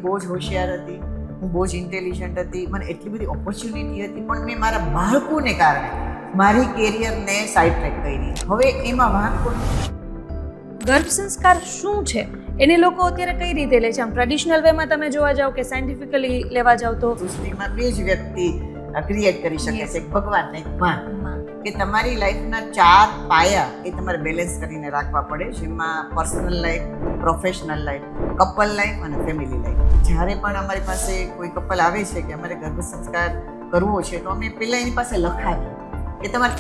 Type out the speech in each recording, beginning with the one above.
બહુ જ હોશિયાર હતી, હું બહુ જ ઇન્ટેલિજન્ટ હતી, મને એટલી બધી ઓપોર્ચ્યુનિટી હતી, પણ મેં મારા બાળકોને કારણે મારી કેરિયરને સાઈડ ટ્રેક કરી. હવે એમાં વાંક કોનો? ગર્ભ સંસ્કાર શું છે એને લોકો અત્યારે કઈ રીતે લે છે? આમ ટ્રેડિશનલ વેમાં તમે જોવા જાઓ કે સાયન્ટિફિકલી લેવા જાઓ તો સૃષ્ટિમાં બે જ વ્યક્તિ ક્રિએટ કરી શકે છે, એક ભગવાન ને એક માં. કે તમારી લાઈફના 4 પાયા એ તમારે બેલેન્સ કરીને રાખવા પડે, જેમાં personal life, professional life, couple life અને ફેમિલી લાઈફ. જ્યારે પણ અમારી પાસે કોઈ કપલ આવે છે કે અમારે ગર્ભ સંસ્કાર કરવો છે, તો અમે પહેલાં એની પાસે લખાવીએ કે તમારે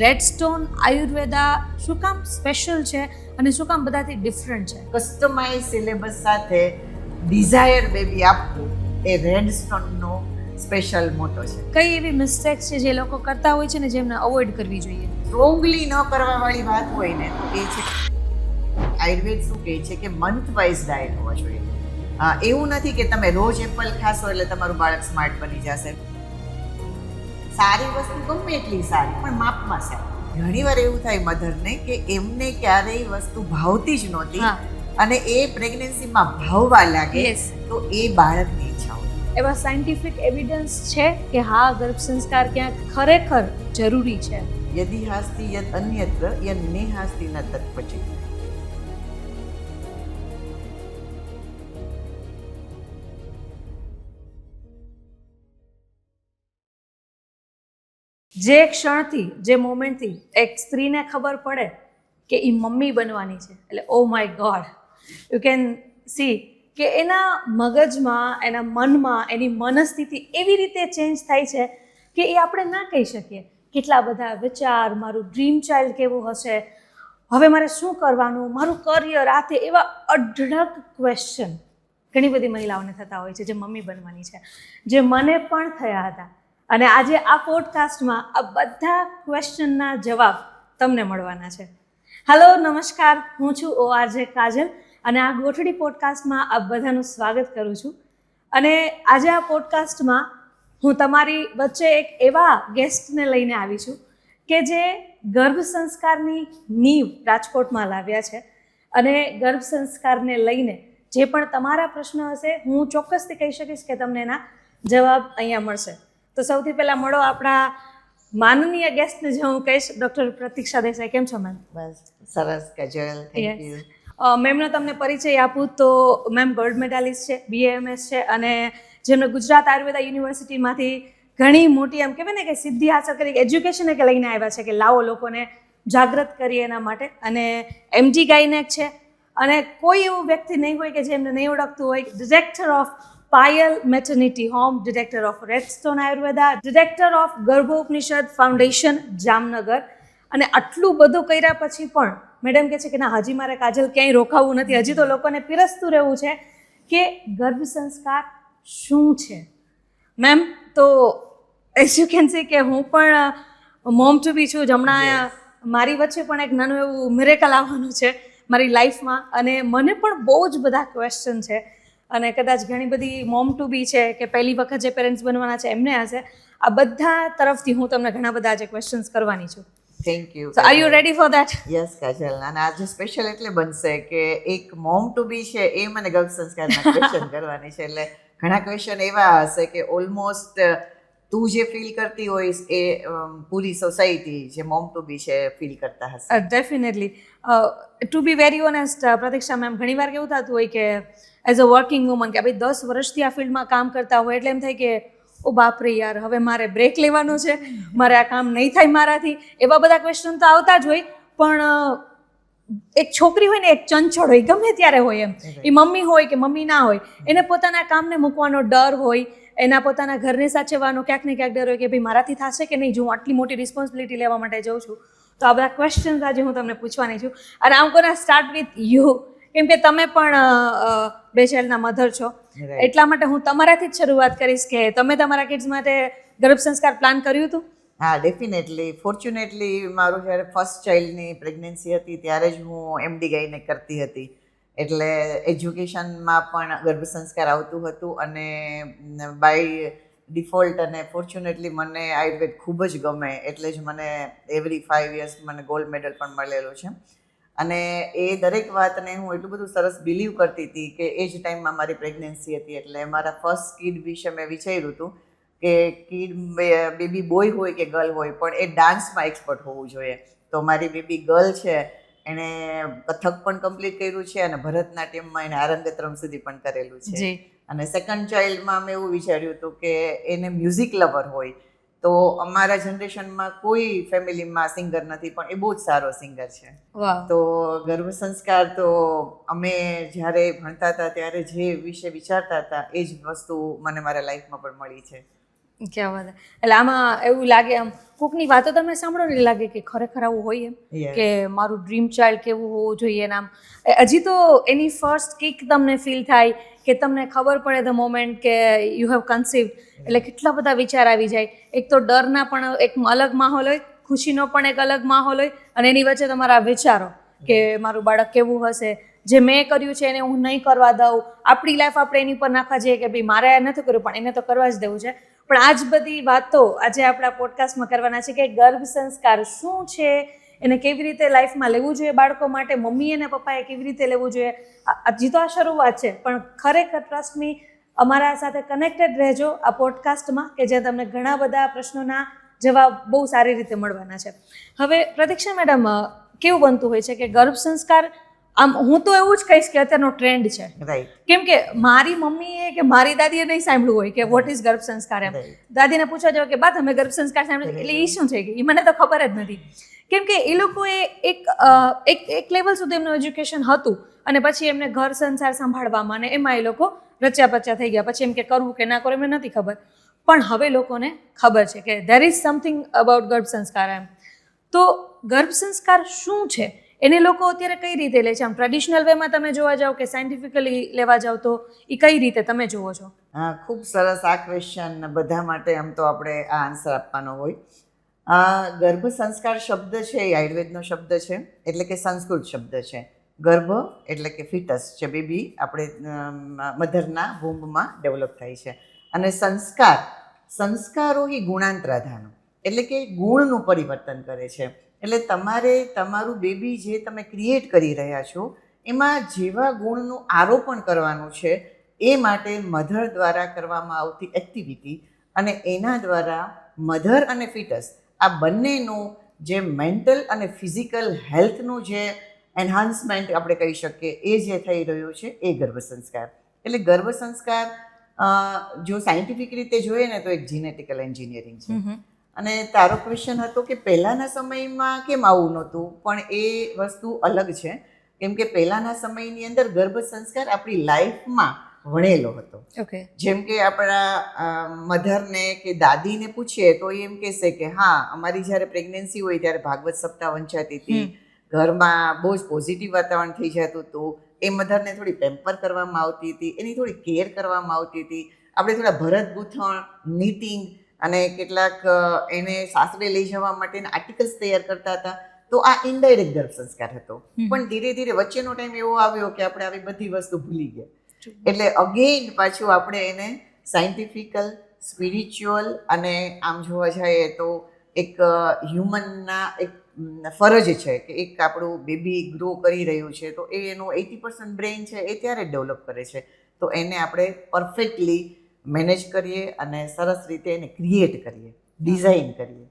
રેડસ્ટોન આયુર્વેદા શું કામ સ્પેશિયલ છે અને શું કામ બધાથી ડિફરન્ટ છે? કસ્ટમાઇઝ સિલેબસ સાથે ડિઝાયર બેબી આપવું એ રેડસ્ટોનનો સ્પેશિયલ મોટો છે. કઈ એવી મિસ્ટેક્સ છે જે લોકો કરતા હોય છે ને જેમને અવોઇડ કરવી જોઈએ? સ્ટ્રોંગલી ન કરવાવાળી વાત હોય ને તો એ છે આયુર્વેદ શું કહે છે કે મંથ વાઇઝ ડાયટ હોવા જોઈએ. એવું નથી કે તમે રોજ એપલ ખાશો એટલે તમારું બાળક સ્માર્ટ બની જશે. સારી વસ્તુ ગમે એટલી સારી, પણ માપમાં સારી. ઘણીવાર એવું થાય મધરને કે એમને ક્યારેય વસ્તુ ભાવતી જ નહોતી અને એ પ્રેગ્નન્સીમાં ભાવવા લાગે તો એ બાળકની ઈચ્છા હોય. એવા સાયન્ટિફિક એવિડન્સ છે કે હા ગર્ભ સંસ્કાર ક્યાંક ખરેખર જરૂરી છે? યદિ હાસ્તિ યદ અન્યત્ર યન્ને હાસ્તિ ન તત્પચિત. જે ક્ષણથી, જે મોમેન્ટથી એક સ્ત્રીને ખબર પડે કે એ મમ્મી બનવાની છે, એટલે oh my God, you can see કે એના મગજમાં, એના મનમાં, એની મનસ્થિતિ એવી રીતે ચેન્જ થાય છે કે એ આપણે ના કહી શકીએ. કેટલા બધા વિચાર, મારું ડ્રીમ ચાઇલ્ડ કેવું હશે, હવે મારે શું કરવાનું, મારું કરિયર, આ તે એવા અઢળક ક્વેશ્ચન ઘણી બધી મહિલાઓને થતા હોય છે જે મમ્મી બનવાની છે, જે મને પણ થયા હતા. અને આજે આ પોડકાસ્ટમાં આ બધા ક્વેશ્ચનના જવાબ તમને મળવાના છે. હેલો, નમસ્કાર, હું છું ORJ કાજલ અને આ ગોઠડી પોડકાસ્ટમાં આપ બધાનું સ્વાગત કરું છું. અને આજે આ પોડકાસ્ટમાં હું તમારી વચ્ચે એક એવા ગેસ્ટને લઈને આવી છું કે જે ગર્ભ સંસ્કારની નીંવ રાજકોટમાં લાવ્યા છે અને ગર્ભ સંસ્કારને લઈને જે પણ તમારા પ્રશ્ન હશે, હું ચોક્કસથી કહી શકીશ કે તમને એના જવાબ અહીંયા મળશે. તો સૌથી પહેલા મળો આપણા માનનીય ગેસ્ટને, જે હું કહીશ, ડૉક્ટર પ્રતીક્ષા દેસાઈ. કેમ છો મેમ? બસ સરસ કજલ, થેન્ક યુ. મેમનો તમને પરિચય આપું તો મેમ ગોલ્ડ મેડાલિસ્ટ છે, BAMS છે અને જેમને ગુજરાત આયુર્વેદા યુનિવર્સિટીમાંથી ઘણી મોટી એમ કહેવાય ને કે સિદ્ધિ હાંસલ કરી, એજ્યુકેશન કે લઈને આવ્યા છે કે લાવો લોકોને જાગૃત કરીએ એના માટે. અને MD ગાયનેક છે અને કોઈ એવું વ્યક્તિ નહીં હોય કે જે એમને નહીં ઓળખતું હોય. Director of Payal maternity home, director of Redstone Ayurveda, director of Garbhopanishad foundation Jamnagar. અને આટલું બધું કર્યા પછી પણ મેડમ કહે છે કે ના, હજી મારે કાજલ ક્યાંય રોકાવું નથી, હજી તો લોકોને પીરસતું રહેવું છે કે ગર્ભ સંસ્કાર શું છે. મેમ, તો એઝ યુ કેન સી કે હું પણ મોમ ટુ બી છું. હમણાં મારી વચ્ચે પણ એક નાનું એવું મિરેકલ આવવાનું છે મારી લાઈફમાં અને મને પણ બહુ જ બધા ક્વેશ્ચન છે અને કદાચ ઘણી બધી મોમ ટુ બી છે કે પહેલી વખત જે પેરેન્ટ્સ બનવાના છે એમને હશે. આ બધા તરફથી હું તમને ઘણા બધા આજે ક્વેશ્ચન્સ કરવાની છું. Thank you. So are you ready for that? Yes Kajal. અને આજે સ્પેશિયલ એટલે બનશે કે એક મોમ ટુ બી છે એ મને ગર્ભ સંસ્કારના ક્વેશ્ચન કરવાની છે, એટલે ઘણા ક્વેશ્ચન એવા હશે કે ઓલમોસ્ટ તું જે ફીલ કરતી હોઈશ એ પૂરી સોસાયટી જે મોમ ટુ બી છે ફીલ કરતા હશે. Definitely. To be very honest Pratiksha ma'am, ઘણીવાર કેવું થતું હોય કે એઝ અ વર્કિંગ વુમન કે ભાઈ 10 વર્ષથી આ ફિલ્ડમાં કામ કરતા હોય એટલે એમ થાય કે ઓ બાપરે યાર, હવે મારે બ્રેક લેવાનો છે, મારે આ કામ નહીં થાય મારાથી. એવા બધા ક્વેશ્ચન તો આવતા જ હોય, પણ એક છોકરી હોય ને, એક ચંચળ હોય, ગમે ત્યારે હોય એમ, એ મમ્મી હોય કે મમ્મી ના હોય, એને પોતાના કામને મૂકવાનો ડર હોય, એના પોતાના ઘરને સાચવવાનો ક્યાંક ને ક્યાંક ડર હોય કે ભાઈ મારાથી થશે કે નહીં, જો હું આટલી મોટી રિસ્પોન્સિબિલિટી લેવા માટે જાઉં છું. તો આ બધા ક્વેશ્ચન્સ આજે હું તમને પૂછવાની છું અને આમ કોના સ્ટાર્ટ વિથ યુ, કેમ કે તમે પણ બે ચાઇલ્ડના મધર છો, એટલા માટે હું તમારાથી જ શરૂઆત કરીશ કે તમે તમારા કિડ્સ માટે ગર્ભ સંસ્કાર પ્લાન કર્યું હતું? હા, ડેફિનેટલી. ફોર્ચ્યુનેટલી મારું જ્યારે ફર્સ્ટ ચાઇલ્ડની પ્રેગ્નન્સી હતી ત્યારે જ હું MD ગાયનેક કરતી હતી, એટલે એજ્યુકેશનમાં પણ ગર્ભ સંસ્કાર આવતું હતું અને બાય ડિફોલ્ટ અને ફોર્ચ્યુનેટલી મને આયુર્વેદ ખૂબ જ ગમે, એટલે જ મને એવરી 5 years મને ગોલ્ડ મેડલ પણ મળેલો છે. અને એ દરેક વાતને હું એટલું બધું સરસ બિલીવ કરતી હતી કે એ જ ટાઈમમાં મારી પ્રેગ્નન્સી હતી, એટલે મારા ફર્સ્ટ કિડ વિશે મેં વિચાર્યું હતું કે કિડ બેબી બોય હોય કે ગર્લ હોય પણ એ ડાન્સમાં એક્સપર્ટ હોવું જોઈએ. તો મારી બેબી ગર્લ છે, એણે કથક પણ કમ્પ્લીટ કર્યું છે અને ભરતનાટ્યમમાં એને આરંગેત્રમ સુધી પણ કરેલું છે. જી. અને સેકન્ડ ચાઇલ્ડમાં મેં એવું વિચાર્યું હતું કે એને મ્યુઝિક લવર હોય. તો અમારા જનરેશનમાં કોઈ ફેમિલીમાં સિંગર નથી પણ એ બહુ જ સારો સિંગર છે. વાહ. તો ગર્ભ સંસ્કાર તો અમે જ્યારે ભણતા હતા ત્યારે જે વિશે વિચારતા હતા એ જ વસ્તુ મને મારા લાઈફમાં પણ મળી છે. ક્યાં વાત. એટલે આમાં એવું લાગે, આમ કોકની વાતો તમે સાંભળો ને લાગે કે ખરેખર આવું હોય એમ Yes. કે મારું ડ્રીમ ચાઇલ્ડ કેવું હોવું જોઈએ ને આમ હજી તો એની ફર્સ્ટ કિક તમને ફીલ થાય કે તમને ખબર પડે ધ મોમેન્ટ કે યુ હેવ કન્સીવ્ડ, એટલે કેટલા બધા વિચાર આવી જાય. એક તો ડરના પણ એક અલગ માહોલ હોય, ખુશીનો પણ એક અલગ માહોલ હોય અને એની વચ્ચે તમારા વિચારો કે મારું બાળક કેવું હશે, જે મેં કર્યું છે એને હું નહીં કરવા દઉં, આપણી લાઈફ આપણે એની પર નાખવા જઈએ કે ભાઈ મારે આ નથી કર્યું પણ એને તો કરવા જ દેવું છે. પણ આ જ બધી વાતો આજે આપણા પોડકાસ્ટમાં કરવાના છે કે ગર્ભ સંસ્કાર શું છે, એને કેવી રીતે લાઈફમાં લેવું જોઈએ બાળકો માટે, મમ્મી અને પપ્પાએ કેવી રીતે લેવું જોઈએ. હજી તો આ શરૂઆત છે પણ ખરેખર ટ્રસ્ટ મી અમારા સાથે કનેક્ટેડ રહેજો આ પોડકાસ્ટમાં કે જ્યાં તમને ઘણા બધા પ્રશ્નોના જવાબ બહુ સારી રીતે મળવાના છે. હવે પ્રતીક્ષા મેડમ, કેવું બનતું હોય છે કે ગર્ભ સંસ્કાર, આમ હું તો એવું જ કહીશ કે અત્યારનો ટ્રેન્ડ છે. રાઈટ. કેમ કે મારી મમ્મીએ કે મારી દાદીએ નહીં સાંભળ્યું હોય કે વોટ ઇઝ ગર્ભ સંસ્કાર એમ. Right. દાદીને પૂછવા જાવ કે બા તમે ગર્ભ સંસ્કાર સાંભળ્યું એટલે એ શું છે કે એ મને તો ખબર જ નથી. કેમ કે એ લોકોએ એક લેવલ સુધી એમનું એજ્યુકેશન હતું અને પછી એમને ઘર સંસાર સંભાળવામાં અને એમાં એ લોકો રચ્યા પચ્યા થઈ ગયા. પછી એમ કે કરવું કે ના કરવું એમને નથી ખબર. પણ હવે લોકોને ખબર છે કે ધેર ઇઝ સમથિંગ અબાઉટ ગર્ભ સંસ્કાર એમ. તો ગર્ભ સંસ્કાર શું છે એને લોકો અત્યારે કઈ રીતે લે છે? આમ ટ્રેડિશનલ વેમાં તમે જોવા જાઓ કે સાયન્ટિફિકલી લેવા જાઓ તો એ કઈ રીતે તમે જુઓ છો? હા, ખૂબ સરસ આ ક્વેશ્ચન બધા માટે આમ તો આપણે આ આન્સર આપવાનો હોય. ગર્ભ સંસ્કાર શબ્દ છે એ આયુર્વેદનો શબ્દ છે, એટલે કે સંસ્કૃત શબ્દ છે. ગર્ભ એટલે કે ફિટસ છે, બેબી આપણે મધરના વૂમ્બમાં ડેવલપ થાય છે. અને સંસ્કારો એ ગુણાંતરાધાનો, એટલે કે ગુણનું પરિવર્તન કરે છે. એટલે તમારે તમારું બેબી જે તમે ક્રિએટ કરી રહ્યા છો એમાં જેવા ગુણનું આરોપણ કરવાનું છે એ માટે મધર દ્વારા કરવામાં આવતી એક્ટિવિટી અને એના દ્વારા મધર અને ફિટસ આ બંનેનું જે મેન્ટલ અને ફિઝિકલ હેલ્થનું જે એન્હાન્સમેન્ટ આપણે કહી શકીએ એ જે થઈ રહ્યું છે એ ગર્ભ સંસ્કાર. એટલે ગર્ભ સંસ્કાર જો સાયન્ટિફિક રીતે જોઈએ ને તો એક જીનેટિકલ એન્જિનિયરિંગ છે. અને તારો ક્વેશ્ચન હતો કે પહેલાંના સમયમાં કેમ આવું નહોતું, પણ એ વસ્તુ અલગ છે. કેમ કે પહેલાંના સમયની અંદર ગર્ભ સંસ્કાર આપણી લાઈફમાં વણેલો હતો. ઓકે. જેમ કે આપણા મધરને કે દાદીને પૂછીએ તો એ એમ કહેશે કે હા, અમારી જ્યારે પ્રેગ્નન્સી હોય ત્યારે ભાગવત સપ્તાહ વંચાતી હતી, ઘરમાં બહુ જ પોઝિટિવ વાતાવરણ થઈ જતું હતું, એ મધરને થોડી પેમ્પર કરવામાં આવતી હતી, એની થોડી કેર કરવામાં આવતી હતી. આપણે થોડા ભરત ગૂંથણ, નીટિંગ અને કેટલાક એને સાસરે લઈ જવા માટેના આર્ટિકલ્સ તૈયાર કરતા હતા. તો આ ઇનડાયરેક્ટ ગર્ભ સંસ્કાર હતો. પણ ધીરે ધીરે વચ્ચેનો ટાઈમ એવો આવ્યો કે આપણે આવી બધી વસ્તુ ભૂલી ગયા. એટલે અગેન પાછું આપણે એને સાયન્ટિફિકલ, સ્પિરિચ્યુઅલ અને આમ જોવા જઈએ તો એક હ્યુમનના એક ફરજ છે કે એક આપણું બેબી ગ્રો કરી રહ્યું છે તો એ એનું 80% બ્રેઇન છે એ ત્યારે જ ડેવલપ કરે છે. તો એને આપણે પરફેક્ટલી મેનેજ કરીએ અને સરસ રીતે એને ક્રિએટ કરીએ, ડિઝાઇન કરીએ.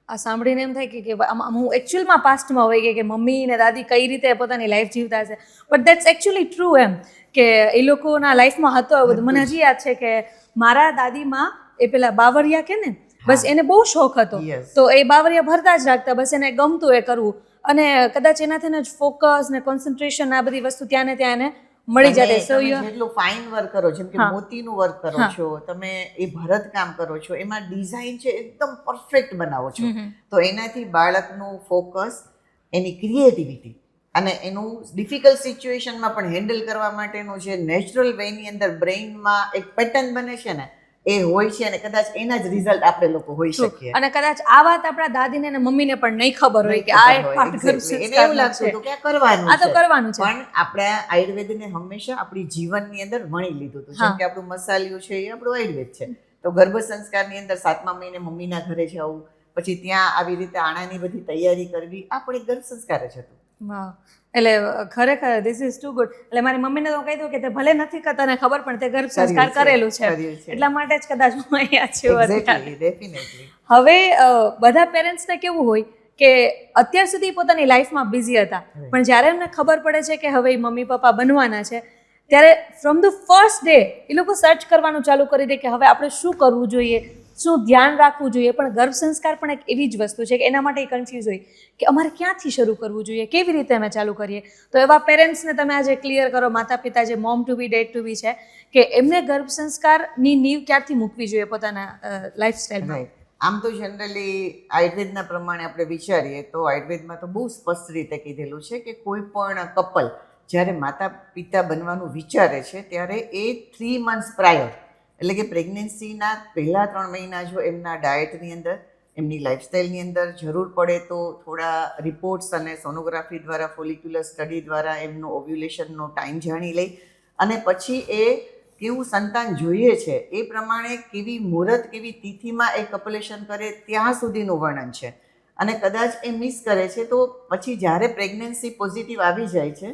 આ સાંભળીને એમ થાય કે હું એકચ્યુઅલમાં પાસ્ટમાં હોય કે મમ્મી ને દાદી કઈ રીતે પોતાની લાઈફ જીવતા હશે, બટ દેટ્સ એકચ્યુઅલી ટ્રુ એમ કે એ લોકોના લાઈફમાં હતો એવું બધું. મને હજી યાદ છે કે મારા દાદીમાં એ પેલા બાવરિયા કે ને, બસ એને બહુ શોખ હતો. તો એ બાવરિયા ભરતા જ રાખતા, બસ એને ગમતું એ કરવું અને કદાચ એનાથી જ ફોકસ ને કોન્સન્ટ્રેશન આ બધી વસ્તુ ત્યાં ને ત્યાં એને મળી જાય. સો જેટલું ફાઇન વર્ક કરો, જેમ કે મોતીનું વર્ક કરો છો તમે, એ ભરત કામ કરો છો, એમાં ડિઝાઇન છે એકદમ પરફેક્ટ બનાવો છો. તો એનાથી બાળકનું ફોકસ, એની ક્રિએટિવિટી અને એનું ડિફિકલ્ટ સિચ્યુએશનમાં પણ હેન્ડલ કરવા માટેનું જે નેચરલ વેની અંદર બ્રેઇનમાં એક પેટર્ન બને છે ને એ હોય છે. અને કદાચ એના જ રિઝલ્ટ આપણે લોકો હોઈ શકીએ. અને કદાચ આ વાત આપણા દાદીને અને મમ્મીને પણ નહીં ખબર હોય કે આ એક પાર્ટ ગર્ભ એને એવું લાગતું હતું કે આ કરવાનું આ તો કરવાનું છે. પણ આપણે આયુર્વેદને હંમેશા આપણી જીવનની અંદર વણી લીધું હતું. જેમ કે આપણું મસાલિયું છે એ આપણું આયુર્વેદ છે. તો ગર્ભ સંસ્કારની અંદર 7મા મહિને મમ્મીના ઘરે જવું, પછી ત્યાં આવી રીતે આણાની બધી તૈયારી કરવી, આ પણ એક ગર્ભ સંસ્કાર જ હતું. વાહ. એટલે ખરેખર ધીસ ઇઝ ટુ ગુડ. એટલે મારી મમ્મીને તો કહી દઉં કે તે ભલે નથી કરતા ને ખબર પણ તે ગર્ભ સંસ્કાર કરેલું છે, એટલા માટે જ કદાચ હું અહીંયા છું અત્યારે. Exactly, definitely. હવે બધા પેરેન્ટ્સને કેવું હોય કે અત્યાર સુધી પોતાની લાઈફમાં બિઝી હતા, પણ જ્યારે એમને ખબર પડે છે કે હવે મમ્મી પપ્પા બનવાના છે, ત્યારે ફ્રોમ ધ ફર્સ્ટ ડે એ લોકો સર્ચ કરવાનું ચાલુ કરી દે કે હવે આપણે શું કરવું જોઈએ, શું ધ્યાન રાખવું જોઈએ. પણ ગર્ભ સંસ્કાર પણ એક એવી જ વસ્તુ છે કે એના માટે કન્ફ્યુઝ હોય કે અમારે ક્યાંથી શરૂ કરવું જોઈએ, કેવી રીતે અમે ચાલુ કરીએ. તો એવા પેરેન્ટ્સને તમે આજે ક્લિયર કરો, માતા પિતા જે mom to B dead two be છે, કે એમને ગર્ભ સંસ્કારની નીવ ક્યારથી મૂકવી જોઈએ પોતાના લાઈફસ્ટાઈલમાં. રાઈટ. આમ તો જનરલી આયુર્વેદના પ્રમાણે આપણે વિચારીએ તો આયુર્વેદમાં તો બહુ સ્પષ્ટ રીતે કીધેલું છે કે કોઈ પણ કપલ જ્યારે માતા પિતા બનવાનું વિચારે છે ત્યારે એ 3 months પ્રાયર, એટલે કે પ્રેગ્નન્સીના પહેલા 3 મહિના જો એમના ડાયટની અંદર, એમની લાઇફસ્ટાઈલની અંદર જરૂર પડે તો થોડા રિપોર્ટ્સ અને સોનોગ્રાફી દ્વારા, ફોલિક્યુલર સ્ટડી દ્વારા એમનો ઓવ્યુલેશનનો ટાઈમ જાણી લે, અને પછી એ કેવું સંતાન જોઈએ છે એ પ્રમાણે કેવી મુહૂર્ત, કેવી તિથિમાં એ કપલેશન કરે ત્યાં સુધીનું વર્ણન છે. અને કદાચ એ મિસ કરે છે તો પછી જ્યારે પ્રેગ્નન્સી પોઝિટિવ આવી જાય છે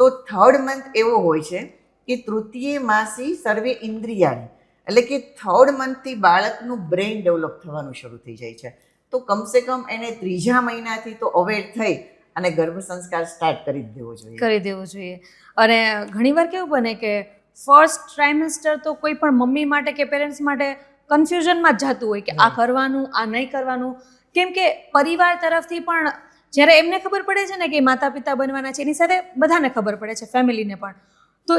તો 3rd month એવો હોય છે કે તૃતીય માસી સર્વે ઇન્દ્રિયાણી, એટલે કે 3rd monthથી બાળકનું બ્રેઇન ડેવલપ થવાનું શરૂ થઈ જાય છે. તો કમસે કમ એને 3જા મહિનાથી તો અવેર થઈ અને ગર્ભ સંસ્કાર સ્ટાર્ટ કરી જ દેવો જોઈએ. કરી દેવું જોઈએ. અને ઘણીવાર કેવું બને કે ફર્સ્ટ ટ્રાઇમેસ્ટર તો કોઈ પણ મમ્મી માટે કે પેરેન્ટ્સ માટે કન્ફ્યુઝનમાં જ જતું હોય કે આ કરવાનું, આ નહીં કરવાનું. કેમ કે પરિવાર તરફથી પણ જ્યારે એમને ખબર પડે છે ને કે માતા પિતા બનવાના છે, એની સાથે બધાને ખબર પડે છે, ફેમિલીને પણ, તો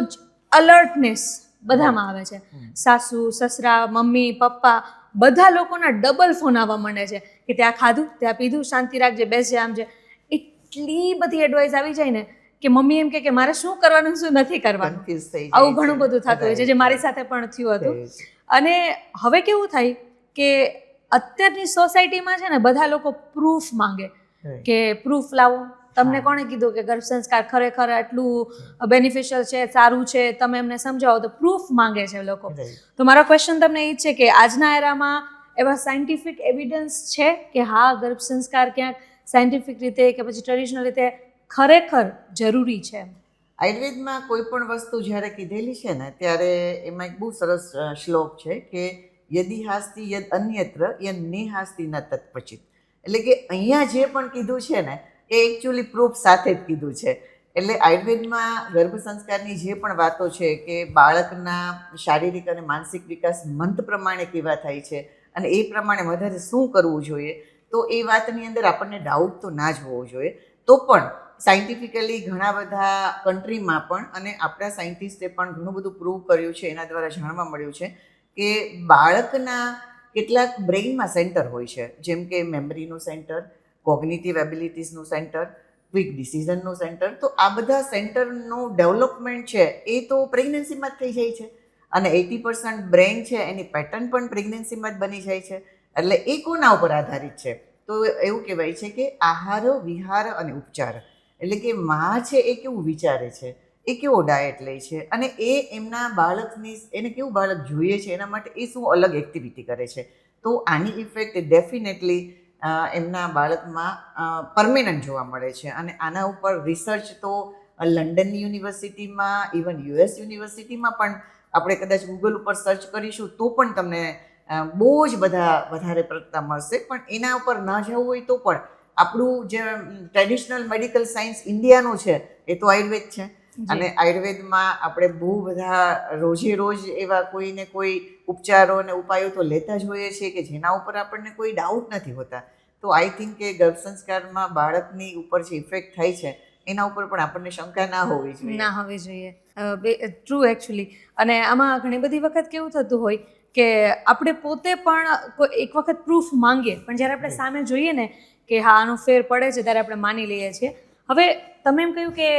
અલર્ટનેસ બધામાં આવે છે. સાસુ, સસરા, મમ્મી, પપ્પા બધા લોકોના ડબલ ફોન આવવા માંડે છે કે ત્યાં ખાધું, ત્યાં પીધું, શાંતિ રાખજે, બેસજે, આમ છે. એટલી બધી એડવાઇસ આવી જાય ને કે મમ્મી એમ કે મારે શું કરવાનું, શું નથી કરવાનું. આવું ઘણું બધું થતું હોય છે, જે મારી સાથે પણ થયું હતું. અને હવે કેવું થાય કે અત્યારની સોસાયટીમાં છે ને બધા લોકો પ્રૂફ માંગે કે પ્રૂફ લાવો, તમને કોણે કીધું કે ગર્ભ સંસ્કાર ખરેખર આટલું બેનિફિશિયલ છે, સારું છે, તમે એમને સમજાવો. તો પ્રૂફ માંગે છે લોકો. તો મારો ક્વેશ્ચન તમને એ છે કે આજના એરામાં એવા સાયન્ટિફિક એવિડન્સ છે કે હા ગર્ભ સંસ્કાર ક્યાંક સાયન્ટિફિક રીતે કે પછી ટ્રેડિશનલ રીતે ખરેખર જરૂરી છે? આયુર્વેદમાં કોઈ પણ વસ્તુ જ્યારે કીધેલી છે ને ત્યારે એમાં એક બહુ સરસ શ્લોક છે કે યદિ હાસ્તિ યદ અન્યત્ર યદ નેહાસ્તિ ન તત્પચિત, એટલે કે અહીંયા જે પણ કીધું છે ને એ એકચ્યુઅલી પ્રૂફ સાથે જ કીધું છે. એટલે આયુર્વેદમાં ગર્ભ સંસ્કારની જે પણ વાતો છે કે બાળકના શારીરિક અને માનસિક વિકાસ મંથ પ્રમાણે કેવા થાય છે અને એ પ્રમાણે વધારે શું કરવું જોઈએ, તો એ વાતની અંદર આપણને ડાઉટ તો ના જ હોવો જોઈએ. તો પણ સાયન્ટિફિકલી ઘણા બધા કન્ટ્રીમાં પણ અને આપણા સાયન્ટિસ્ટે પણ ઘણું બધું પ્રૂવ કર્યું છે, એના દ્વારા જાણવા મળ્યું છે કે બાળકના કેટલાક બ્રેઇનમાં સેન્ટર હોય છે, જેમ કે મેમરીનું સેન્ટર, કોગ્નિટિવ એબિલિટીઝનું સેન્ટર, ક્વિક ડિસિઝનનું સેન્ટર. તો આ બધા સેન્ટરનું ડેવલપમેન્ટ છે એ તો પ્રેગ્નન્સીમાં જ થઈ જાય છે, અને 80% બ્રેઇન છે એની પેટર્ન પણ પ્રેગ્નન્સીમાં જ બની જાય છે. એટલે એ કોના ઉપર આધારિત છે? તો એવું કહેવાય છે કે આહાર, વિહાર અને ઉપચાર, એટલે કે માં છે એ કેવું વિચારે છે, એ કેવો ડાયટ લે છે, અને એ એમના બાળકની, એને કેવું બાળક જોઈએ છે એના માટે એ શું અલગ એક્ટિવિટી કરે છે. તો આની ઇફેક્ટ ડેફિનેટલી એમના બાળકમાં પરમેનન્ટ જોવા મળે છે. અને આના ઉપર રિસર્ચ તો લંડનની યુનિવર્સિટીમાં, ઇવન US યુનિવર્સિટીમાં પણ આપણે કદાચ ગૂગલ ઉપર સર્ચ કરીશું તો પણ તમને બહુ જ બધા વધારે પડતા મળશે. પણ એના ઉપર ન જવું હોય તો પણ આપણું જે ટ્રેડિશનલ મેડિકલ સાયન્સ ઇન્ડિયાનું છે એ તો આયુર્વેદ છે. અને આયુર્વેદમાં આપણે બહુ બધા રોજે રોજ એવા કોઈને કોઈ ઉપચારો અને ઉપાયો તો લેતા જ હોઈએ છીએ કે જેના ઉપર આપણને કોઈ ડાઉટ નથી હોતા. તો આઈ થિંક કે ગર્ભ સંસ્કારમાં બાળકની ઉપર જે ઇફેક્ટ થાય છે એના ઉપર પણ આપણને શંકા ના હોવી જોઈએ. ના હોવી જોઈએ. True actually. અને આમાં ઘણી બધી વખત કેવું થતું હોય કે આપણે પોતે પણ એક વખત પ્રૂફ માંગીએ, પણ જ્યારે આપણે સામે જોઈએ ને કે હા આનો ફેર પડે છે ત્યારે આપણે માની લઈએ છીએ. હવે તમે એમ કહ્યું કે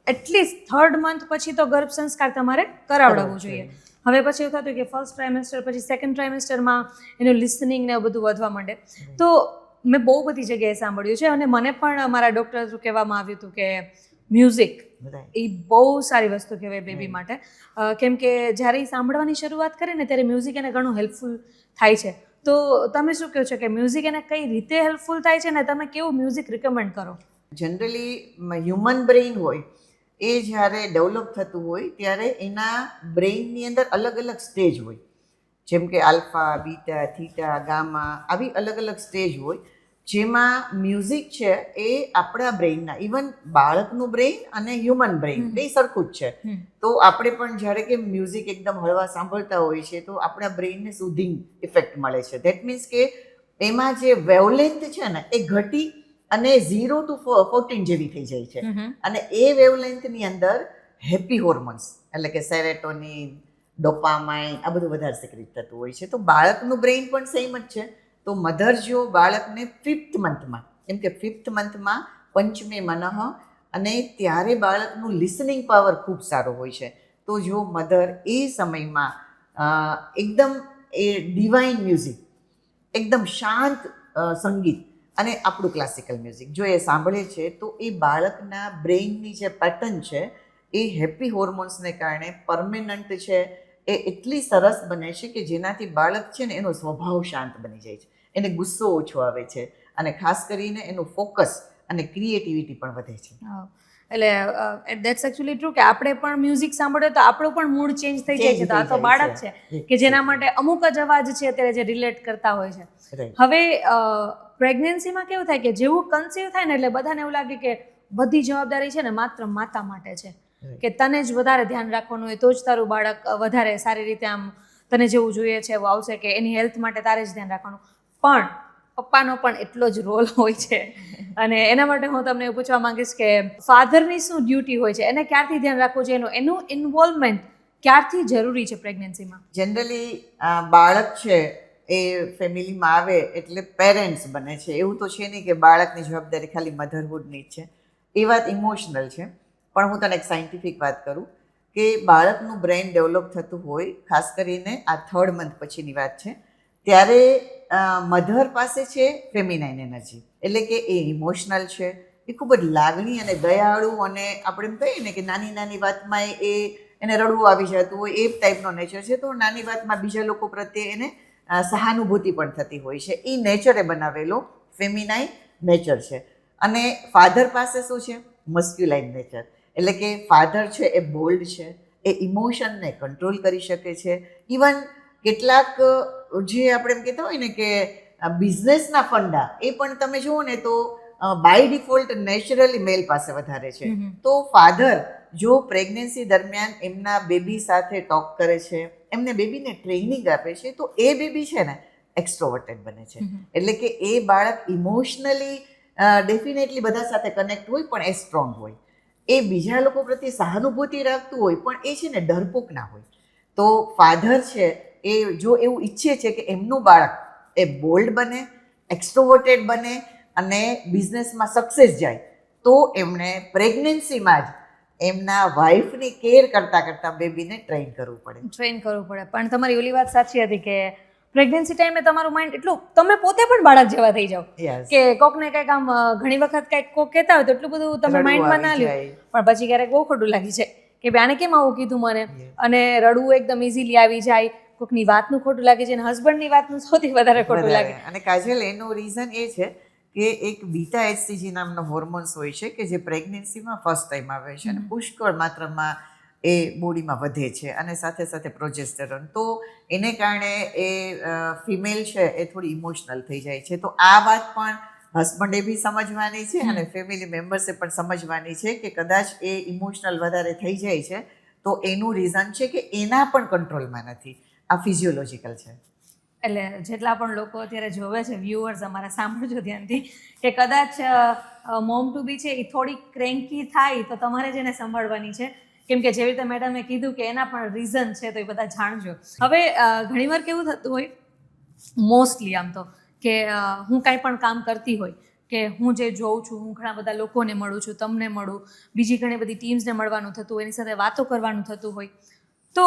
એટલીસ્ટ 3rd month પછી તો ગર્ભ સંસ્કાર તમારે કરાવડાવવું જોઈએ. હવે પછી એવું થતું કે ફર્સ્ટ ટ્રાઇમેસ્ટર પછી સેકન્ડ ટ્રાઇમેસ્ટરમાં એનું લિસનિંગ ને બધું વધવા માંડે. તો મેં બહુ બધી જગ્યાએ સાંભળ્યું છે અને મને પણ મારા ડૉક્ટર થ્રુ કહેવામાં આવ્યું હતું કે મ્યુઝિક એ બહુ સારી વસ્તુ કહેવાય બેબી માટે. કેમ કે જ્યારે એ સાંભળવાની શરૂઆત કરે ને ત્યારે મ્યુઝિક એને ઘણું હેલ્પફુલ થાય છે. તો તમે શું કહો છો કે મ્યુઝિક એને કઈ રીતે હેલ્પફુલ થાય છે ને તમે કેવું મ્યુઝિક રિકમેન્ડ કરો? જનરલી હ્યુમન બ્રેઇન હોય એ જ્યારે ડેવલપ થતું હોય ત્યારે એના બ્રેઇનની અંદર અલગ અલગ સ્ટેજ હોય, જેમ કે આલ્ફા, બીટા, થીટા, ગામા, આવી અલગ અલગ સ્ટેજ હોય, જેમાં મ્યુઝિક છે એ આપણા બ્રેઇનના, ઇવન બાળકનું બ્રેઇન અને હ્યુમન બ્રેઇન બે સરખું જ છે. તો આપણે પણ જ્યારે કે મ્યુઝિક એકદમ હળવા સાંભળતા હોઈએ છીએ તો આપણા બ્રેઇનને સુધિંગ ઇફેક્ટ મળે છે. ધેટ મીન્સ કે એમાં જે વેવલેન્થ છે ને એ ઘટી અને 0 to 14 જેવી થઈ જાય છે. અને એ વેવલેન્થની અંદર હેપી હોર્મોન્સ એટલે કે સેરેટોનિન, ડોપામાઇન, આ બધું વધારે સિક્રેટ થતું હોય છે. તો બાળકનું બ્રેઇન પણ સેમ જ છે. તો મધર જો બાળકને 5th મંથમાં, કેમ કે 5th મંથમાં પંચમે મનઃ, અને ત્યારે બાળકનું લિસનિંગ પાવર ખૂબ સારો હોય છે. તો જો મધર એ સમયમાં એકદમ એ ડિવાઇન મ્યુઝિક, એકદમ શાંત સંગીત અને આપણું ક્લાસિકલ મ્યુઝિક જો એ સાંભળે છે તો એ બાળકના બ્રેઇનની જે પેટર્ન છે એ હેપી હોર્મોન્સને કારણે પરમેનન્ટ છે એ એટલી સરસ બને છે કે જેનાથી બાળક છે ને એનો સ્વભાવ શાંત બની જાય છે, એને ગુસ્સો ઓછો આવે છે, અને ખાસ કરીને એનું ફોકસ અને ક્રિએટિવિટી પણ વધે છે. એટલે દેટ્સ એકચ્યુઅલી ટ્રુ કે આપણે પણ મ્યુઝિક સાંભળીએ તો આપણો પણ મૂડ ચેન્જ થઈ જાય છે. તો આ તો બાળક છે કે જેના માટે અમુક જ અવાજ છે અત્યારે જે રિલેટ કરતા હોય છે. હવે પ્રેગ્નન્સીમાં કેવું થાય કે જેવું કન્સીવ થાય ને એટલે બધાને એવું લાગે કે બધી જવાબદારી છે ને માત્ર માતા માટે છે, કે તને જ વધારે ધ્યાન રાખવાનું હોય તો જ તારું બાળક વધારે સારી રીતે આમ તને જેવું જોઈએ છે એવું આવશે, કે એની હેલ્થ માટે તારે જ ધ્યાન રાખવાનું. પણ પપ્પાનો પણ એટલો જ રોલ હોય છે. અને એના માટે હું તમને એવું પૂછવા માંગીશ કે ફાધરની શું ડ્યુટી હોય છે, એને ક્યારથી ધ્યાન રાખવું છે, એનું ઇન્વોલ્વમેન્ટ ક્યારથી જરૂરી છે પ્રેગ્નન્સીમાં? જનરલી બાળક છે એ ફેમિલીમાં આવે એટલે પેરેન્ટ્સ બને છે. એવું તો છે નહીં કે બાળકની જવાબદારી ખાલી મધરહુડની જ છે. એ વાત ઇમોશનલ છે. પણ હું તને એક સાયન્ટિફિક વાત કરું કે બાળકનું બ્રેઇન ડેવલપ થતું હોય, ખાસ કરીને આ 3rd મંથ પછીની વાત છે, ત્યારે મધર પાસે છે ફેમિનાઇન એનર્જી, એટલે કે એ ઇમોશનલ છે, એ ખૂબ જ લાગણી અને દયાળુ, અને આપણે એમ કહીએ ને કે નાની નાની વાતમાં એને રડવું આવી જતું હોય એ ટાઈપનો નેચર છે. તો નાની વાતમાં બીજા લોકો પ્રત્યે એને સહાનુભૂતિ પણ થતી હોય છે. એ નેચરે બનાવેલો ફેમિનાઇન નેચર છે. અને ફાધર પાસે શું છે? મસ્ક્યુલાઇન નેચર, એટલે કે ફાધર છે એ બોલ્ડ છે, એ ઇમોશનને કંટ્રોલ કરી શકે છે. ઇવન કેટલાક જે આપણે એમ કહેતા હોય ને કે બિઝનેસના ફંડા એ પણ તમે જુઓ ને તો બાય ડિફોલ્ટ નેચરલી મેલ પાસે વધારે છે. તો ફાધર જો પ્રેગ્નન્સી દરમિયાન એમના બેબી સાથે ટોક કરે છે, એમને બેબીને ટ્રેનિંગ આપે છે, તો એ બેબી છે ને એક્સ્ટ્રોવર્ટેડ બને છે. એટલે કે એ બાળક ઇમોશનલી ડેફિનેટલી બધા સાથે કનેક્ટ હોય, પણ એ સ્ટ્રોંગ હોય, એ બીજા લોકો પ્રત્યે સહાનુભૂતિ રાખતું હોય, પણ એ છે ને ડરપોક ના હોય. તો ફાધર છે એ જો એવું ઈચ્છે છે કે એમનું બાળક એ બોલ્ડ બને, એક્સ્ટ્રોવર્ટેડ બને અને બિઝનેસમાં સક્સેસ જાય, તો એમણે પ્રેગ્નન્સીમાં જ એમના વાઈફની કેર કરતાં બેબીને ટ્રેન કરવું પડે. પણ તમારી ઓલી વાત સાચી હતી કે પ્રેગ્નન્સી ટાઈમે તમારું માઇન્ડ એટલું, તમે પોતે પણ બાળક જેવા થઈ જાઓ કે કોકને કંઈક આમ ઘણી વખત કંઈક કોક કહેતા હોય તો એટલું બધું તમે માઇન્ડમાં ના લ્યો, પણ પછી ક્યારેક બહુ ખોટું લાગી જાય કે ભાઈ આને કેમ આવું કીધું મને, અને રડવું એકદમ ઇઝીલી આવી જાય, કોકની વાતનું ખોટું લાગે છે, અને હસબન્ડની વાતનું સૌથી વધારે ખોટું લાગે. અને કાજલ, એનું રીઝન એ છે કે એક બીટા HCG નામનો હોર્મોન્સ હોય છે કે જે પ્રેગ્નન્સીમાં ફર્સ્ટ ટાઈમ આવે છે, અને પુષ્કળ માત્રામાં એ બોડીમાં વધે છે, અને સાથે સાથે પ્રોજેસ્ટેરોન. તો એને કારણે એ ફિમેલ છે એ થોડી ઇમોશનલ થઈ જાય છે. તો આ વાત પણ હસબન્ડે બી સમજવાની છે અને ફેમિલી મેમ્બર્સે પણ સમજવાની છે કે કદાચ એ ઇમોશનલ વધારે થઈ જાય છે તો એનું રીઝન છે કે એના પણ કંટ્રોલમાં નથી. આ ફિઝિયોલોજીકલ છે. એટલે જેટલા પણ લોકો અત્યારે જોવે છે, વ્યુઅર્સ અમારા, સાંભળજો ધ્યાનથી કે કદાચ મોમ ટુ બી છે એ થોડી ક્રેન્કી થાય તો તમારે જ એને સંભાળવાની છે, કેમ કે જેવી રીતે મેડમે કીધું કે એના પણ રીઝન છે, તો એ બધા જાણજો. હવે ઘણીવાર કેવું થતું હોય, મોસ્ટલી આમ તો, કે હું કાંઈ પણ કામ કરતી હોય કે હું જે જોઉં છું, હું ઘણા બધા લોકોને મળું છું, તમને મળું, બીજી ઘણી બધી ટીમ્સને મળવાનું થતું હોય, એની સાથે વાતો કરવાનું થતું હોય, તો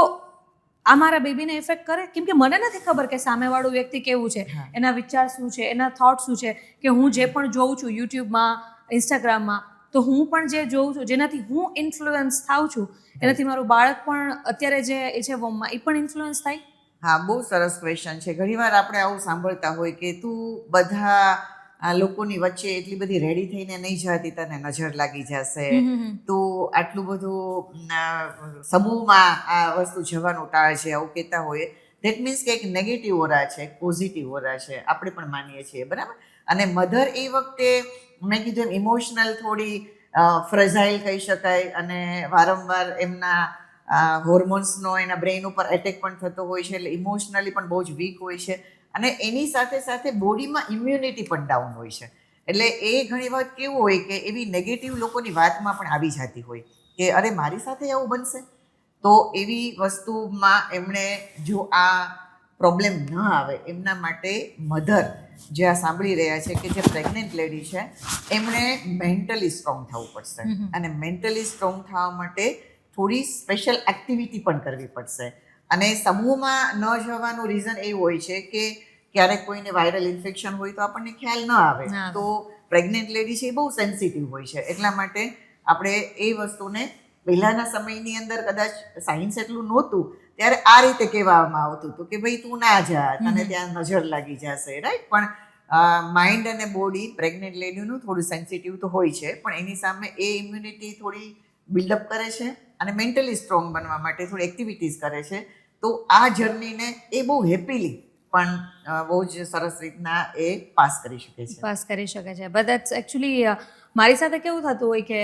આ મારા બેબીને ઇફેક્ટ કરે? કેમ કે મને નથી ખબર કે સામેવાળું વ્યક્તિ કેવું છે, એના વિચાર શું છે, એના થોટ શું છે, કે હું જે પણ જોઉં છું યુટ્યુબમાં, ઇન્સ્ટાગ્રામમાં, તો હું પણ જે જોઉં છું, જેનાથી હું ઇન્ફ્લુઅન્સ થાઉં છું, એનાથી મારું બાળક પણ અત્યારે જે એ છે વોમમાં, એ પણ ઇન્ફ્લુઅન્સ થાય? હા, બહુ સરસ ક્વેશ્ચન છે. ઘણીવાર આપણે આવું સાંભળતા હોય કે તું બધા આ લોકોની વચ્ચે એટલી બધી રેડી થઈને નહીં જતી, તને નજર લાગી જશે, તો આટલું બધું સમૂહમાં આ વસ્તુ જવાનું ટાળજે, આવું કહેતા હોય. ધેટ મીન્સ કે એક નેગેટિવ ઓરા છે, એક પોઝિટિવ ઓરા છે, આપણે પણ માનીએ છીએ, બરાબર. અને મધર એ વખતે મેં કીધું એમ ઇમોશનલ થોડી ફ્રઝાઇલ કહી શકાય, અને વારંવાર એમના હોર્મોન્સનો એના બ્રેઇન ઉપર એટેક પણ થતો હોય છે, એટલે ઇમોશનલી પણ બહુ જ વીક હોય છે. અને એની સાથે સાથે બોડીમાં ઇમ્યુનિટી પણ ડાઉન હોય છે. એટલે એ ઘણી વખત કેવું હોય કે એવી નેગેટિવ લોકોની વાતમાં પણ આવી જતી હોય કે અરે મારી સાથે આવું બનશે. તો એવી વસ્તુમાં એમણે જો આ પ્રોબ્લેમ ન આવે એમના માટે મધર જે આ સાંભળી રહ્યા છે કે જે પ્રેગ્નન્ટ લેડી છે, એમણે મેન્ટલી સ્ટ્રોંગ થવું પડશે. અને મેન્ટલી સ્ટ્રોંગ થવા માટે થોડી સ્પેશિયલ એક્ટિવિટી પણ કરવી પડશે. અને સમૂહમાં ન જવાનું રીઝન એ હોય છે કે ક્યારેક કોઈને વાયરલ ઇન્ફેક્શન હોય તો આપણને ખ્યાલ ન આવે. તો પ્રેગ્નન્ટ લેડી છે એ બહુ સેન્સિટિવ હોય છે, એટલા માટે આપણે એ વસ્તુને પહેલાના સમયની અંદર કદાચ સાયન્સ એટલું નહોતું ત્યારે આ રીતે કહેવામાં આવતું હતું કે ભાઈ તું ના જા, તને ત્યાં નજર લાગી જશે, રાઈટ. પણ માઇન્ડ અને બોડી પ્રેગ્નન્ટ લેડીનું થોડું સેન્સિટિવ તો હોય છે, પણ એની સામે એ ઇમ્યુનિટી થોડી બિલ્ડઅપ કરે છે અને મેન્ટલી સ્ટ્રોંગ બનવા માટે થોડી એક્ટિવિટીઝ કરે છે. તો આ જર્નીને એ બહુ હેપીલી પણ બહુ જ સરસ રીતના એ પાસ કરી શકે છે. પાસ કરી શકે છે. બટ દેટ્સ એકચ્યુઅલી મારી સાથે કેવું થતું હોય કે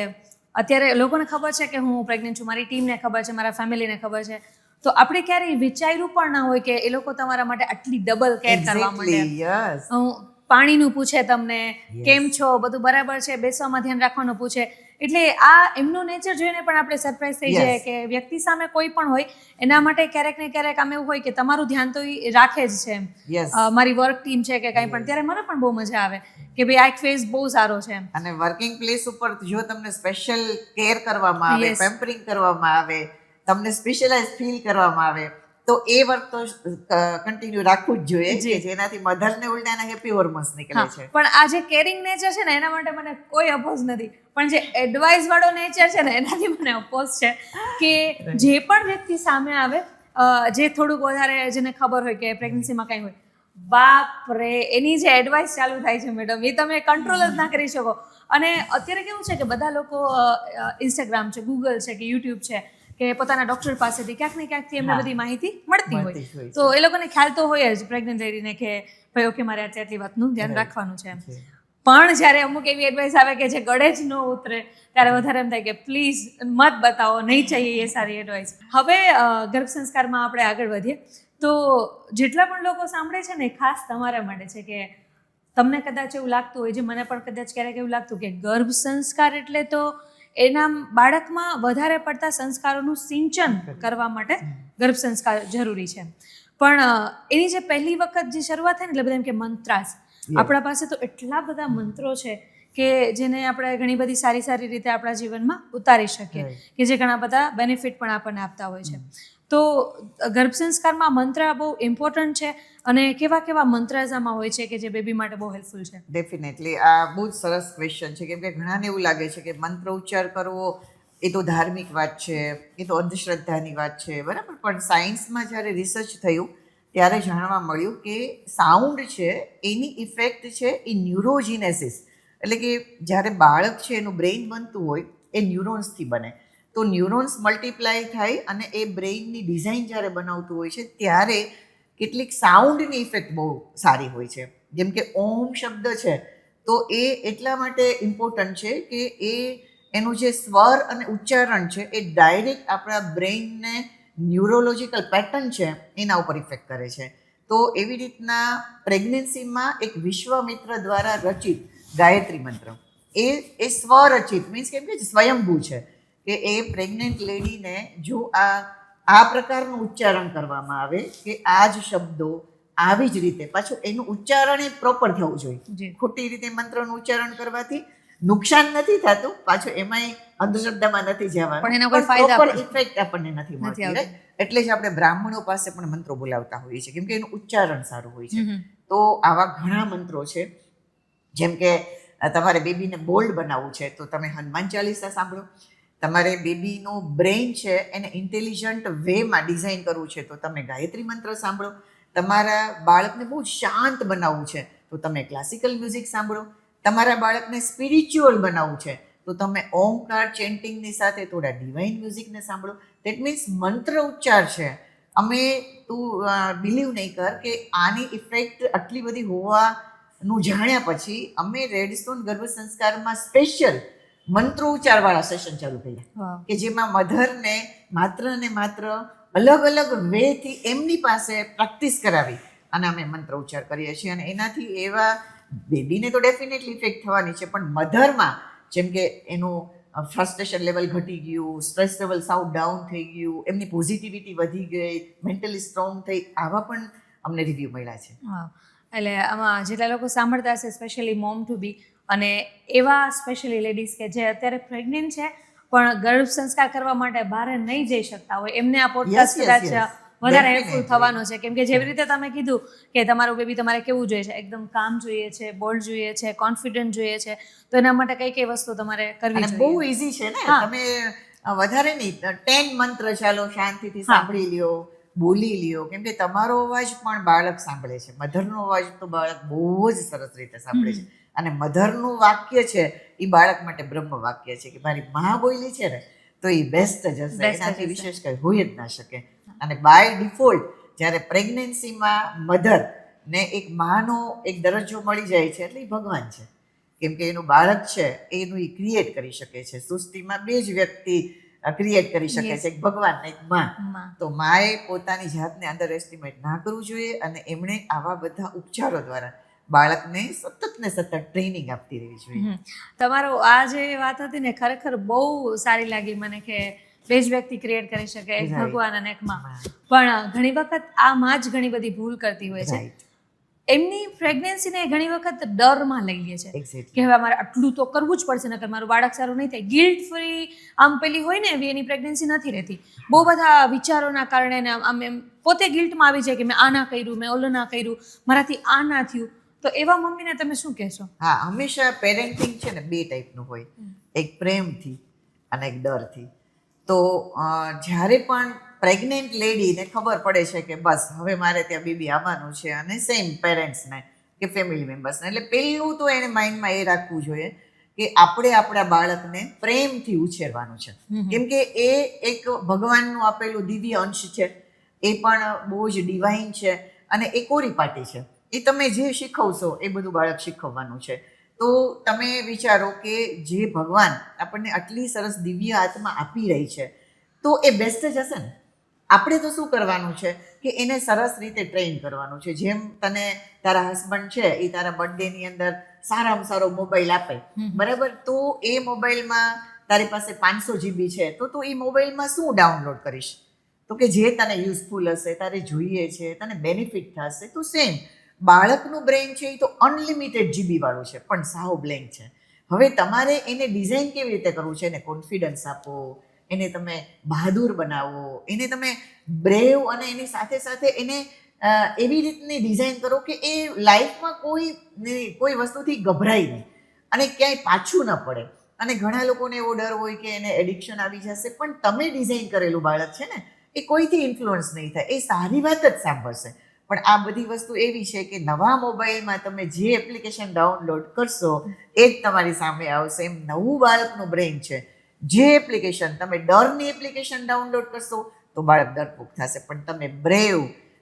અત્યારે લોકોને ખબર છે કે હું પ્રેગ્નન્ટ છું, મારી ટીમને ખબર છે, મારા ફેમિલીને ખબર છે, તો આપણે ક્યારેય વિચાર્યું પણ ના હોય કે એ લોકો તમારા માટે આટલી ડબલ કેર કરવા માટે. પાણીનું પૂછે, તમને કેમ છો, બધું બરાબર છે, બેસવામાં ધ્યાન રાખવાનું પૂછે. એટલે આ એમનું નેચર જોઈને પણ આપણે સરપ્રાઈઝ થઈ જાય કે વ્યક્તિ સામે કોઈ પણ હોય એના માટે ક્યારેક ને ક્યારેક આમ એવું હોય કે તમારું ધ્યાન તો એ રાખે જ છે. મારી વર્ક ટીમ છે કે કંઈ પણ, ત્યારે મને પણ બહુ મજા આવે કે ભાઈ આ એક ફેઝ બહુ સારો છે. અને વર્કિંગ પ્લેસ ઉપર જો તમને સ્પેશિયલ કેર કરવામાં આવે, પેમ્પરિંગ કરવામાં આવે, તમને સ્પેશિયલાઇઝ ફીલ કરવામાં આવે, તો એ વર્ક તો કન્ટિન્યુ રાખવું જ જોઈએ કે જેનાથી મધરને ઉલટાના હેપી હોર્મોન્સ નીકળે છે. પણ આ જે કેરિંગ નેચર છે ને એના માટે મને કોઈ અપોઝ નથી, પણ જે એડવાઇસ વાળો નેચર છે ને એનાથી મને અપોઝ છે કે જે પણ વ્યક્તિ સામે આવે જે થોડુંક વધારે જેને ખબર હોય કે પ્રેગ્નન્સીમાં કંઈ હોય, બાપ રે એની જે એડવાઇસ ચાલુ થાય છે મેડમ, એ તમે કંટ્રોલ જ ના કરી શકો. અને અત્યારે કેવું છે કે બધા લોકો ઇન્સ્ટાગ્રામ છે, ગૂગલ છે કે યુટ્યુબ છે કે પોતાના ડૉક્ટર પાસેથી ક્યાંક ને ક્યાંકથી એમને બધી માહિતી મળતી હોય, તો એ લોકોને ખ્યાલ તો હોય જ પ્રેગ્નન્ટ લેડીને કે ભાઈ ઓકે મારે આટલી વાતનું ધ્યાન રાખવાનું છે. પણ જ્યારે અમુક એવી એડવાઇસ આવે કે જે ગળે જ ન ઉતરે ત્યારે વધારે એમ થાય કે પ્લીઝ મત બતાવો, નહીં ચાહીએ એ સારી એડવાઇસ. હવે ગર્ભ સંસ્કારમાં આપણે આગળ વધીએ તો જેટલા પણ લોકો સાંભળે છે ને ખાસ તમારા માટે છે કે તમને કદાચ એવું લાગતું હોય, જે મને પણ કદાચ ક્યારેક એવું લાગતું કે ગર્ભ સંસ્કાર એટલે તો એના બાળકમાં વધારે પડતા સંસ્કારોનું સિંચન કરવા માટે ગર્ભ સંસ્કાર જરૂરી છે. પણ એની જે પહેલી વખત જે શરૂઆત થાય ને એટલે બધા એમ કે મંત્રાસ. આપણા પાસે તો એટલા બધા મંત્રો છે કે જેને આપણે ઘણી બધી સારી સારી રીતે આપણા જીવનમાં ઉતારી શકીએ, કે જે ઘણા બધા બેનિફિટ પણ આપણને આપતા હોય છે. તો ગર્ભ સંસ્કારમાં મંત્ર બહુ ઇમ્પોર્ટન્ટ છે, અને કેવા કેવા મંત્રાઝામાં હોય છે કે જે બેબી માટે બહુ હેલ્પફુલ છે? ડેફિનેટલી આ બહુ જ સરસ ક્વેશ્ચન છે, કેમ કે ઘણાને એવું લાગે છે કે મંત્ર ઉચ્ચાર કરવો એ તો ધાર્મિક વાત છે, એ તો અંધશ્રદ્ધાની વાત છે, બરાબર. પણ સાયન્સમાં જ્યારે રિસર્ચ થયું ત્યારે જાણવા મળ્યું કે સાઉન્ડ છે એની ઇફેક્ટ છે એ ન્યુરોજીનેસિસ, એટલે કે જ્યારે બાળક છે એનું બ્રેઇન બનતું હોય એ ન્યુરોન્સથી બને. તો ન્યુરોન્સ મલ્ટીપ્લાય થાય અને એ બ્રેઇનની ડિઝાઇન જ્યારે બનાવતું હોય છે ત્યારે કેટલીક સાઉન્ડની ઇફેક્ટ બહુ સારી હોય છે. જેમ કે ઓમ શબ્દ છે તો એ એટલા માટે ઇમ્પોર્ટન્ટ છે કે એ એનું જે સ્વર અને ઉચ્ચારણ છે એ ડાયરેક્ટ આપણા બ્રેઇનને ન્યુરોલોજીકલ પેટર્ન છે એના ઉપર ઇફેક્ટ કરે છે. તો એવી રીતના પ્રેગ્નન્સીમાં એક વિશ્વામિત્ર દ્વારા રચિત ગાયત્રી મંત્ર એ સ્વરચિત મીન્સ કેમ કે સ્વયંભૂ છે, કે એ પ્રેગ્નન્ટ લેડીને જો આ પ્રકારનું ઉચ્ચારણ કરવામાં આવે કે આ જ શબ્દો આવી જ રીતે, પાછું એનું ઉચ્ચારણ એ પ્રોપર થવું જોઈએ. ખોટી રીતે મંત્રનું ઉચ્ચારણ કરવાથી નુકસાન નથી થતું, પાછું એમાંય અંધશ્રદ્ધામાં નથી જવાનું, પણ એના કોઈ ફાયદા પ્રોપર ઇફેક્ટ આપણને નથી મળતી. એટલે જ આપણે બ્રાહ્મણો પાસે પણ મંત્રો બોલાવતા હોઈએ છીએ, કેમ કે એનું ઉચ્ચારણ સારું હોય છે. તો આવા ઘણા મંત્રો છે. જેમ કે તમારે બેબીને બોલ્ડ બનાવવું છે તો તમે હનુમાન ચાલીસા સાંભળો. તમારે બેબીનું બ્રેઇન છે એને ઇન્ટેલિજન્ટ વેમાં ડિઝાઇન કરવું છે તો તમે ગાયત્રી મંત્ર સાંભળો. તમારા બાળકને બહુ શાંત બનાવવું છે તો તમે ક્લાસિકલ મ્યુઝિક સાંભળો. તમારા બાળકને સ્પિરિચ્યુઅલ બનાવવું છે તો તમે ઓમકાર ચેન્ટિંગની સાથે થોડા ડિવાઇન મ્યુઝિકને સાંભળો. દેટ મીન્સ મંત્ર ઉચ્ચાર છે. તું બિલીવ નહીં કર કે આની ઇફેક્ટ આટલી બધી હોવાનું જાણ્યા પછી અમે રેડસ્ટોન ગર્ભ સંસ્કારમાં સ્પેશિયલ મંત્રોચ્ચારવાળા સેશન ચાલુ કર્યા કે જેમાં મધરને માત્ર અલગ અલગ વેથી એમની પાસે પ્રેક્ટિસ કરાવી અને અમે મંત્ર ઉચ્ચાર કરીએ છીએ. અને એનાથી એવા બેબીને તો ડેફિનેટલી ઇફેક્ટ થવાની છે, પણ મધરમાં જેમ કે એનું ફ્રસ્ટ્રેશન લેવલ ઘટી ગયું, સ્ટ્રેસ લેવલ સાવ ડાઉન થઈ ગયું, એમની પોઝિટિવિટી વધી ગઈ, મેન્ટલી સ્ટ્રોંગ થઈ, આવા પણ અમને રિવ્યૂ મળ્યા છે. એટલે આમાં જેટલા લોકો સાંભળતા હશે સ્પેશિયલી મોમ ટુ બી અને એવા સ્પેશિયલી લેડીઝ કે જે અત્યારે પ્રેગ્નેન્ટ છે પણ ગર્ભ સંસ્કાર કરવા માટે બહાર નહીં જઈ શકતા હોય, એમને આ પોડકાસ્ટ કદાચ વધારે હેલ્પફુલ થવાનો છે. કેમ કે જેવી રીતે તમે કીધું કે તમારું બેબી તમારે કેવું જોઈએ છે, એકદમ કામ જોઈએ છે, બોલ્ડ જોઈએ છે, કોન્ફિડન્ટ જોઈએ છે, તો એના માટે કઈ કઈ વસ્તુ તમારે કરવી જોઈએ? બહુ ઇઝી છે ને. તમે વધારે નહીં 10 મંત્ર ચાલો શાંતિથી સાંભળી લ્યો, બોલી લ્યો, કેમ કે તમારો અવાજ પણ બાળક સાંભળે છે. મધરનો અવાજ તો બાળક બહુ જ સરસ રીતે સાંભળે છે. અને મધરનું વાક્ય છે એ બાળક માટે બ્રહ્મ વાક્ય છે કે મારી મા બોલી છે ને તો એ બેસ્ટ જ હશે, એનાથી વિશેષ કંઈ હોય જ ના શકે. અને બાય ડિફોલ્ટ જ્યારે પ્રેગ્નન્સીમાં મધરને એક માનો એક દરજ્જો મળી જાય છે એટલે એ ભગવાન છે. કેમ કે એનું બાળક છે એનું એ ક્રિએટ કરી શકે છે. સૃષ્ટિમાં બે જ વ્યક્તિ ક્રિએટ કરી શકે છે, એક ભગવાન ને એક માં. તો માએ પોતાની જાતને અંડર એસ્ટિમેટ ના કરવું જોઈએ અને એમણે આવા બધા ઉપચારો દ્વારા બાળકને સતત ટ્રેનિંગ આપતી રહેવી જોઈએ. તમારો આ જે વાત હતી ને ખરેખર બહુ સારી લાગી મને કે બે જ વ્યક્તિ ક્રિએટ કરી શકે, એક ભગવાન અને એક માં. પણ ઘણી વખત આ માં જ ઘણી બધી ભૂલ કરતી હોય છે. એમની પ્રેગ્નન્સીને ઘણી વખત ડરમાં લઈ લે છે કે હવે અમારે આટલું તો કરવું જ પડશે નકર મારું બાળક સારું નહીં થાય. ગિલ્ટ ફ્રી આમ પેલી હોય ને એવી એની પ્રેગ્નન્સી નથી રહેતી. બહુ બધા વિચારોના કારણે આમ એમ પોતે ગિલ્ટમાં આવી જાય કે મેં આ ના કર્યું, મેં ઓલું ના કર્યું, મારાથી આ ના થયું. તો એવા મમ્મીને તમે શું કહેશો? હંમેશા પેરેન્ટિંગ છે ને બે ટાઈપનું હોય, એક પ્રેમથી અને એક ડરથી. તો જ્યારે પણ પ્રેગ્નેન્ટ લેડીને ખબર પડે છે કે બસ હવે મારે ત્યાં બેબી આવવાનું છે અને સેમ પેરેન્ટ્સને કે ફેમિલી મેમ્બર્સને, એટલે પહેલું તો એને માઇન્ડમાં એ રાખવું જોઈએ કે આપણે આપણા બાળકને પ્રેમથી ઉછેરવાનું છે. કેમ કે એ એક ભગવાનનું આપેલું દિવ્ય અંશ છે, એ પણ બહુ જ ડિવાઇન છે અને એ કોરીપાટી છે. એ તમે જે શીખવશો એ બધું બાળક શીખવવાનું છે. તો તમે વિચારો કે જે ભગવાન આપણને આટલી સરસ દિવ્ય આત્મા આપી રહી છે તો એ બેસ્ટ જ હશે ને. આપણે તો શું કરવાનું છે કે એને સરસ રીતે ટ્રેન કરવાનું છે. જેમ તને તારા હસબન્ડ છે એ તારા બર્થડેની અંદર સારામાં સારો મોબાઈલ આપે, બરાબર, તો એ મોબાઈલમાં તારી પાસે 500 GB છે તો તું એ મોબાઈલમાં શું ડાઉનલોડ કરીશ? તો કે જે તને યુઝફુલ હશે, તારે જોઈએ છે, તને બેનિફિટ થશે. તો સેમ બાળકનું બ્રેઇન છે એ તો અનલિમિટેડ GB વાળું છે પણ સાવ બ્લેન્ક છે. હવે તમારે એને ડિઝાઇન કેવી રીતે કરવું છે? એને કોન્ફિડન્સ આપો, એને તમે બહાદુર બનાવો, એને તમે બ્રેવ અને એની સાથે સાથે એને એવી રીતની ડિઝાઇન કરો કે એ લાઈફમાં કોઈ વસ્તુથી ગભરાય નહીં અને ક્યાંય પાછું ન પડે. અને ઘણા લોકોને એવો ડર હોય કે એને એડિક્શન આવી જશે, પણ તમે ડિઝાઇન કરેલું બાળક છે ને એ કોઈથી ઇન્ફ્લુઅન્સ નહીં થાય, એ સારી વાત જ સાંભળશે. પણ આ બધી વસ્તુ એવી છે કે નવા મોબાઈલમાં તમે જે એપ્લિકેશન ડાઉનલોડ કરશો એ જ તમારી સામે આવશે. એમ નવું બાળકનું બ્રેઇન છે, જે એપ્લિકેશન તમે ડરની એપ્લિકેશન ડાઉનલોડ કરશો તો બાળક ડરપોક થશે. પણ તમે બ્રેવ,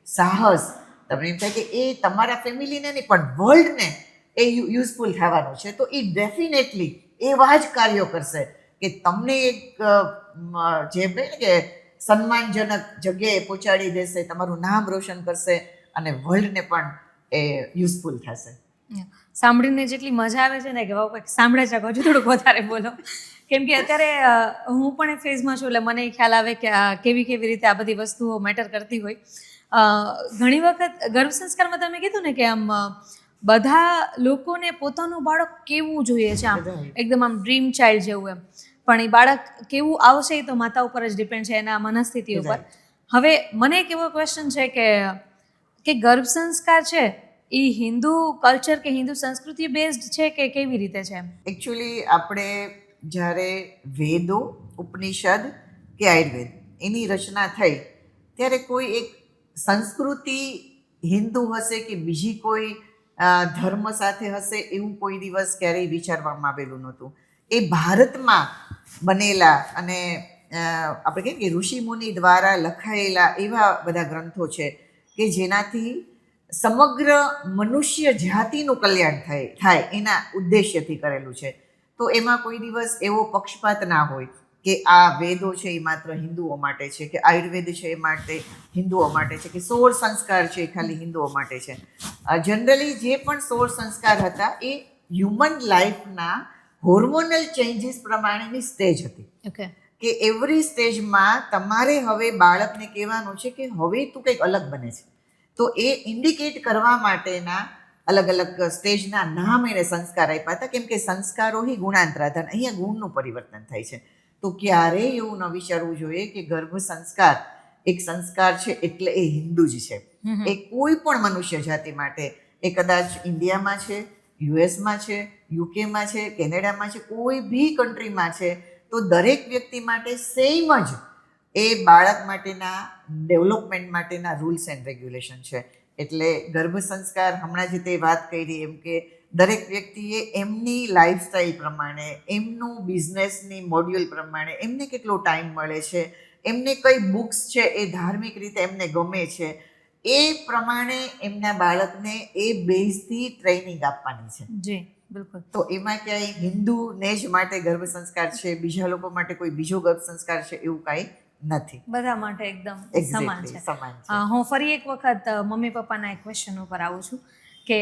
સાહસ, તમને એમ થાય કે એ તમારા ફેમિલીને નહીં પણ વર્લ્ડને એ યુઝફુલ થવાનું છે તો એ ડેફિનેટલી એવા જ કાર્યો કરશે કે તમને એક જે કે સન્માનજનક જગ્યાએ પહોંચાડી દેશે, તમારું નામ રોશન કરશે અને વર્લ્ડને પણ એ યુઝફુલ થશે. સાંભળીને જેટલી મજા આવે છે ને કે કંઈક સાંભળે છે, હજુ થોડુંક વધારે બોલો. કેમ કે અત્યારે હું પણ એ ફેઝમાં છું એટલે મને ખ્યાલ આવે કે કેવી રીતે આ બધી વસ્તુઓ મેટર કરતી હોય. ઘણી વખત ગર્ભ સંસ્કારમાં તમે કીધું ને કે આમ બધા લોકોને પોતાનું બાળક કેવું જોઈએ છે, આમ એકદમ આમ ડ્રીમ ચાઇલ્ડ જેવું એમ, પણ એ બાળક કેવું આવશે એ તો માતા ઉપર જ ડિપેન્ડ છે, એના મનસ્થિતિ ઉપર. હવે મને એક એવો ક્વેશ્ચન છે કે ગર્ભ સંસ્કાર છે એ હિન્દુ કલ્ચર કે હિન્દુ સંસ્કૃતિ બેઝડ છે કે કેવી રીતે છે? એકચ્યુઅલી આપણે જ્યારે વેદો, ઉપનિષદ કે આયુર્વેદ એની રચના થઈ ત્યારે કોઈ એક સંસ્કૃતિ હિન્દુ હશે કે બીજી કોઈ ધર્મ સાથે હશે એવું કોઈ દિવસ ક્યારેય વિચારવામાં આવેલું નહોતું. એ ભારતમાં બનેલા અને આપણે કહીએ કે ઋષિમુનિ દ્વારા લખાયેલા એવા બધા ગ્રંથો છે કે જેનાથી સમગ્ર મનુષ્ય જાતિનું કલ્યાણ થાય એના ઉદ્દેશ્યથી કરેલું છે. તો એમાં કોઈ દિવસ એવો પક્ષપાત ના હોય કે આ વેદો છે એ માત્ર હિન્દુઓ માટે છે, કે આયુર્વેદ છે એ માટે હિન્દુઓ માટે છે, કે 16 સંસ્કાર છે એ ખાલી હિન્દુઓ માટે છે. જનરલી જે પણ 16 સંસ્કાર હતા એ હ્યુમન લાઈફના હોર્મોનલ ચેન્જીસ પ્રમાણેની સ્ટેજ હતી. ઓકે. કે એવરી સ્ટેજમાં તમારે હવે બાળકને કહેવાનું છે કે હવે તું કંઈક અલગ બને છે. તો એ ઇન્ડિકેટ કરવા માટેના અલગ અલગ સ્ટેજના નામ એને સંસ્કાર આપ્યા હતા, કેમ કે સંસ્કારો ही ગુણાંતરાધાન, અહીંયા ગુણનું પરિવર્તન થાય છે. તો ક્યારેય એવું ન વિચારવું જોઈએ કે ગર્ભ સંસ્કાર એક સંસ્કાર છે એટલે એ હિન્દુ જ છે. એ કોઈ પણ મનુષ્ય જાતિ માટે, એ કદાચ ઇન્ડિયામાં છે, યુએસમાં છે, યુકેમાં છે, કેનેડામાં છે, કોઈ બી કન્ટ્રીમાં છે, તો દરેક વ્યક્તિ માટે સેમ જ એ બાળક માટેના ડેવલપમેન્ટ માટેના રૂલ્સ એન્ડ રેગ્યુલેશન છે. એટલે ગર્ભ સંસ્કાર હમણાં જે તે વાત કરી એમ કે દરેક વ્યક્તિએ એમની લાઈફસ્ટાઈલ પ્રમાણે, એમનું બિઝનેસની મોડ્યુલ પ્રમાણે, એમને કેટલો ટાઈમ મળે છે, એમને કઈ બુક્સ છે એ ધાર્મિક રીતે એમને ગમે છે, એ પ્રમાણે એમના બાળકને એ બેઝથી ટ્રેનિંગ આપવાની છે. જી બિલકુલ. તો એમાં ક્યાંય હિન્દુને જ માટે ગર્ભ સંસ્કાર છે, બીજા લોકો માટે કોઈ બીજો ગર્ભ સંસ્કાર છે એવું કાંઈ નથી. બધા માટે એકદમ સમાન છે. સમાન છે. હું ફરી એક વખત મમ્મી પપ્પાના એક ક્વેશ્ચન ઉપર આવું છું કે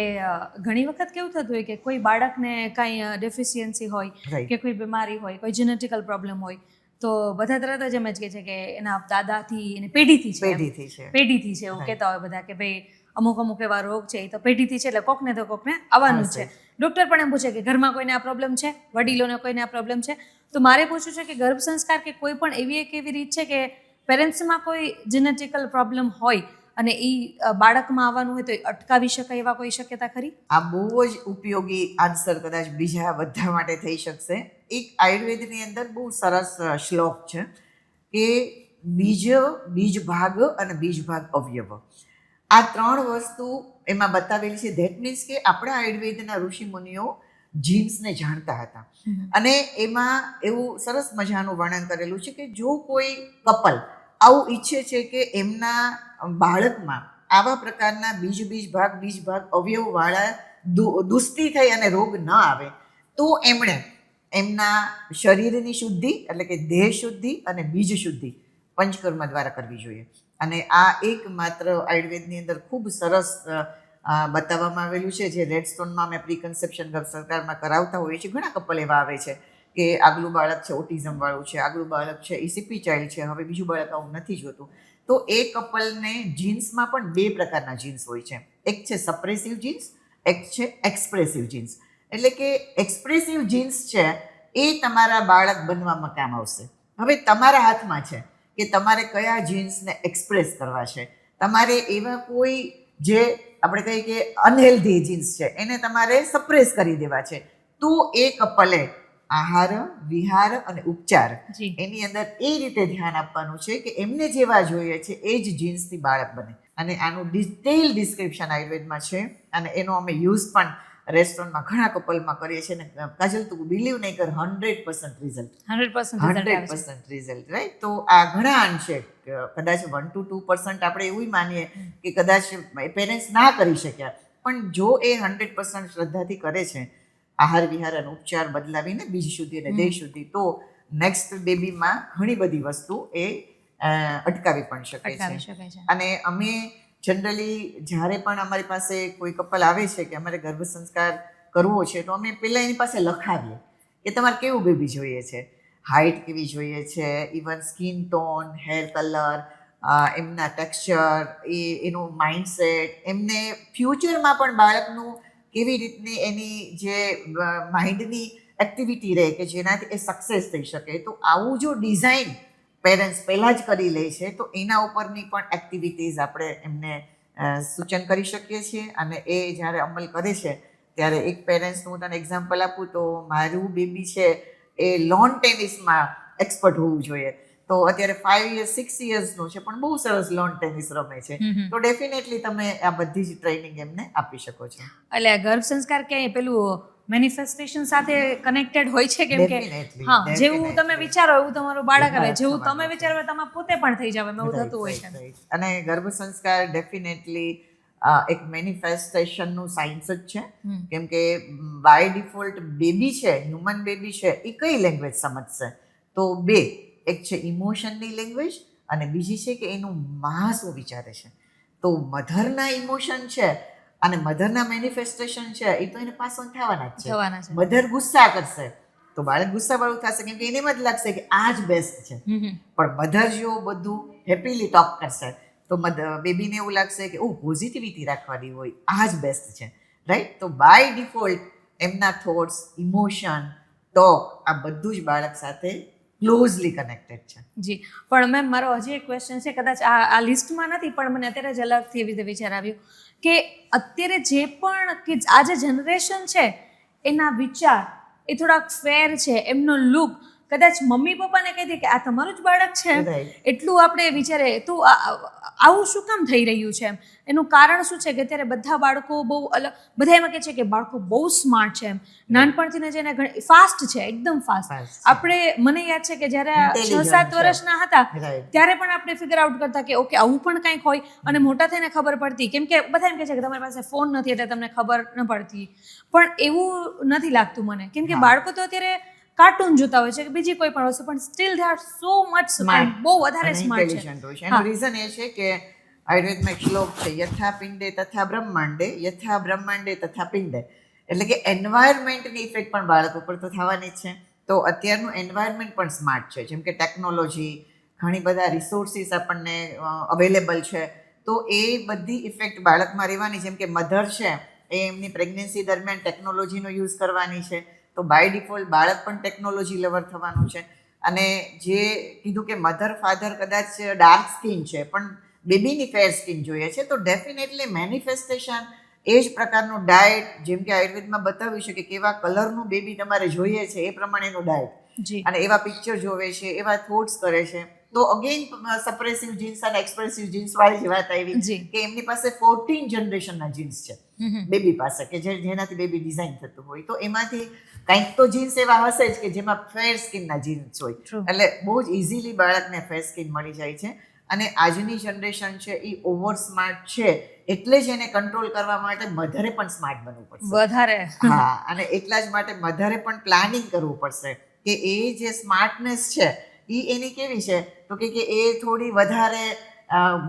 ઘણી વખત કેવું થતું હોય કે કોઈ બાળકને કાંઈ ડેફિશિયન્સી હોય Right. કે કોઈ બીમારી હોય, કોઈ જેનેટિકલ પ્રોબ્લેમ હોય, તો બધા તરત જ એમ જ કહે છે કે એના દાદાથી એને પેઢીથી છે એવું કહેતા હોય બધા કે ભાઈ અમુક એવા રોગ છે એ તો પેઢીથી છે એટલે કોકને તો કોકને આવવાનું જ છે. ડૉક્ટર પણ એમ પૂછે કે ઘરમાં કોઈને આ પ્રોબ્લેમ છે, વડીલોને કોઈને આ પ્રોબ્લેમ છે. તો મારે પૂછવું છે કે ગર્ભ સંસ્કાર કે કોઈ પણ એવી રીત છે કે પેરેન્ટ્સમાં કોઈ જેનેટિકલ પ્રોબ્લેમ હોય અને એ બાળકમાં આવવાનું હોય તો એ અટકાવી શકાય એવા કોઈ શક્યતા ખરી? આ બહુ જ ઉપયોગી આન્સર કદાચ બીજા બધા માટે થઈ શકશે. એક આયુર્વેદની અંદર બહુ સરસ શ્લોક છે કે બીજ ભાગ અને બીજ ભાગ અવયવ, આ 3 વસ્તુ એમાં બતાવેલી છે. ધેટ મીન્સ કે આપણા આયુર્વેદના ઋષિ મુનિઓ જીન્સને જાણતા હતા અને એમાં એવું સરસ મજાનું વર્ણન કરેલું છે કે જો કોઈ કપલ આવું ઈચ્છે છે કે એમના બાળકમાં આવા પ્રકારના બીજ ભાગ અવયવવાળા દુષ્ટિ થઈ અને રોગ ન આવે, તો એમણે એમના શરીરની શુદ્ધિ એટલે કે દેહ શુદ્ધિ અને બીજ શુદ્ધિ પંચકર્મ દ્વારા કરવી જોઈએ. અને આ એક માત્ર આયુર્વેદની અંદર ખૂબ સરસ બતાવવામાં આવેલું છે, જે રેડસ્ટોનમાં અમે પ્રિકન્સેપ્શન ગર્ભ સંસ્કારમાં કરાવતા હોઈએ છીએ. ઘણા કપલ એવા આવે છે કે આગલું બાળક છે ઓટિઝમ વાળું છે, આગલું બાળક છે ECP ચાઇલ્ડ છે, હવે બીજું બાળક આવું નથી જોતું. તો એ કપલને જીન્સમાં પણ 2 પ્રકારના જીન્સ હોય છે. એક છે સપ્રેસિવ જીન્સ, એક છે એક્સપ્રેસિવ જીન્સ. એટલે કે એક્સપ્રેસિવ જીન્સ છે એ તમારા બાળક બનવામાં કામ આવશે. હવે તમારા હાથમાં છે કે તમારે કયા જીન્સને એક્સપ્રેસ કરવા છે. તમારે એવા કોઈ જે આપણે કહીએ કે અનહેલ્ધી જીન્સ છે એને તમારે સપ્રેસ કરી દેવા છે. તો એ કપલે આહાર, વિહાર અને ઉપચાર એની અંદર એ રીતે ધ્યાન આપવાનું છે કે એમને જેવા જોઈએ છે એ જ જીન્સથી બાળક બને. અને આનું ડિટેલ ડિસ્ક્રિપ્શન આયુર્વેદમાં છે અને એનો અમે યુઝ પણ રેસ્ટોરન્ટમાં ઘણા કપલમાં કરીએ છીએ. ને કાજલ તું બિલીવ નહીં કર, 100% રિઝલ્ટ, 100% રિઝલ્ટ, રાઈટ. તો આ ઘણા અંશે કદાચ 1 to 2% આપણે એવું માનીએ કે કદાચ પેરેન્ટ્સ ના કરી શક્યા, પણ જો એ 100% શ્રદ્ધાથી કરે છે આહાર વિહાર અને ઉપચાર બદલાવીને બીજ શુદ્ધિ અને દેહ શુદ્ધિ, તો નેક્સ્ટ બેબીમાં ઘણી બધી વસ્તુ એ અટકાવી પણ શકે છે. અને અમે જનરલી જ્યારે પણ અમારી પાસે કોઈ કપલ આવે છે કે અમારે ગર્ભ સંસ્કાર કરવો છે, તો અમે પહેલાં એની પાસે લખાવીએ કે તમારે કેવું બેબી જોઈએ છે, હાઇટ કેવી જોઈએ છે, even skin tone, hair colour, એમના ટેક્સચર, એનું માઇન્ડસેટ, એમને ફ્યુચરમાં પણ બાળકનું કેવી રીતની એની જે માઇન્ડની એક્ટિવિટી રહે કે જેનાથી એ સક્સેસ થઈ શકે. તો આવું જો ડિઝાઇન પેરેન્ટ્સ પહેલાં જ કરી લે છે તો એના ઉપરની પણ એક્ટિવિટીઝ આપણે એમને સૂચન કરી શકીએ છીએ. અને એ જ્યારે અમલ કરે છે ત્યારે એક પેરેન્ટ્સનું હું તને એક્ઝામ્પલ આપું તો મારું બેબી છે એ લોન ટેનિસમાં એક્સપર્ટ હોવું જોઈએ. તો અત્યારે 5 years 6 yearsનું છે પણ બહુ સરસ લોન ટેનિસ રમે છે. તો ડેફિનેટલી તમે આ બધી જ ટ્રેનિંગ એમને આપી શકો છો. એટલે ગર્ભ સંસ્કાર ક્યાંય પેલું મેનિફેસ્ટેશન સાથે કનેક્ટેડ હોય છે, કેમ કે Definitely, હા, જેવું definitely. તમે વિચારો એવું તમારું બાળક આવે, બાળક જેવું થવાનું તમે છે. વિચારો તમે પોતે પણ થઈ જાવ, એવું Right, થતું હોય right, છે. right. અને ગર્ભ સંસ્કાર ડેફિનેટલી એક મેનિફેસ્ટેશનનું સાયન્સ જ છે. કેમ કે બાય ડિફોલ્ટ બેબી છે, હ્યુમન બેબી છે, એ કઈ લેંગ્વેજ સમજશે? તો બે, એક છે ઇમોશનની લેંગ્વેજ અને બીજી છે કે એનું માં શું વિચારે છે. તો મધરના ઇમોશન છે અને મધરના મેનિફેસ્ટેશન છે, એ તો એને પાસ ઓન થવાના જ થવાના છે. છે. મધર ગુસ્સા કરશે તો બાળક ગુસ્સાવાળું થશે, કેમ કે એને એમ જ લાગશે કે આ જ બેસ્ટ છે. પણ મધર જો બધું હેપીલી ટોક કરશે તો બેબીને એવું લાગશે કે ઓ પોઝિટિવિટી રાખવાની હોય, આ જ બેસ્ટ છે. રાઈટ? તો બાય ડિફોલ્ટ એમના થોટ્સ, ઇમોશન, ટોક આ બધું જ બાળક સાથે ક્લોઝલી કનેક્ટેડ છે. જી, પણ મેમ મારો હજી એક ક્વેશ્ચન છે, કદાચ આ લિસ્ટમાં નથી પણ મને અત્યારે જ અલગથી એવી રીતે વિચાર આવ્યો કે અત્યારે જે પણ કે આ જે જનરેશન છે એના વિચાર એ થોડાક ફેર છે, એમનો લુક કદાચ મમ્મી પપ્પાને કહી દે કે આ તમારું જ બાળક છે, Right. એટલું આપણે વિચારે તો આવું શું કામ થઈ રહ્યું છે? એનું કારણ શું છે કે અત્યારે બધા બાળકો બહુ અલગ, બધા એમાં કહે છે કે બાળકો બહુ સ્માર્ટ છે, નાનપણથી જ એને ફાસ્ટ છે, એકદમ ફાસ્ટ. Fast છે. આપણે, મને યાદ છે કે જ્યારે Intelligent 6-7 છે. વર્ષના હતા Right. ત્યારે પણ આપણે ફિગર આઉટ કરતા કે ઓકે આવું પણ કંઈક હોય, અને મોટા થઈને ખબર પડતી, કેમ કે બધા એમ કહે છે કે તમારી પાસે ફોન નથી એટલે તમને ખબર ન પડતી, પણ એવું નથી લાગતું મને, કેમ કે હા. બાળકો તો અત્યારે કાર્ટૂન જોતા હોય છે કે બીજી કોઈ પણ વસ્તુ, પણ steel they are so much smart, બહુ વધારે સ્માર્ટ છે. ઇન્ટેલિજન્ટ હોય છે. હા. એનું રીઝન એ છે કે આયુર્વેદમાં એક શ્લોક છે, યથા પિંડે તથા બ્રહ્માંડે, યથા બ્રહ્માંડે તથા પિંડે. એટલે કે એન્વાયરમેન્ટની ઇફેક્ટ પણ બાળક ઉપર તો થવાની જ છે. તો અત્યારનું એન્વાયરમેન્ટ પણ સ્માર્ટ છે, જેમ કે ટેકનોલોજી, ઘણી બધા રિસોર્સિસ આપણને અવેલેબલ છે. તો એ બધી ઇફેક્ટ બાળકમાં રહેવાની, જેમ કે મધર છે એ એમની પ્રેગ્નન્સી દરમિયાન ટેકનોલોજીનો યુઝ કરવાની છે. તો બાય ડિફોલ્ટ બાળક પણ ટેકનોલોજી લવર થવાનું છે. અને જે કીધું કે મધર ફાધર કદાચ ડાર્ક સ્કિન છે પણ બેબીની ફેર સ્કિન જોઈએ છે, તો ડેફિનેટલી મેનિફેસ્ટેશન એ જ પ્રકારનું ડાયટ, જેમ કે આયુર્વેદમાં બતાવ્યું છે કે કેવા કલરનું બેબી તમારે જોઈએ છે એ પ્રમાણેનું ડાયટ, જી, અને એવા પિક્ચર જોવે છે, એવા થોટ્સ કરે છે. તો અગેન સપ્રેસિવ જીન્સ અને એક્સપ્રેસિવ જીન્સ વાળી જ વાત આવી જી. કે એમની પાસે 14 જનરેશનના જીન્સ છે બેબી પાસે, કે જેનાથી બેબી ડિઝાઇન થતું હોય. તો એમાંથી કંઈક તો જીન્સ એવા હશે જ કે જેમાં ફેર સ્કિનના જીન્સ હોય. True. એટલે બહુ જ ઇઝીલી બાળકને ફેર સ્કિન મળી જાય છે. અને આજની જનરેશન છે એ ઓવર સ્માર્ટ છે, એટલે જ એને કંટ્રોલ કરવા માટે મધરે પણ સ્માર્ટ બનવું પડશે. વધારે. હા, અને એટલા જ માટે મધરે પણ પ્લાનિંગ કરવું પડશે કે એ જે સ્માર્ટનેસ છે એ એની કેવી છે, તો કે એ થોડી વધારે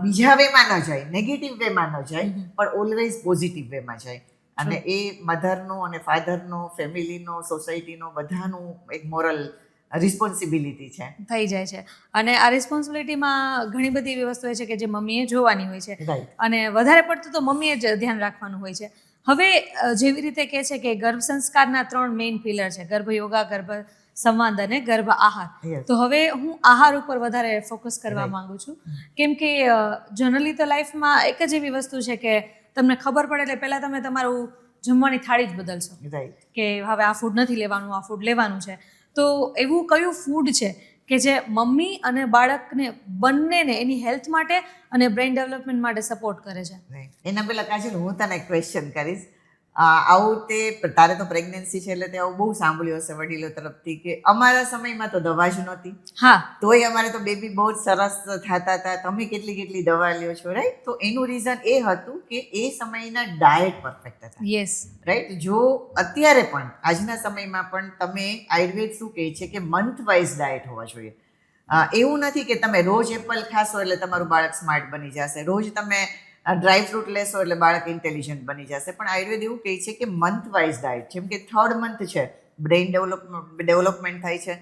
બીજા વેમાં ન જાય, નેગેટિવ વેમાં ન જાય, પણ ઓલવેઝ પોઝિટિવ વેમાં જાય. અને એ મધરનો અને ફાધરનો, ફેમિલીનો, સોસાયટીનો બધાનું એક મોરલ રિસ્પોન્સિબિલિટી છે. થઈ જાય છે. અને આ રિસ્પોન્સિબિલિટીમાં ઘણી બધી એવી વસ્તુ હોય છે કે જે મમ્મીએ જોવાની હોય છે, Right. અને વધારે પડતું તો મમ્મીએ જ ધ્યાન રાખવાનું હોય છે. હવે જેવી રીતે કહે છે કે ગર્ભ સંસ્કારના 3 મેઇન પિલર છે, ગર્ભ યોગા, ગર્ભ સંવાદ અને ગર્ભ આહાર. Yes. તો હવે હું આહાર ઉપર વધારે ફોકસ કરવા Right. માંગુ છું, કેમ કે જનરલી તો લાઈફમાં એક જ એવી વસ્તુ છે કે તમને ખબર પડે એટલે પહેલાં તમે તમારું જમવાની થાળી જ બદલશો રાઈટ. કે હવે આ ફૂડ નથી લેવાનું, આ ફૂડ લેવાનું છે. તો એવું કયું ફૂડ છે કે જે મમ્મી અને બાળકને બંનેને એની હેલ્થ માટે અને બ્રેઇન ડેવલપમેન્ટ માટે સપોર્ટ કરે છે? એના પહેલા કાજલ, હું તને એક ક્વેશ્ચન કરીશ. આવું તે તારે તો પ્રેગ્નન્સી છે એટલે તે આવું બહુ સાંભળ્યું હશે વડીલો તરફથી કે અમારા સમયમાં તો દવા જ નહોતી, હા, તોય અમારે તો બેબી બહુ જ સરસ થતા હતા, તમે કેટલી દવા લ્યો છો. રાઈટ? તો એનું રીઝન એ હતું કે એ સમયના ડાયટ પરફેક્ટ હતા. Yes, right? જો અત્યારે પણ આજના સમયમાં પણ તમે આયુર્વેદ શું કહે છે કે મંથ વાઇઝ ડાયટ હોવા જોઈએ. એવું નથી કે તમે રોજ એપલ ખાશો એટલે તમારું બાળક સ્માર્ટ બની જશે, રોજ તમે ડ્રાય ફ્રૂટ લેશો એટલે બાળક ઇન્ટેલિજન્ટ બની જશે. પણ આયુર્વેદ એવું કહે છે કે મંથ વાઇઝ ડાયટ, જેમ કે 3rd મંથ છે બ્રેઇન ડેવલપમેન્ટ થાય છે,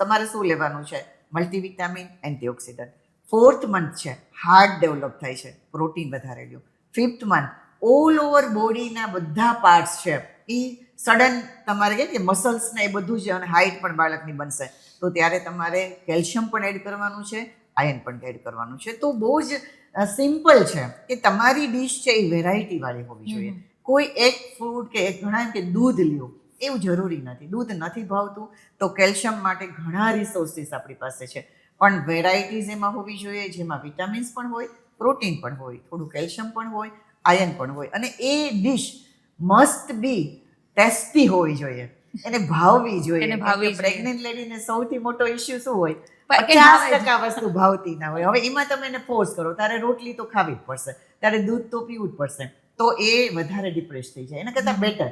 તમારે શું લેવાનું છે? Multivitamin, antioxidant. 4th મંથ છે હાર્ટ ડેવલપ થાય છે, પ્રોટીન વધારે લ્યો. 5th મંથ ઓલ ઓવર બોડીના બધા પાર્ટ્સ છે એ સડન તમારે કે મસલ્સ ને એ બધું છે, અને હાઇટ પણ બાળકની બનશે. તો ત્યારે તમારે કેલ્શિયમ પણ એડ કરવાનું છે, આયર્ન પણ એડ કરવાનું છે. તો બહુ જ સિમ્પલ છે કે તમારી ડીશ છે એ વેરાયટી વાળી હોવી જોઈએ. કોઈ એક ફૂડ કે ઘણા એમ કે દૂધ લ્યો એવું જરૂરી નથી. દૂધ નથી ભાવતું તો કેલ્શિયમ માટે ઘણા રિસોર્સિસ આપણી પાસે છે. પણ વેરાયટીઝ એમાં હોવી જોઈએ જેમાં વિટામિન્સ પણ હોય, પ્રોટીન પણ હોય, થોડું કેલ્શિયમ પણ હોય, આયર્ન પણ હોય, અને એ ડિશ મસ્ટ બી ટેસ્ટી હોવી જોઈએ, એને ભાવવી જોઈએ. પ્રેગ્નન્ટ લેડીને સૌથી મોટો ઇશ્યુ શું હોય? 50% વસ્તુ ભાવતી ના હોય. હવે એમાં તમે એને ફોર્સ કરો, તારે રોટલી તો ખાવી જ પડશે, તારે દૂધ તો પીવું જ પડશે, તો એ વધારે ડિપ્રેસ થઈ જાય. એના કરતાં બેટર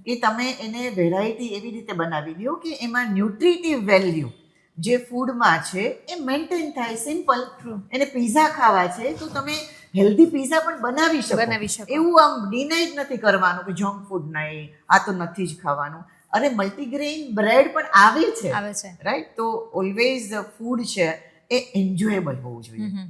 કે તમે એને વેરાયટી એવી રીતે બનાવી દો કે એમાં ન્યુટ્રિટિવ વેલ્યુ જે ફૂડમાં છે એ મેન્ટેન થાય. સિમ્પલ. એને પીઝા ખાવા છે તો તમે હેલ્ધી પીઝા પણ બનાવી શકો. એવું આમ ડિનાઈ જ નથી કરવાનું કે જંક ફૂડ નહીં, આ તો નથી જ ખાવાનું. અરે મલ્ટીગ્રેઇન બ્રેડ પણ આવે છે રાઈટ. તો ઓલવેઝ ફૂડ છે એ એન્જોયેબલ હોવું જોઈએ.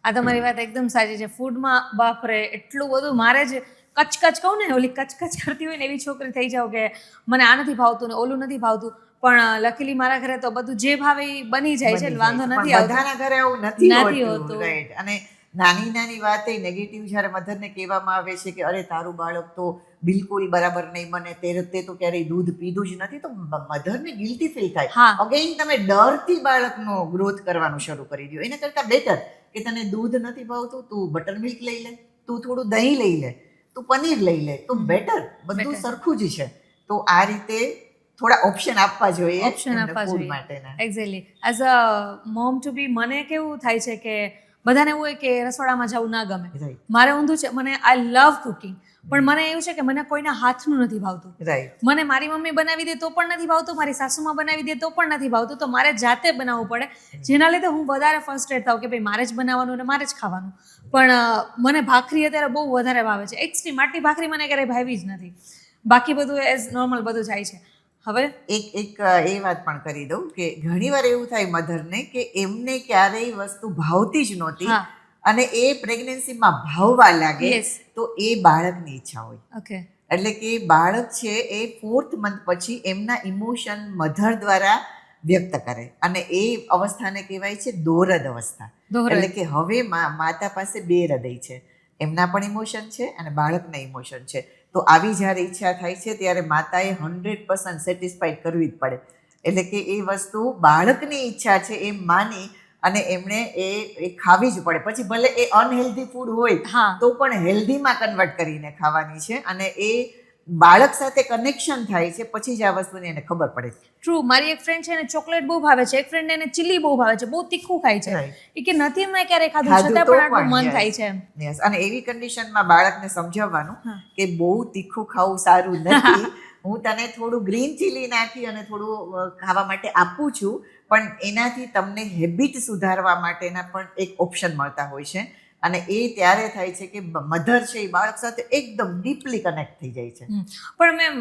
આ તમારી વાત એકદમ સાચી છે. ફૂડમાં બાપરે એટલું બધું, મારે જ કચકચ કહું ને, ઓલી કચકચ કરતી હોય ને એવી છોકરી થઈ જાવ કે મને આ નથી ભાવતું ને ઓલું નથી ભાવતું, પણ લકીલી મારા ઘરે તો બધું જે ભાવે એ બની જાય છે, વાંધો નથી આવતો. બધાના ઘરે આવું નથી હોતું રાઈટ. અને નાની નાની વાતે નેગેટિવ જ્યારે મધરને કહેવામાં આવે છે કે અરે તારું બાળક તો બિલકુલ બરાબર નહીં બને, તે તો ક્યારેય દૂધ પીધું જ નથી, તો મધરને ગિલ્ટી ફીલ થાય. અગેઇન તમે ડરથી બાળકનો ગ્રોથ કરવાનું શરૂ કરી દો. એના કરતાં બેટર કે તને દૂધ નથી ભાવતું, તું બટર મિલ્ક લઈ લે, તું થોડું દહીં લઈ લે, તું પનીર લઈ લે, તો બેટર. બધું સરખું જ છે. તો આ રીતે થોડા ઓપ્શન આપવા જોઈએ. Exactly. As a mom to be મને કેવું થાય છે કે બધાને એવું હોય કે રસોડામાં જવું ના ગમે. મારે ઊંધું છે, મને આઈ લવ કુકિંગ, પણ મને એવું છે કે મને કોઈના હાથનું નથી ભાવતું. મને મારી મમ્મી બનાવી દે તો પણ નથી ભાવતું, મારી સાસુમાં બનાવી દે તો પણ નથી ભાવતું, તો મારે જાતે બનાવવું પડે, જેના લીધે હું વધારે ફ્રસ્ટ્રેટ થાઉં કે ભાઈ મારે જ બનાવવાનું અને મારે જ ખાવાનું. પણ મને ભાખરી અત્યારે બહુ વધારે ભાવે છે. એક્સ્ટ્રીમ આટલી ભાખરી મને ક્યારેય ભાવી જ નથી. બાકી બધું એઝ નોર્મલ બધું જાય છે. હવે એક એ વાત પણ કરી દઉં કે ઘણીવાર એવું થાય મધરને કે એમને ક્યારેય વસ્તુ ભાવતી જ નહોતી અને એ પ્રેગ્નન્સીમાં ભાવવા લાગે, તો એ બાળકની ઈચ્છા હોય. એટલે કે બાળક છે એ 4th મંથ પછી એમના ઇમોશન મધર દ્વારા વ્યક્ત કરે, અને એ અવસ્થાને કહેવાય છે દોરદ અવસ્થા. એટલે કે હવે માતા પાસે 2 હૃદય છે, એમના પણ ઇમોશન છે અને બાળકના ઇમોશન છે. તો આવી જ્યારે ઈચ્છા થાય છે ત્યારે માતાએ 100% સેટિસ્ફાઈડ કરવી જ પડે. એટલે કે એ વસ્તુ બાળકની ઈચ્છા છે એમ માની અને એમણે એ ખાવી જ પડે. પછી ભલે એ અનહેલ્ધી ફૂડ હોય તો પણ હેલ્ધીમાં કન્વર્ટ કરીને ખાવાની છે, અને એ બાળક સાથે કનેક્શન થાય છે પછી જ આ વસ્તુની એને ખબર પડે છે. ટ્રુ. મારી એક ફ્રેન્ડ છે એને ચોકલેટ બહુ ભાવે છે, એક ફ્રેન્ડ એને ચીલી બહુ ભાવે છે, બહુ તીખું ખાય છે. એ કે નથી મેં ક્યારે ખાધું છતાં પણ આટલું મન થાય છે. યસ. અને એવી કન્ડિશનમાં બાળકને સમજાવવાનું કે બહુ તીખું ખાવું સારું નથી, હું તને થોડું ગ્રીન ચીલી નાખી અને થોડું ખાવા માટે આપું છું, પણ એનાથી તમને હેબિટ સુધારવા માટેના પણ એક ઓપ્શન મળતા હોય છે. અને એ ત્યારે થાય છે કે મધર છે એ બાળક સાથે એકદમ ડીપલી કનેક્ટ થઈ જાય છે. પણ મેમ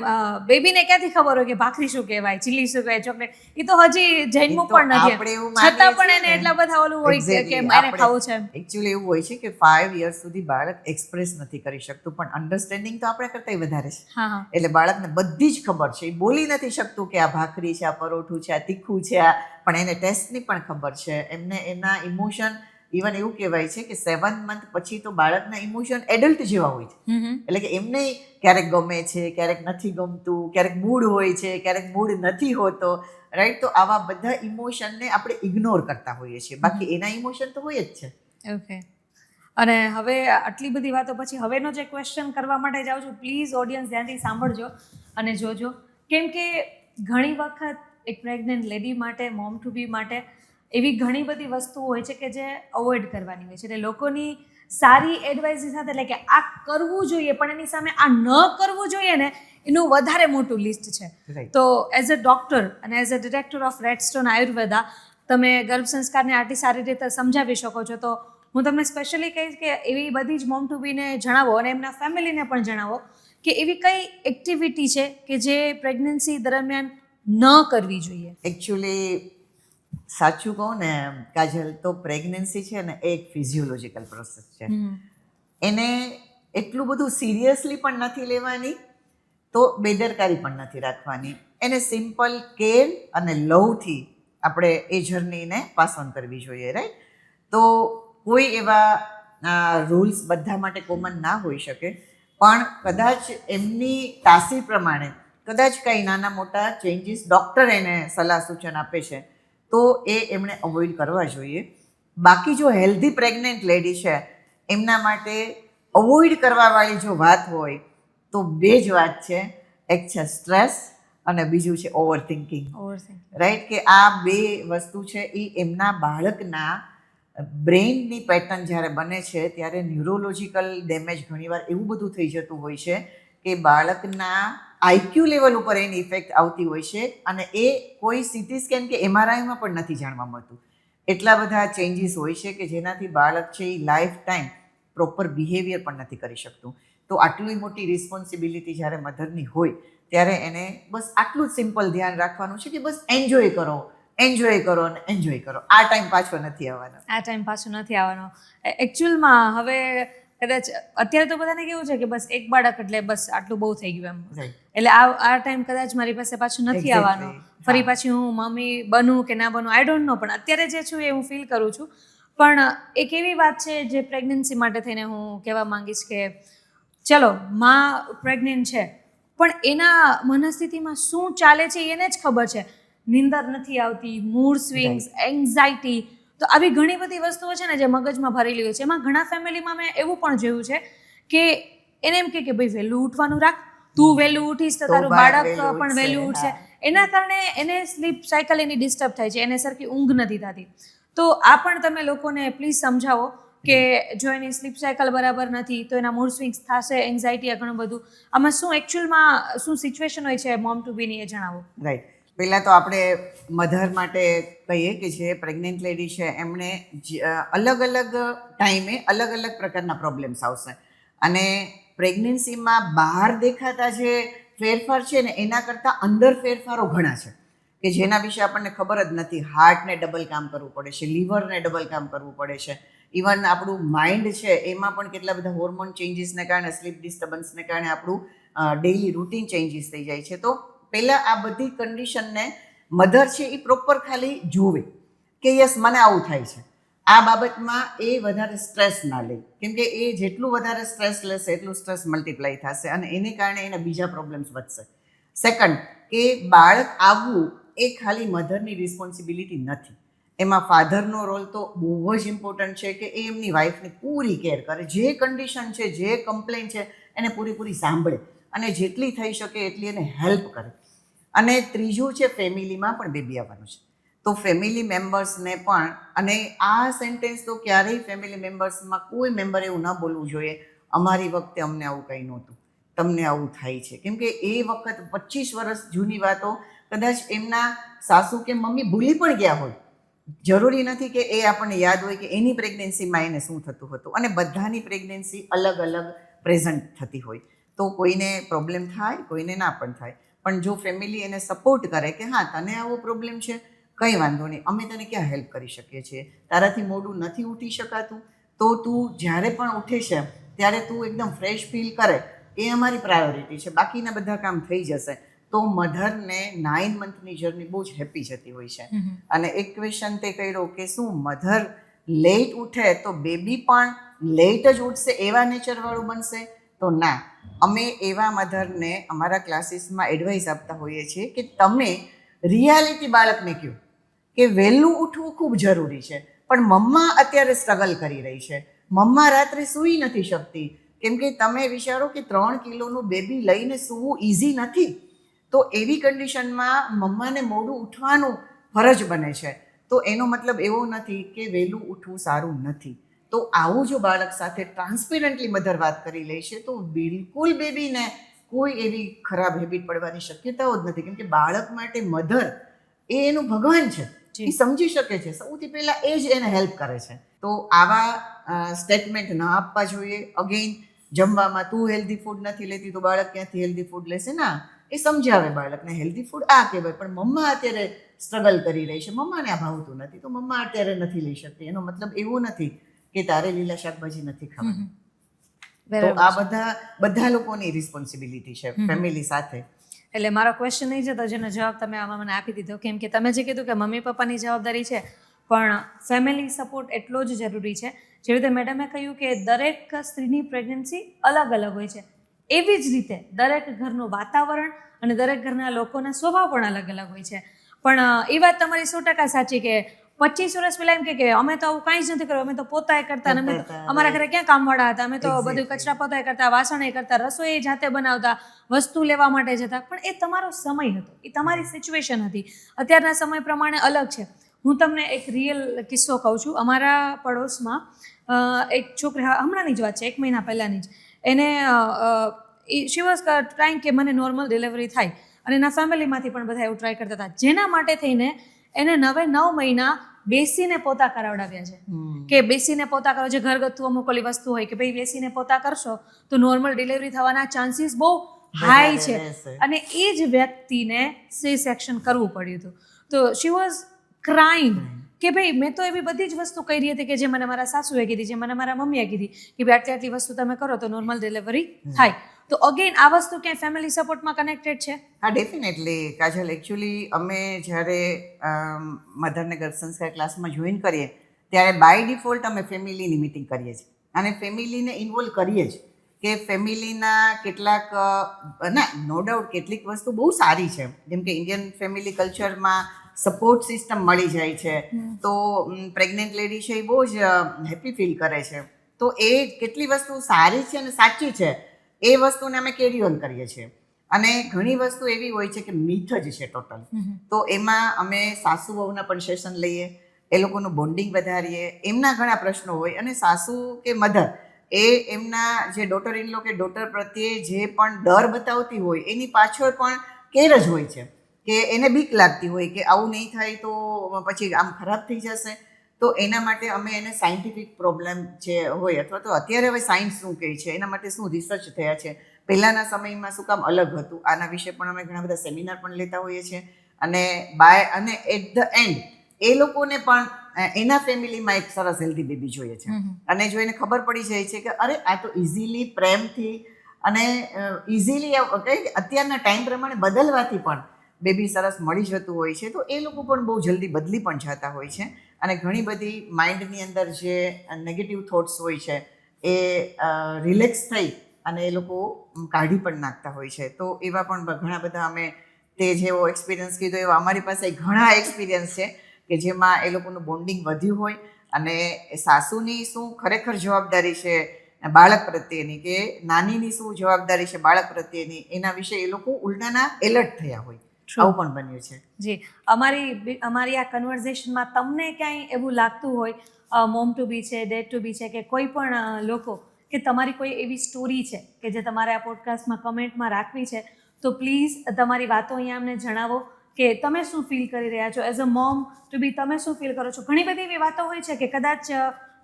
બેબીને ક્યાંથી ખબર હોય કે ભાખરી શું કહેવાય, ચીલી શું કહેવાય, ચોકલેટ, એ તો હજી જન્મો પણ નથી, છતાં પણ એને એટલા બધા ઓલું હોય કે એને ખાવું છે. એકચ્યુઅલી એવું હોય છે કે 5 years સુધી બાળક એક્સપ્રેસ નથી કરી શકતું, પણ અન્ડરસ્ટેન્ડિંગ તો આપણા કરતાં વધારે છે. એટલે બાળકને બધી જ ખબર છે, એ બોલી નથી શકતું કે આ ભાખરી છે, આ પરોઠું છે, આ તીખું છે, પણ એને ટેસ્ટની પણ ખબર છે. એમને એના ઇમોશન, ઇવન એવું કહેવાય છે કે 7th મંથ પછી તો બાળકના ઇમોશન એડલ્ટ જેવા હોય છે. એટલે કે એમને ક્યારેક ગમે છે, ક્યારેક નથી ગમતું, ક્યારેક મૂડ હોય છે, ક્યારેક મૂડ નથી હોતો, રાઈટ. તો આવા બધા ઇમોશનને આપણે ઇગ્નોર કરતા હોઈએ છીએ, બાકી એના ઇમોશન તો હોય જ છે. ઓકે. અને હવે આટલી બધી વાતો પછી હવેનો જે ક્વેશ્ચન કરવા માટે જાઉં છું, પ્લીઝ ઓડિયન્સ ધ્યાનથી સાંભળજો અને જોજો, કેમ કે ઘણી વખત એક પ્રેગ્નન્ટ લેડી માટે, મોમ ટુ બી માટે એવી ઘણી બધી વસ્તુઓ હોય છે કે જે અવોઇડ કરવાની હોય છે. એટલે લોકોની સારી એડવાઇસની સાથે, એટલે કે આ કરવું જોઈએ પણ એની સામે આ ન કરવું જોઈએ ને, એનું વધારે મોટું લિસ્ટ છે. તો એઝ અ ડૉક્ટર અને as a director of Redstone Ayurveda તમે ગર્ભ સંસ્કારને આટલી સારી રીતે સમજાવી શકો છો, તો હું તમને સ્પેશિયલી કહીશ કે એવી બધી જ મોમ ટુ બીને જણાવો અને એમના ફેમિલીને પણ જણાવો કે એવી કઈ એક્ટિવિટી છે કે જે પ્રેગ્નન્સી દરમિયાન ન કરવી જોઈએ. એકચ્યુઅલી સાચું કહું ને કાજલ, તો પ્રેગ્નન્સી છે ને એ એક ફિઝિયોલોજીકલ પ્રોસેસ છે. એને એટલું બધું સિરિયસલી પણ નથી લેવાની, તો બેદરકારી પણ નથી રાખવાની. એને સિમ્પલ કેર અને લવથી આપણે એ જર્નીને પાસ ઓન કરવી જોઈએ, રાઈટ. તો કોઈ એવા રૂલ્સ બધા માટે કોમન ના હોઈ શકે, પણ કદાચ એમની તાસીર પ્રમાણે કદાચ કંઈ નાના મોટા ચેન્જીસ ડૉક્ટર એને સલાહ સૂચન આપે છે, તો એ એમણે અવોઇડ કરવા જોઈએ. બાકી જો હેલ્ધી પ્રેગ્નન્ટ લેડી છે એમના માટે અવોઇડ કરવાવાળી જો વાત હોય તો બે જ વાત છે. એક છે સ્ટ્રેસ અને બીજું છે ઓવર થિંકિંગ. રાઈટ, કે આ બે વસ્તુ છે એ એમના બાળકના બ્રેઇનની પેટર્ન જ્યારે બને છે ત્યારે ન્યુરોલોજીકલ ડેમેજ ઘણીવાર એવું બધું થઈ જતું હોય છે કે બાળકના આઈક્યુ લેવલ ઉપર એની ઇફેક્ટ આવતી હોય છે અને એ કોઈ સીટી સ્કેન કે એમઆરઆઈમાં પણ નથી જાણવા મળતું. એટલા બધા ચેન્જીસ હોય છે કે જેનાથી બાળક છે એ લાઈફ ટાઈમ પ્રોપર બિહેવિયર પણ નથી કરી શકતું. તો આટલી મોટી રિસ્પોન્સિબિલિટી જ્યારે મધરની હોય ત્યારે એને બસ આટલું જ સિમ્પલ ધ્યાન રાખવાનું છે કે બસ એન્જોય કરો અને એન્જોય કરો. આ ટાઈમ પાછો નથી આવવાનો. એકચ્યુઅલમાં હવે કદાચ અત્યારે તો બધાને કેવું છે કે બસ એક બાળક એટલે બસ આટલું બહુ થઈ ગયું એમ, એટલે આ ટાઈમ કદાચ મારી પાસે પાછું નથી આવવાનો. ફરી પાછી હું મમ્મી બનું કે ના બનું આઈ ડોન્ટ નો, પણ અત્યારે જે છું એ હું ફીલ કરું છું. પણ એક એવી વાત છે જે પ્રેગ્નન્સી માટે થઈને હું કહેવા માંગીશ કે ચલો માં પ્રેગ્નન્ટ છે પણ એના મનસ્થિતિમાં શું ચાલે છે એને જ ખબર છે. નીંદર નથી આવતી, મૂડ સ્વિંગ્સ, એન્ઝાયટી, તો આવી ઘણી બધી વસ્તુઓ છે ને જે મગજમાં ભરેલી હોય છે. એમાં ઘણા ફેમિલીમાં મેં એવું પણ જોયું છે કે એને એમ કે ભાઈ વહેલું ઉઠવાનું રાખ, તું વહેલું ઉઠીશ તો તારું બાળક પણ વહેલું ઉઠશે. એના કારણે એને સ્લીપ સાયકલ એની ડિસ્ટર્બ થાય છે, એને સરખી ઊંઘ નથી થતી. તો આ પણ તમે લોકોને પ્લીઝ સમજાવો કે જો એની સ્લીપ સાયકલ બરાબર નથી તો એના મૂડ સ્વિંગ્સ થશે, એન્ઝાયટી, આ ઘણું બધું. આમાં શું એકચ્યુઅલમાં શું સિચ્યુએશન હોય છે મોમ ટુ બીની એ જણાવો. રાઈટ, પહેલાં તો આપણે મધર માટે કહીએ કે જે પ્રેગ્નન્ટ લેડી છે એમણે અલગ અલગ ટાઈમે અલગ અલગ પ્રકારના પ્રોબ્લેમ્સ આવશે અને પ્રેગ્નન્સીમાં બહાર દેખાતા જે ફેરફાર છે ને એના કરતાં અંદર ફેરફારો ઘણા છે કે જેના વિશે આપણને ખબર જ નથી. હાર્ટને ડબલ કામ કરવું પડે છે, લીવરને ડબલ કામ કરવું પડે છે, ઇવન આપણું માઇન્ડ છે એમાં પણ કેટલા બધા હોર્મોન ચેન્જીસને કારણે, સ્લીપ ડિસ્ટર્બન્સને કારણે આપણું ડેઇલી રૂટીન ચેન્જીસ થઈ જાય છે. તો પહેલાં આ બધી કન્ડિશનને મધર છે એ પ્રોપર ખાલી જુએ કે યસ મને આવું થાય છે. આ બાબતમાં એ વધારે સ્ટ્રેસ ના લે, કેમ કે એ જેટલું વધારે સ્ટ્રેસ લેશે એટલું સ્ટ્રેસ મલ્ટીપ્લાય થશે અને એને કારણે એના બીજા પ્રોબ્લેમ્સ વધશે. સેકન્ડ, કે બાળક આવવું એ ખાલી મધરની રિસ્પોન્સિબિલિટી નથી, એમાં ફાધરનો રોલ તો બહુ જ ઇમ્પોર્ટન્ટ છે કે એ એમની વાઈફની પૂરી કેર કરે, જે કન્ડિશન છે, જે કમ્પ્લેન છે એને પૂરેપૂરી સાંભળે અને જેટલી થઈ શકે એટલી એને હેલ્પ કરે. અને ત્રીજું છે ફેમિલીમાં પણ બેબી આવવાનું છે તો ફેમિલી મેમ્બર્સને પણ, અને આ સેન્ટેન્સ તો ક્યારેય ફેમિલી મેમ્બર્સમાં કોઈ મેમ્બર એવું ન બોલવું જોઈએ અમારી વખતે અમને આવું કંઈ નહોતું, તમને આવું થાય છે. કેમ કે એ વખત 25 વર્ષ જૂની વાતો કદાચ એમના સાસુ કે મમ્મી ભૂલી પણ ગયા હોય. જરૂરી નથી કે એ આપણને યાદ હોય કે એની પ્રેગ્નન્સીમાં એને શું થતું હતું. અને બધાની પ્રેગ્નન્સી અલગ અલગ પ્રેઝન્ટ થતી હોય તો કોઈને પ્રોબ્લેમ થાય, કોઈને ના પણ થાય. પણ જો ફેમિલી એને સપોર્ટ કરે કે હા તને આવો પ્રોબ્લેમ છે, કંઈ વાંધો નહીં, અમે તને ક્યાં હેલ્પ કરી શકીએ છીએ, તારાથી મોડું નથી ઉઠી શકાતું તો તું જ્યારે પણ ઉઠે છે ત્યારે તું એકદમ ફ્રેશ ફીલ કરે, એ અમારી પ્રાયોરિટી છે, બાકીના બધા કામ થઈ જશે. તો મધરને 9 મંથની જર્ની બહુ જ હેપી જતી હોય છે. અને એક ક્વેશ્ચન તે કર્યો કે શું મધર લેટ ઉઠે તો બેબી પણ લેટ જ ઉઠશે, એવા નેચરવાળું બનશે? તો ના, અમે એવા મધરને અમારા ક્લાસીસમાં એડવાઇસ આપતા હોઈએ છીએ કે તમે રિયાલિટી બાળકને કહો કે વહેલું ઉઠવું ખૂબ જરૂરી છે, પણ મમ્મા અત્યારે સ્ટ્રગલ કરી રહી છે, મમ્મા રાત્રે સૂઈ નથી શકતી. કેમ કે તમે વિચારો કે 3 કિલોનું બેબી લઈને સૂવું ઇઝી નથી. તો એવી કન્ડિશનમાં મમ્માને મોડું ઉઠવાનું ફરજ બને છે. તો એનો મતલબ એવો નથી કે વહેલું ઉઠવું સારું નથી. તો આવું જો બાળક સાથે ટ્રાન્સપેરન્ટલી મધર વાત કરી લે છે તો બિલકુલ બેબીને કોઈ એવી ખરાબ હેબિટ પડવાની શક્યતાઓ જ નથી. કેમ કે બાળક માટે મધર એ એનું ભગવાન છે, એ સમજી શકે છે, સૌથી પહેલાં એ જ એને હેલ્પ કરે છે. તો આવા સ્ટેટમેન્ટ ન આપવા જોઈએ. અગેઇન જમવામાં તું હેલ્ધી ફૂડ નથી લેતી તો બાળક ક્યાંથી હેલ્ધી ફૂડ લેશે? ના, એ સમજાવે બાળકને હેલ્ધી ફૂડ આ કહેવાય, પણ મમ્મા અત્યારે સ્ટ્રગલ કરી રહી છે, મમ્માને આ ભાવતું નથી તો મમ્મા અત્યારે નથી લઈ શકતી. એનો મતલબ એવો નથી કે તારે લીલા શાકભાજી નથી ખાવાની. તો આ બધા લોકોની રિસ્પોન્સિબિલિટી છે ફેમિલી સાથે. એટલે મારો ક્વેશ્ચન નહીં જતો જેનો જવાબ તમે આમાં મને આપી દીધો. કેમ કે તમે જે કીધું કે મમ્મી પપ્પાની જવાબદારી છે પણ ફેમિલી સપોર્ટ એટલો જ જરૂરી છે. જેવી રીતે મેડમે કહ્યું કે દરેક સ્ત્રીની પ્રેગ્નન્સી અલગ અલગ હોય છે, એવી જ રીતે દરેક ઘરનું વાતાવરણ અને દરેક ઘરના લોકોના સ્વભાવ પણ અલગ અલગ હોય છે. પણ એ વાત તમારી 100% સાચી કે 25 વર્ષ પહેલા એમ કે અમે તો આવું કાંઈ જ નથી કર્યું, અમે તો પોતાએ કરતા, અને અમે તો અમારા ઘરે ક્યાં કામવાળા હતા, અમે તો બધું કચરા પોતાએ કરતા, વાસણ કરતા, રસોઈ જાતે બનાવતા, વસ્તુ લેવા માટે જતા. પણ એ તમારો સમય હતો, એ તમારી સિચ્યુએશન હતી. અત્યારના સમય પ્રમાણે અલગ છે. હું તમને એક રિયલ કિસ્સો કહું છું. અમારા પડોશમાં એક છોકરી, હમણાંની જ વાત છે, 1 મહિના પહેલાંની જ, એને શી વોઝ ટ્રાઈંગ કે મને નોર્મલ ડિલિવરી થાય, અને એના ફેમિલીમાંથી પણ બધા એવું ટ્રાય કરતા હતા, જેના માટે થઈને એને 9 મહિના બેસીને પોતા કરાવડાવ્યા છે. કે બેસીને પોતા કરો, જે ઘરગથ્થુ અમુક ઓલી વસ્તુ હોય કે ભાઈ બેસીને પોતા કરશો તો નોર્મલ ડિલિવરી થવાના ચાન્સીસ બહુ હાઈ છે. અને એ જ વ્યક્તિને સી સેક્શન કરવું પડ્યું હતું. તો શી વોઝ ક્રાઇંગ કે ભાઈ મેં તો એવી બધી જ વસ્તુ કરી હતી કે જે મને મારા સાસુએ કીધી, જે મને મારા મમ્મીએ કીધી કે ભાઈ આટલી વસ્તુ તમે કરો તો નોર્મલ ડિલિવરી થાય. તો અગેન આ વસ્તુ ક્યાંય ફેમિલી સપોર્ટમાં કનેક્ટેડ છે? હા, ડેફિનેટલી કાજલ. એકચ્યુઅલી અમે જ્યારે મધરને ગર્ભ સંસ્કાર ક્લાસમાં જોઈન કરીએ ત્યારે બાય ડિફોલ્ટ અમે ફેમિલીની મિટિંગ કરીએ છીએ, અને ફેમિલીને ઇન્વોલ્વ કરીએ જ કે ફેમિલીના કેટલાક ના નો ડાઉટ કેટલીક વસ્તુ બહુ સારી છે, જેમ કે ઇન્ડિયન ફેમિલી કલ્ચરમાં સપોર્ટ સિસ્ટમ મળી જાય છે, તો પ્રેગ્નન્ટ લેડી છે એ બહુ જ હેપી ફીલ કરે છે. તો એ કેટલી વસ્તુ સારી છે અને સાચી છે એ વસ્તુને અમે કેરી ઓન કરીએ છીએ. અને ઘણી વસ્તુ એવી હોય છે કે મિથ જ છે ટોટલ. તો એમાં અમે સાસુ વહુના પણ સેશન લઈએ, એ લોકોનું બોન્ડિંગ વધારીએ. એમના ઘણા પ્રશ્નો હોય, અને સાસુ કે મધર એ એમના જે ડોટર ઇન લો કે ડોટર પ્રત્યે જે પણ ડર બતાવતી હોય એની પાછળ પણ કેર જ હોય છે, કે એને બીક લાગતી હોય કે આવું નહીં થાય તો પછી આમ ખરાબ થઈ જશે. તો એના માટે અમે એને સાયન્ટિફિક પ્રોબ્લેમ જે હોય, અથવા તો અત્યારે હવે સાયન્સ શું કહે છે, એના માટે શું રિસર્ચ થયા છે, પહેલાંના સમયમાં શું કામ અલગ હતું, આના વિશે પણ અમે ઘણા બધા સેમિનાર પણ લેતા હોઈએ છીએ. અને એટ ધ એન્ડ એ લોકોને પણ એના ફેમિલીમાં એક સરસ હેલ્ધી બેબી જોઈએ છે. અને જો એને ખબર પડી જાય છે કે અરે આ તો ઇઝીલી પ્રેમથી અને ઇઝીલી અત્યારના ટાઈમ પ્રમાણે બદલવાથી પણ બેબી સરસ મળી જતું હોય છે, તો એ લોકો પણ બહુ જલ્દી બદલી પણ જતા હોય છે. અને ઘણી બધી માઇન્ડની અંદર જે નેગેટિવ થોટ્સ હોય છે એ રિલેક્સ થઈ અને એ લોકો કાઢી પણ નાખતા હોય છે. તો એવા પણ ઘણા બધા અમે તે જેવો એક્સપિરિયન્સ કીધો એવા અમારી પાસે ઘણા એક્સપિરિયન્સ છે કે જેમાં એ લોકોનું બોન્ડિંગ વધ્યું હોય, અને સાસુની શું ખરેખર જવાબદારી છે બાળક પ્રત્યેની, કે નાનીની શું જવાબદારી છે બાળક પ્રત્યેની, એના વિશે એ લોકો ઉલટાના એલર્ટ થયા હોય. આવું પણ બન્યું છે. જી, અમારી આ કન્વર્ઝેશનમાં તમને ક્યાંય એવું લાગતું હોય, મોમ ટુ બી છે, ડેડ ટુ બી છે, કે કોઈ પણ લોકો કે તમારી કોઈ એવી સ્ટોરી છે કે જે તમારે આ પોડકાસ્ટમાં કમેન્ટમાં રાખવી છે, તો પ્લીઝ તમારી વાતો અહીંયા અમને જણાવો કે તમે શું ફીલ કરી રહ્યા છો એઝ અ મોમ ટુ બી, તમે શું ફીલ કરો છો. ઘણી બધી એવી વાતો હોય છે કે કદાચ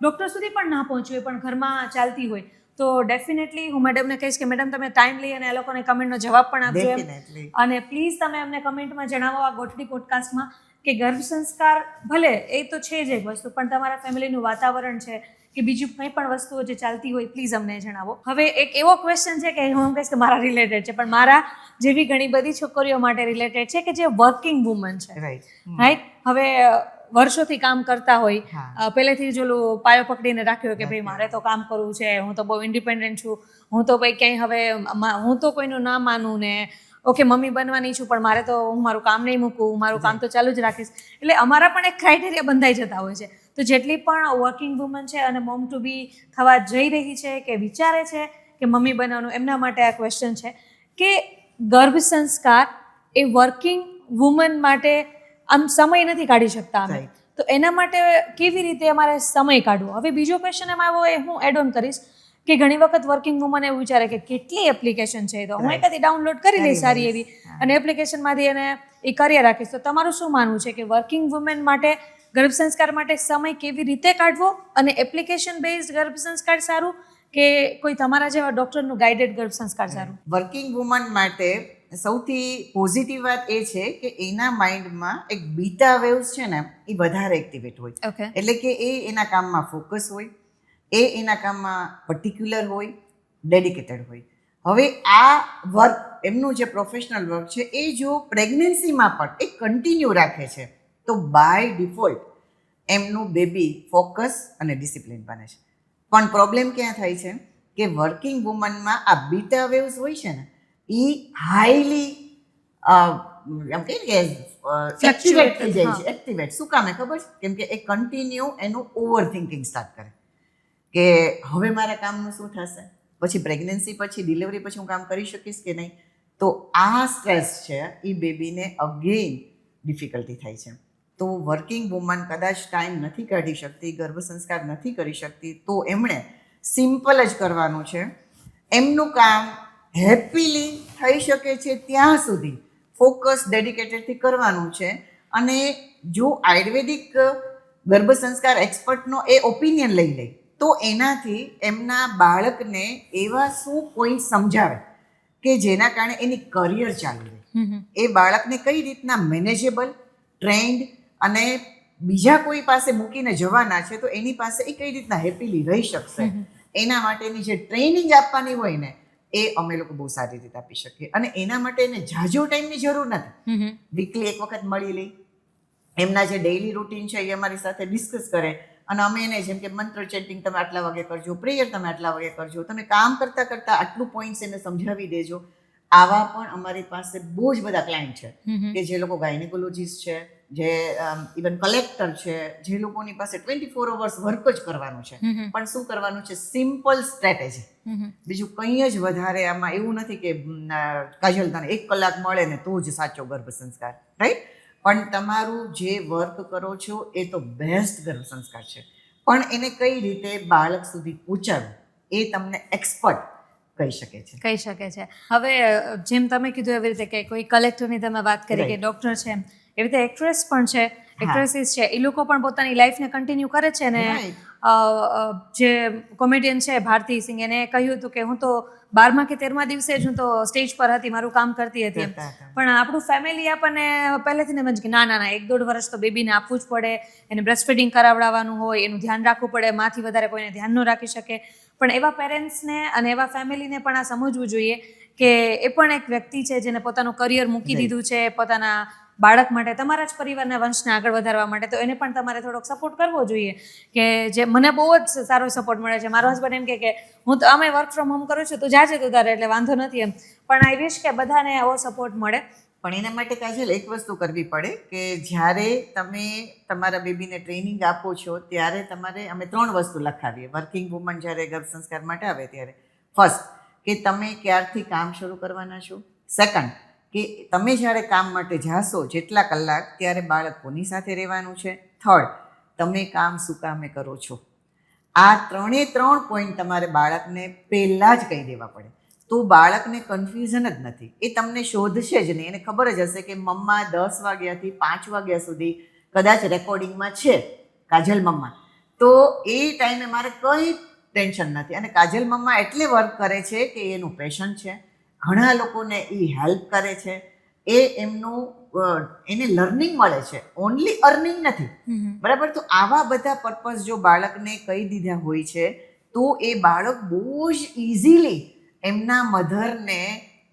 ડૉક્ટર સુધી પણ ના પહોંચી હોય પણ ઘરમાં ચાલતી હોય, તો ડેફિનેટલી હું મેડમને કહીશ કે મેડમ તમે ટાઈમ લઈ અને આ લોકોને કમેન્ટનો જવાબ પણ આપજો એમ. અને પ્લીઝ તમે અમને કમેન્ટમાં જણાવો આ ગોઠડી પોડકાસ્ટમાં કે ગર્ભ સંસ્કાર ભલે એ તો છે જ એક વસ્તુ, પણ તમારા ફેમિલીનું વાતાવરણ છે કે બીજું કંઈ પણ વસ્તુઓ જે ચાલતી હોય પ્લીઝ અમને જણાવો. હવે એક એવો ક્વેશ્ચન છે કે હું કહીશ કે મારા રિલેટેડ છે, પણ મારા જેવી ઘણી બધી છોકરીઓ માટે રિલેટેડ છે કે જે વર્કિંગ વુમન છે, રાઈટ. હવે વર્ષોથી કામ કરતા હોય, પહેલેથી જ ઓલું પાયો પકડીને રાખ્યો કે ભાઈ મારે તો કામ કરવું છે, હું તો બહુ ઇન્ડિપેન્ડન્ટ છું, હું તો ભાઈ ક્યાંય હવે હું તો કોઈનું ના માનું ને ઓકે મમ્મી બનવાની છું પણ મારે તો હું મારું કામ નહીં મૂકું, મારું કામ તો ચાલુ જ રાખીશ. એટલે અમારા પણ એક ક્રાઇટેરિયા બંધાઈ જતા હોય છે. તો જેટલી પણ વર્કિંગ વુમન છે અને મોમ ટુ બી થવા જઈ રહી છે કે વિચારે છે કે મમ્મી બનવાનું, એમના માટે આ ક્વેશ્ચન છે કે ગર્ભ સંસ્કાર એ વર્કિંગ વુમન માટે આમ સમય નથી કાઢી શકતા અમે, તો એના માટે કેવી રીતે અમારે સમય કાઢવો. હવે બીજો ક્વેશ્ચન એમાં આવ્યો એ હું એડ ઓન કરીશ કે ઘણી વખત વર્કિંગ વુમન એવું વિચારે કે કેટલી એપ્લિકેશન છે, તો હું એકાદી ડાઉનલોડ કરી લઈશ સારી એવી અને એપ્લિકેશનમાંથી એને એ કર્યા રાખીશ. તો તમારું શું માનવું છે કે વર્કિંગ વુમેન માટે ગર્ભ સંસ્કાર માટે સમય કેવી રીતે કાઢવો, અને એપ્લિકેશન બેઝડ ગર્ભ સંસ્કાર સારું કે કોઈ તમારા જેવા ડૉક્ટરનું ગાઈડેડ ગર્ભ સંસ્કાર સારું? વર્કિંગ વુમન માટે સૌથી પોઝિટિવ વાત એ છે કે એના માઇન્ડમાં એક બીટા વેવ્સ છે ને એ વધારે એક્ટિવેટ હોય. એટલે કે એ એના કામમાં ફોકસ હોય, એ એના કામમાં પર્ટિક્યુલર હોય, ડેડિકેટેડ હોય. હવે આ વર્ક એમનું જે પ્રોફેશનલ વર્ક છે એ જો પ્રેગ્નન્સીમાં પણ એ કન્ટિન્યુ રાખે છે તો બાય ડિફોલ્ટ એમનું બેબી ફોકસ અને ડિસિપ્લિન બને છે. પણ પ્રોબ્લેમ ક્યાં થાય છે કે વર્કિંગ વુમનમાં આ બીટા વેવ્સ હોય છે ને એ હાઈલી એમ કહીએ કે એક્ટિવેટ થઈ જાય છે. એક્ટિવેટ શું કામે ખબર છે? કેમ કે એ કન્ટિન્યુ એનું ઓવર થિંકિંગ સ્ટાર્ટ કરે કે હવે મારા કામનું શું થશે, પછી પ્રેગ્નન્સી પછી ડિલિવરી પછી હું કામ કરી શકીશ કે નહીં. તો આ સ્ટ્રેસ છે એ બેબીને અગેન ડિફિકલ્ટી થાય છે. તો વર્કિંગ વુમન કદાચ ટાઈમ નથી કાઢી શકતી, ગર્ભ સંસ્કાર નથી કરી શકતી, તો એમણે સિમ્પલ જ કરવાનું છે. એમનું કામ હેપીલી થઈ શકે છે ત્યાં સુધી ફોકસ ડેડિકેટેડથી કરવાનું છે. અને જો આયુર્વેદિક ગર્ભ સંસ્કાર એક્સપર્ટનો એ ઓપિનિયન લઈ લે તો એનાથી એમના બાળકને એવા શું પોઈન્ટ સમજાવે કે જેના કારણે એની કરિયર ચાલુ રહે. એ બાળકને કઈ રીતના મેનેજેબલ, ટ્રેન્ડ અને બીજા કોઈ પાસે મૂકીને જવાના છે તો એની પાસે એ કઈ રીતના હેપીલી રહી શકશે, એના માટેની જે ટ્રેનિંગ આપવાની હોય ને એ અમે લોકો બહુ સારી રીતે આપી શકીએ. અને એના માટે એને ઝાઝો ટાઈમની જરૂર નથી. વીકલી એક વખત મળી લઈ, એમના જે ડેઇલી રૂટીન છે એ અમારી સાથે ડિસ્કસ કરે અને અમે એને જેમ કે મંત્ર ચેન્ટિંગ તમે આટલા વાગે કરજો, પ્રેયર તમે આટલા વાગે કરજો, તમે કામ કરતાં કરતાં આટલું પોઈન્ટ્સ એને સમજાવી દેજો. આવા પણ અમારી પાસે બહુ જ બધા ક્લાયન્ટ છે કે જે લોકો ગાયનેકોલોજીસ્ટ છે, જે ઇવન કલેક્ટર છે, જે લોકોની પાસે 24 અવર્સ વર્ક જ કરવાનું છે. પણ શું કરવાનું છે? સિમ્પલ સ્ટ્રેટેજી, બીજું કંઈ જ વધારે આમાં એવું નથી કે કાજલ તને 1 કલાક મળે ને તો જ સાચો ગર્ભ સંસ્કાર, રાઈટ? પણ તમારું જે વર્ક કરો છો એ તો બેસ્ટ ગર્ભ સંસ્કાર છે, પણ એને કઈ રીતે બાળક સુધી પહોંચાડવું એ તમને એક્સપર્ટ કહી શકે છે. હવે જેમ તમે કીધું એવી રીતે કે કોઈ કલેક્ટરની તમે વાત કરી કે ડોક્ટર છે, એવી રીતે એક્ટ્રેસ પણ છે, એક્ટ્રેસીસ છે, એ લોકો પણ પોતાની લાઈફને કન્ટિન્યુ કરે છે ને. જે કોમેડિયન છે ભારતી સિંહ, એને કહ્યું હતું કે હું તો 12મા કે 13મા દિવસે જ હું તો સ્ટેજ પર હતી, મારું કામ કરતી હતી. પણ આપણું ફેમિલી આપણને પહેલેથી ને જ કે ના 1-1.5 વર્ષ તો બેબીને આપવું જ પડે, એને બ્રેસ્ટ ફીડિંગ કરાવડાવવાનું હોય, એનું ધ્યાન રાખવું પડે, માથી વધારે કોઈને ધ્યાન ન રાખી શકે. પણ એવા પેરેન્ટ્સને અને એવા ફેમિલીને પણ આ સમજવું જોઈએ કે એ પણ એક વ્યક્તિ છે જેને પોતાનું કરિયર મૂકી દીધું છે પોતાના બાળક માટે, તમારા જ પરિવારના વંશને આગળ વધારવા માટે. તો એને પણ તમારે થોડોક સપોર્ટ કરવો જોઈએ. કે જે મને બહુ જ સારો સપોર્ટ મળે છે. મારો હસબન્ડ એમ કે હું તો અમે વર્ક ફ્રોમ હોમ કરું છું, તું જાજે તું તારે, એટલે વાંધો નથી એમ. પણ આઈ વિશ કે બધાને આવો સપોર્ટ મળે. પણ એના માટે કાજલ એક વસ્તુ કરવી પડે કે જ્યારે તમે તમારા બેબીને ટ્રેનિંગ આપો છો ત્યારે તમારે અમે 3 વસ્તુ લખાવીએ વર્કિંગ વુમન જ્યારે ગર્ભ સંસ્કાર માટે આવે ત્યારે. ફર્સ્ટ, કે તમે ક્યારથી કામ શરૂ કરવાના છો. સેકન્ડ, કે તમે જ્યારે કામ માટે જાશો જેટલા કલાક ત્યારે બાળક કોની સાથે રહેવાનું છે. થર્ડ, તમે કામ શું કામે કરો છો. આ 3 પોઈન્ટ તમારે બાળકને પહેલાં જ કહી દેવા પડે. તો બાળકને કન્ફ્યુઝન જ નથી, એ તમને શોધશે જ નહીં. એને ખબર જ હશે કે મમ્મા 10 વાગ્યાથી 5 વાગ્યા સુધી કદાચ રેકોર્ડિંગમાં છે, કાજલ મમ્મા. તો એ ટાઈમે મારે કંઈ ટેન્શન નથી. અને કાજલ મમ્મા એટલે વર્ક કરે છે કે એનું પેશન છે, ઘણા લોકોને એ હેલ્પ કરે છે, એ એમનું એને લર્નિંગ મળે છે, ઓનલી અર્નિંગ નથી. બરાબર? તો આવા બધા પર્પઝ જો બાળકને કહી દીધા હોય છે તો એ બાળક બહુ જ ઇઝીલી એમના મધરને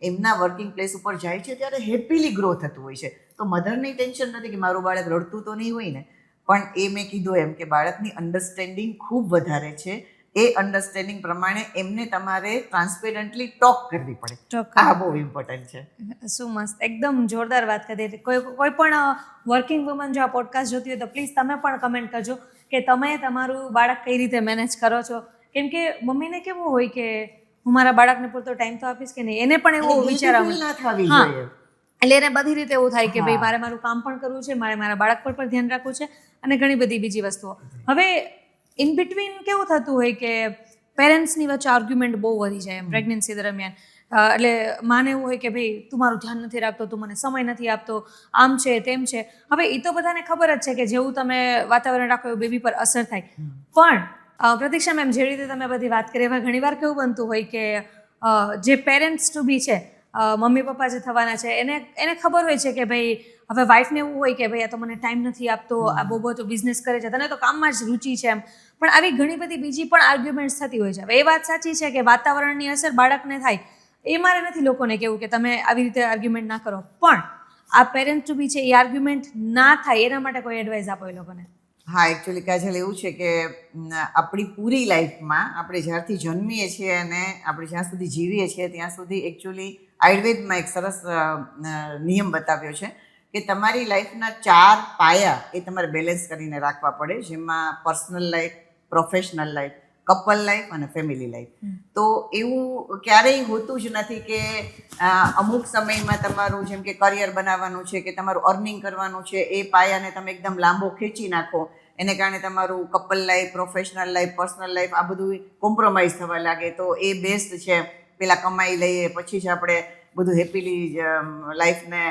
એમના વર્કિંગ પ્લેસ ઉપર જાય છે ત્યારે હેપીલી ગ્રો થતું હોય છે. તો મધરને ટેન્શન નથી કે મારું બાળક રડતું તો નહીં હોય ને. પણ એ મેં કીધું એમ કે બાળકની અન્ડરસ્ટેન્ડિંગ ખૂબ વધારે છે. એ અન્ડરસ્ટેન્ડિંગ પ્રમાણે એમને તમારે ટ્રાન્સપેરન્ટલી ટોક કરવી પડે. આ બહુ ઇમ્પોર્ટન્ટ છે. શું મસ્ત, એકદમ જોરદાર વાત કરી. કોઈ પણ વર્કિંગ વુમન જો આ પોડકાસ્ટ જોતી હોય તો પ્લીઝ તમે પણ કમેન્ટ કરજો કે તમે તમારું બાળક કઈ રીતે મેનેજ કરો છો. કેમ કે મમ્મીને કેવું હોય કે હું મારા બાળકને પૂરતો ટાઈમ તો આપીશ કે નહીં, એને પણ એવું વિચાર આવે. એટલે એને બધી રીતે એવું થાય કે ભાઈ મારે મારું કામ પણ કરવું છે, મારે મારા બાળક પર પણ ધ્યાન રાખવું છે અને ઘણી બધી બીજી વસ્તુઓ. હવે ઇન બિટવીન કેવું થતું હોય કે પેરેન્ટ્સની વચ્ચે આર્ગ્યુમેન્ટ બહુ વધી જાય પ્રેગ્નન્સી દરમિયાન. એટલે માને એવું હોય કે ભાઈ તું મારું ધ્યાન નથી રાખતો, તું મને સમય નથી આપતો, આમ છે તેમ છે. હવે એ તો બધાને ખબર જ છે કે જેવું તમે વાતાવરણ રાખો એવું બેબી પર અસર થાય. પણ પ્રતીક્ષા મેમ, જે રીતે તમે બધી વાત કરી, એમાં ઘણીવાર કેવું બનતું હોય કે જે પેરેન્ટ્સ ટુ બી છે, મમ્મી પપ્પા જે થવાના છે, એને ખબર હોય છે કે ભાઈ હવે વાઈફને એવું હોય કે ભાઈ આ તો મને ટાઈમ નથી આપતો, આ બહુ બધું બિઝનેસ કરે છે, તને તો કામમાં જ રુચિ છે એમ. પણ આવી ઘણી બધી બીજી પણ આર્ગ્યુમેન્ટ્સ થતી હોય છે. હવે એ વાત સાચી છે કે વાતાવરણની અસર બાળકને થાય, એ મારે નથી લોકોને કહેવું કે તમે આવી રીતે આર્ગ્યુમેન્ટ ના કરો. પણ આ પેરેન્ટ ટુ બી છે એ આર્ગ્યુમેન્ટ ના થાય એના માટે કોઈ એડવાઇસ આપો એ લોકોને. હા, એકચ્યુઅલી કાજલ એવું છે કે આપણી પૂરી લાઈફમાં આપણે જ્યારથી જન્મીએ છીએ અને આપણે જ્યાં સુધી જીવીએ છીએ ત્યાં સુધી એકચ્યુઅલી આયુર્વેદમાં એક સરસ નિયમ બતાવ્યો છે કે તમારી લાઈફના 4 પાયા એ તમારે બેલેન્સ કરીને રાખવા પડે, જેમાં personal life, professional life, couple life અને ફેમિલી લાઈફ. તો એવું ક્યારેય હોતું જ નથી કે અમુક સમયમાં તમારું જેમ કે કરિયર બનાવવાનું છે કે તમારું અર્નિંગ કરવાનું છે, એ પાયાને તમે એકદમ લાંબો ખેંચી નાખો, એને કારણે તમારું couple life, professional life, personal life આ બધું કોમ્પ્રોમાઇઝ થવા લાગે, તો એ બેસ્ટ છે. પેલા કમાઈ લઈએ પછી જ આપણે બધું હેપીલી લાઈફને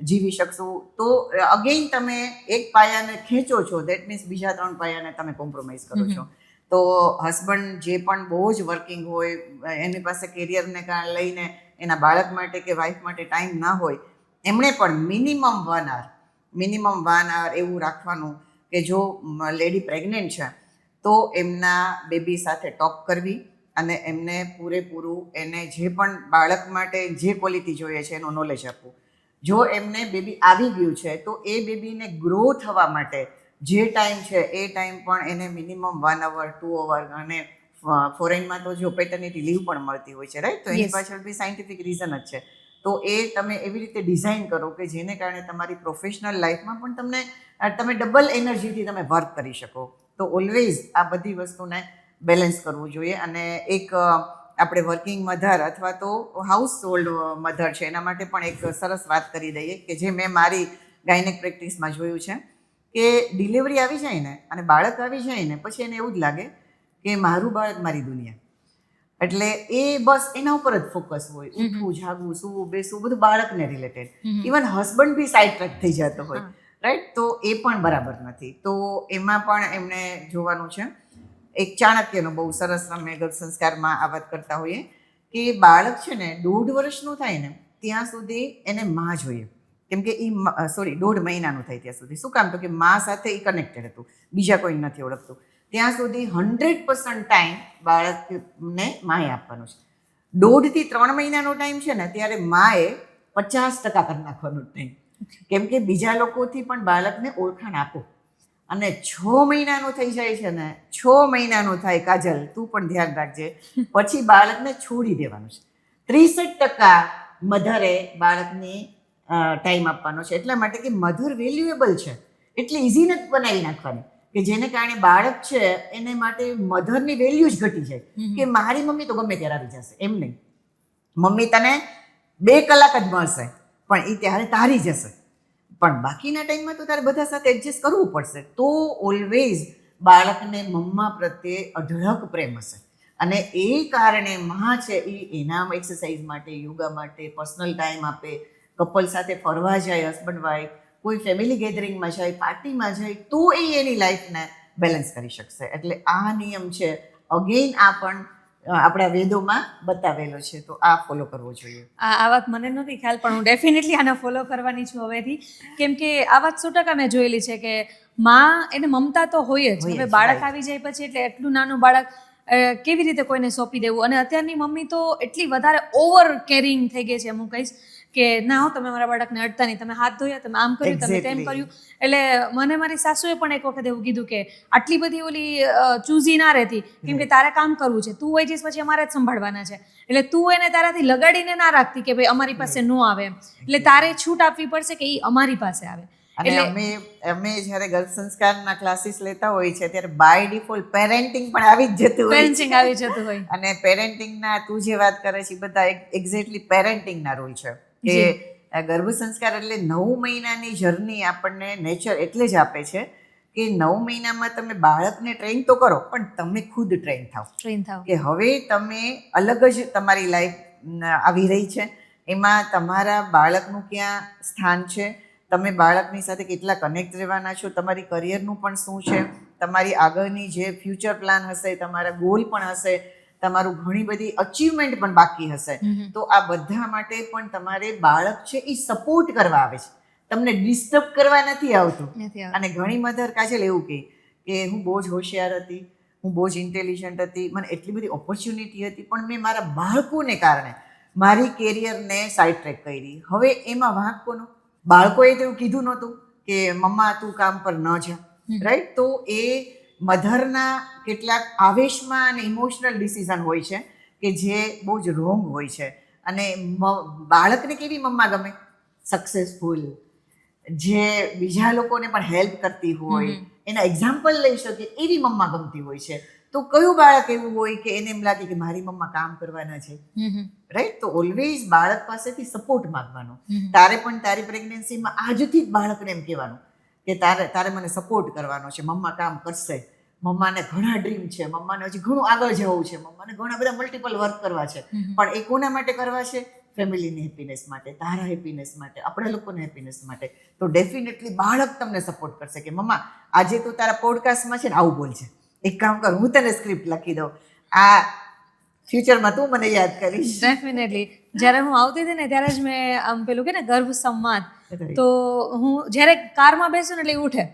જીવી શકશું. તો અગેઇન તમે એક પાયાને ખેંચો છો, દેટ મીન્સ બીજા 3 પાયાને તમે કોમ્પ્રોમાઇઝ કરો છો. તો હસબન્ડ જે પણ બહુ જ વર્કિંગ હોય, એની પાસે કેરિયરને લઈને એના બાળક માટે કે વાઈફ માટે ટાઈમ ના હોય, એમણે પણ મિનિમમ 1 hour એવું રાખવાનું કે જો લેડી પ્રેગ્નન્ટ છે તો એમના બેબી સાથે ટોક કરવી અને એમને પૂરેપૂરું એને જે પણ બાળક માટે જે ક્વોલિટી જોઈએ છે એનું નોલેજ આપવું. જો એમને બેબી આવી ગયું છે તો એ બેબીને ગ્રો થવા માટે જે ટાઈમ છે એ ટાઈમ પણ એને મિનિમમ 1 hour 2 hour, અને ફોરેનમાં તો જો પેટર્નિટી લીવ પણ મળતી હોય છે, રાઈટ? તો એની પાછળ બી સાયન્ટિફિક રીઝન જ છે. તો એ તમે એવી રીતે ડિઝાઇન કરો કે જેને કારણે તમારી પ્રોફેશનલ લાઈફમાં પણ તમે ડબલ એનર્જીથી તમે વર્ક કરી શકો. તો ઓલવેઝ આ બધી વસ્તુને બેલેન્સ કરવું જોઈએ. અને એક આપણે વર્કિંગ મધર અથવા તો હાઉસ હોલ્ડ મધર છે એના માટે પણ એક સરસ વાત કરી દઈએ કે જે મેં મારી ગાયનેક પ્રેક્ટિસમાં જોયું છે કે ડિલિવરી આવી જાય ને અને બાળક આવી જાય ને પછી એને એવું જ લાગે કે મારું બાળક મારી દુનિયા. એટલે એ બસ એના ઉપર જ ફોકસ હોય, ઉઠવું, જાગવું, સૂવું, બેસવું, બધું બાળકને રિલેટેડ. ઇવન હસબન્ડ બી સાઈડ ટ્રેક થઈ જતો હોય, રાઈટ? તો એ પણ બરાબર નથી. તો એમાં પણ એમને જોવાનું છે. એક ચાણક્યનો બહુ સરસ અમે ગર્ભ સંસ્કારમાં આ વાત કરતા હોઈએ કે બાળક છે ને 1.5 વર્ષનું થાય ને ત્યાં સુધી એને માં જોઈએ. કેમ કે એ 1.5 મહિનાનું થાય ત્યાં સુધી. શું કામ? તો કે માં સાથે એ કનેક્ટેડ હતું, બીજા કોઈ નથી ઓળખતું. ત્યાં સુધી 100% ટાઈમ બાળકને માએ આપવાનો છે. 1.5 થી 3 મહિનાનો ટાઈમ છે ને ત્યારે માએ 50% કરી નાખવાનો ટાઈમ. કેમ કે બીજા લોકોથી પણ બાળકને ઓળખાણ આપો. અને 6 મહિનાનું થઈ જાય છે ને, 6 મહિનાનું થાય, કાજલ તું પણ ધ્યાન રાખજે, પછી બાળકને છોડી દેવાનું છે. 63% મધરે બાળકને ટાઈમ આપવાનો છે. એટલા માટે કે મધર વેલ્યુએબલ છે, એટલે ઇઝી નથી બનાવી નાખવાની કે જેને કારણે બાળક છે એને માટે મધરની વેલ્યુ જ ઘટી જાય કે મારી મમ્મી તો ગમે ત્યારે આવી જશે. એમ નહીં, મમ્મી તને 2 કલાક જ મળશે પણ એ ત્યારે તારી જશે, પણ બાકીના ટાઈમમાં તો તારે બધા સાથે એડજસ્ટ કરવું પડશે. તો ઓલવેઝ બાળકને મમ્મા પ્રત્યે અઢળક પ્રેમ હશે. અને એ કારણે માં છે એ એના એક્સરસાઇઝ માટે, યોગા માટે પર્સનલ ટાઈમ આપે, કપલ સાથે ફરવા જાય, હસબન્ડ વાઈફ, કોઈ ફેમિલી ગેધરિંગમાં જાય, પાર્ટીમાં જાય, તો એ એની લાઈફને બેલેન્સ કરી શકશે. એટલે આ નિયમ છે. અગેઇન આ પણ આપણા વેદોમાં બતાવેલો છે, તો આ ફોલો કરવો જોઈએ. આ વાત મને નથી ખ્યાલ, પણ હું ડેફિનેટલી આને ફોલો કરવાની છું હવેથી. કેમ કે આ વાત 100% મેં જોયેલી છે કે માં એને મમતા તો હોય જ. હવે બાળક આવી જાય પછી એટલે એટલું નાનું બાળક કેવી રીતે કોઈને સોંપી દેવું. અને અત્યારની મમ્મી તો એટલી વધારે ઓવર કેરિંગ થઈ ગઈ છે. હું કહીશ કે ના હો, તમે મારા બાળકને અડતા નહીં, તમે હાથ ધોયા, તમે આમ કર્યું, તમે તેમ કર્યું. એટલે મને મારી સાસુએ પણ એક વખત એવું કીધું કે આટલી બધી ઓલી ચૂઝી ના રહેતી, કેમ કે તારે કામ કરવું છે, તું વહી જઈશ પછી અમારે જ સંભાળવાના છે. એટલે તું એને તારાથી લગાડીને ના રાખતી કે ભાઈ અમારી પાસે ન આવે એમ. એટલે તારે છૂટ આપવી પડશે કે એ અમારી પાસે આવે. અને અમે જ્યારે ગર્ભ સંસ્કારના ક્લાસીસ લેતા હોય છે ત્યારે બાય ડિફોલ્ટ પેરેન્ટિંગ પણ આવી જ જતું હોય. પેરેન્ટિંગ આવી જતું હોય. અને પેરેન્ટિંગના તું જે વાત કરે છે બધા એક્ઝેક્ટલી પેરેન્ટિંગના રૂલ છે કે ગર્ભ સંસ્કાર એટલે 9 મહિનાની જર્ની આપણને નેચર એટલે જ આપે છે કે 9 મહિનામાં તમે બાળકને ટ્રેન તો કરો પણ તમે ખુદ ટ્રેન થાવ કે હવે તમે અલગ જ તમારી લાઈફ આવી રહી છે. એમાં તમારા બાળકનું ક્યાં સ્થાન છે, તમે બાળકની સાથે કેટલા કનેક્ટ રહેવાના છો, તમારી કરિયરનું પણ શું છે, તમારી આગળની જે ફ્યુચર પ્લાન હશે, તમારા ગોલ પણ હશે, તમારું ઘણી બધી અચીવમેન્ટ પણ બાકી હશે. તો આ બધા માટે પણ તમારે બાળક છે એ સપોર્ટ કરવા આવે છે, તમને ડિસ્ટર્બ કરવા નથી આવતું. અને ઘણી મધર કાજલ એવું કહે કે હું બહુ જ હોશિયાર હતી, હું બહુ જ ઇન્ટેલિજન્ટ હતી, મને એટલી બધી ઓપોર્ચ્યુનિટી હતી, પણ મેં મારા બાળકોને કારણે મારી કેરિયરને સાઈડ ટ્રેક કરી. હવે એમાં વાંક કોનો? બાળકોએ તો એવું કીધું નહોતું કે મમ્મા તું કામ પર ન જા, રાઈટ? તો એ મધરના કેટલાક આવેશમાં અને ઇમોશનલ ડિસિઝન હોય છે કે જે બહુ જ રોંગ હોય છે. અને બાળકને કેવી મમ્મા ગમે? સક્સેસફુલ, જે બીજા લોકોને પણ હેલ્પ કરતી હોય, એના એક્ઝામ્પલ લઈ શકે એવી મમ્મા ગમતી હોય છે. તો કયું બાળક એવું હોય કે એને એમ લાગે કે મારી મમ્મા કામ કરવાના છે, રાઈટ? તો ઓલવેઝ બાળક પાસેથી સપોર્ટ માંગવાનો. તારે પણ તારી પ્રેગ્નન્સીમાં આજથી જ બાળકને એમ કહેવાનું કે તારે મને સપોર્ટ કરવાનો છે, મમ્મા કામ કરશે, મમ્માને ઘણા ડ્રીમ છે, મમ્માને હજી ઘણું આગળ જવું છે, મમ્માને ઘણા બધા મલ્ટિપલ વર્ક કરવા છે, પણ એ કોના માટે કરવા છે? ફેમિલીની હેપીનેસ માટે, તારા હેપીનેસ માટે, આપણા લોકોના હેપીનેસ માટે. તો ડેફિનેટલી બાળક તમને સપોર્ટ કરશે કે મમ્મા આજે તો તારા પોડકાસ્ટમાં છે ને આવું બોલ છે, એક કામ કર, હું તને સ્ક્રિપ્ટ લખી દઉં, આ ફ્યુચરમાં તું મને યાદ કરીશ. ડેફિનેટલી. જ્યારે હું આવતી હતી ને ત્યારે જ મેં આમ પેલું કે ને ગર્ભ સંવાદ, તો હું જ્યારે કારમાં બેસું ને એટલે એ ઉઠે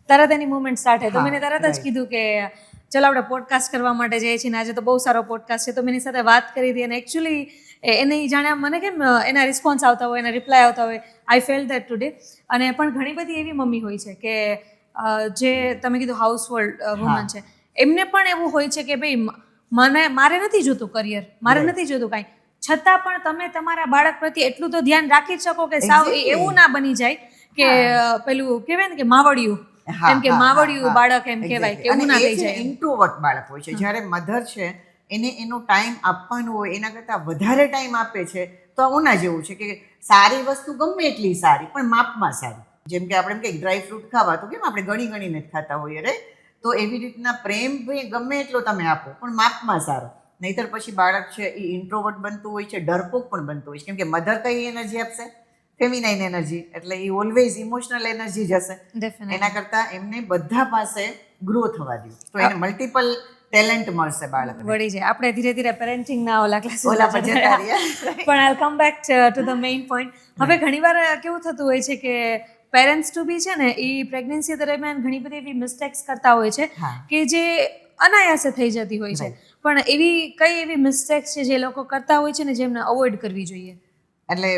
તરત એની મુવમેન્ટ સ્ટાર્ટ થાય, તો મેં તરત જ કીધું કે ચલો આપણે પોડકાસ્ટ કરવા માટે જઈએ છીએ ને આજે તો બહુ સારો પોડકાસ્ટ છે. તો મેં એની સાથે વાત કરી હતી અને એકચ્યુઅલી એને જાણે મને કેમ એના રિસ્પોન્સ આવતા હોય, એના રિપ્લાય આવતા હોય, આઈ ફેલ ધેટ ટુડે. અને પણ ઘણી બધી એવી મમ્મી હોય છે કે જે તમે કીધું હાઉસહોલ્ડ વુમન છે, એમને પણ એવું હોય છે કે ભાઈ મારે નથી જોતું કરિયર, મારે નથી જોતું કાંઈ, છતાં પણ તમે તમારા બાળક પ્રત્યે એટલું તો ધ્યાન રાખી જ શકો કે સાવ એવું ના બની જાય કે પેલું કહેવાય ને કે માવડિયું, એમ કે માવડિયું બાળક એમ કહેવાય કે એવું ના થઈ જાય. ઇન્ટ્રોવર્ટ બાળક હોય છે, જ્યારે મધર છે એને એનો ટાઈમ આપવાનો હોય એના કરતાં વધારે ટાઈમ આપે છે, તો ઓના જેવું છે કે સારી વસ્તુ ગમે એટલી સારી પણ માપમાં સારી. જેમ કે આપણે એમ કે ડ્રાય ફ્રૂટ ખાવા તો કેમ આપણે ગણી ગણીને જ ખાતા હોઈએ, રાઈટ? તો એવી રીતના પ્રેમ ગમે એટલો તમે આપો પણ માપમાં સારો, નહીતર પછી બાળક છે એ ઇન્ટ્રોવર્ટ બનતું હોય છે, ડરપોક પણ બનતું હોય છે. કેમ કે મધર કઈ એનર્જી આપશે? ફેમિનાઇન એનર્જી, એટલે એ ઓલવેઝ ઇમોશનલ એનર્જી જશે. એના કરતાં એમને બધા પાસે ગ્રો થવા દો, તો એને મલ્ટિપલ ટેલેન્ટ મળશે બાળક વળી જાય. આપણે ધીરે ધીરે પેરેન્ટિંગના ઓલા ક્લાસીસ પર જતા રહ્યા. પણ I come back to the main point. હવે ઘણીવાર કેવું થતું હોય છે કે પેરેન્ટ્સ ટુ બી છે ને એ પ્રેગ્નન્સી દરમિયાન ઘણી બધી એવી મિસ્ટેક્સ કરતા હોય છે કે જે અનાયાસે થઈ જતી હોય છે. પણ એવી કઈ એવી મિસ્ટેક્સ છે જે લોકો કરતા હોય છે ને જેમને અવોઇડ કરવી જોઈએ? એટલે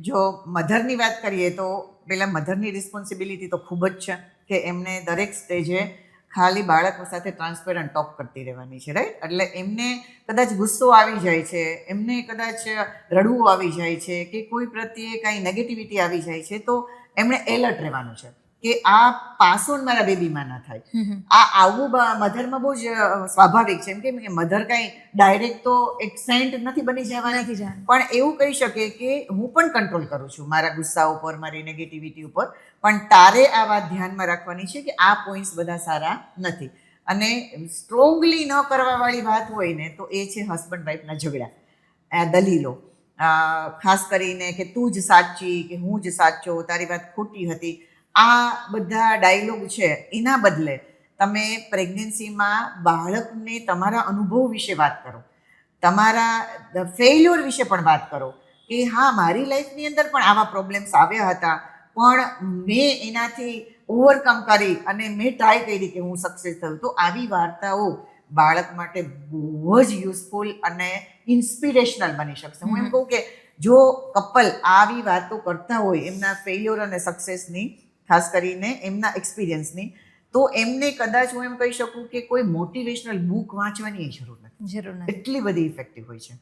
જો મધરની વાત કરીએ તો પેલા મધરની રિસ્પોન્સિબિલિટી તો ખૂબ જ છે કે એમને દરેક સ્ટેજે ખાલી બાળકો સાથે ટ્રાન્સપેરન્ટ ટોક કરતી રહેવાની છે, રાઈટ? એટલે એમને કદાચ ગુસ્સો આવી જાય છે, એમને કદાચ રડવું આવી જાય છે કે કોઈ પ્રત્યે કાંઈ નેગેટિવિટી આવી જાય છે, તો એમણે એલર્ટ રહેવાનું છે કે આ પાસોન મારા બેબીમાં ના થાય. આ આવું મધરમાં બહુ જ સ્વાભાવિક છે, એમ કેમ કે મધર કાંઈ ડાયરેક્ટ તો એક સેન્ટ નથી બની જવાની, પણ એવું કહી શકે કે હું પણ કંટ્રોલ કરું છું મારા ગુસ્સા ઉપર, મારી નેગેટિવિટી ઉપર, પણ તારે આ વાત ધ્યાનમાં રાખવાની છે કે આ પોઈન્ટ્સ બધા સારા નથી. અને સ્ટ્રોંગલી ન કરવાવાળી વાત હોય ને તો એ છે હસબન્ડ વાઈફના ઝઘડા, દલીલો, ખાસ કરીને કે તું જ સાચી કે હું જ સાચો, તારી વાત ખોટી હતી. આ બધા ડાયલોગ છે એના બદલે તમે પ્રેગ્નન્સીમાં બાળકને તમારા અનુભવ વિશે વાત કરો, તમારા ફેલ્યોર વિશે પણ વાત કરો કે હા મારી લાઈફની અંદર પણ આવા પ્રોબ્લેમ્સ આવ્યા હતા, પણ મેં એનાથી ઓવરકમ કરી અને મેં ટ્રાય કરી કે હું સક્સેસ થયું. તો આવી વાર્તાઓ બાળક માટે બહુ જ યુઝફુલ અને ઇન્સ્પિરેશનલ બની શકશે. હું એમ કહું કે જો કપલ આવી વાતો કરતા હોય એમના ફેલ્યોર અને સક્સેસની, ખાસ કરીને એમના એક્સપિરિયન્સની, તો એમને કદાચ હું એમ કહી શકું કે કોઈ મોટિવેશનલ બુક વાંચવાની જરૂર નથી, એટલી બધી ઇફેક્ટિવ હોય છે.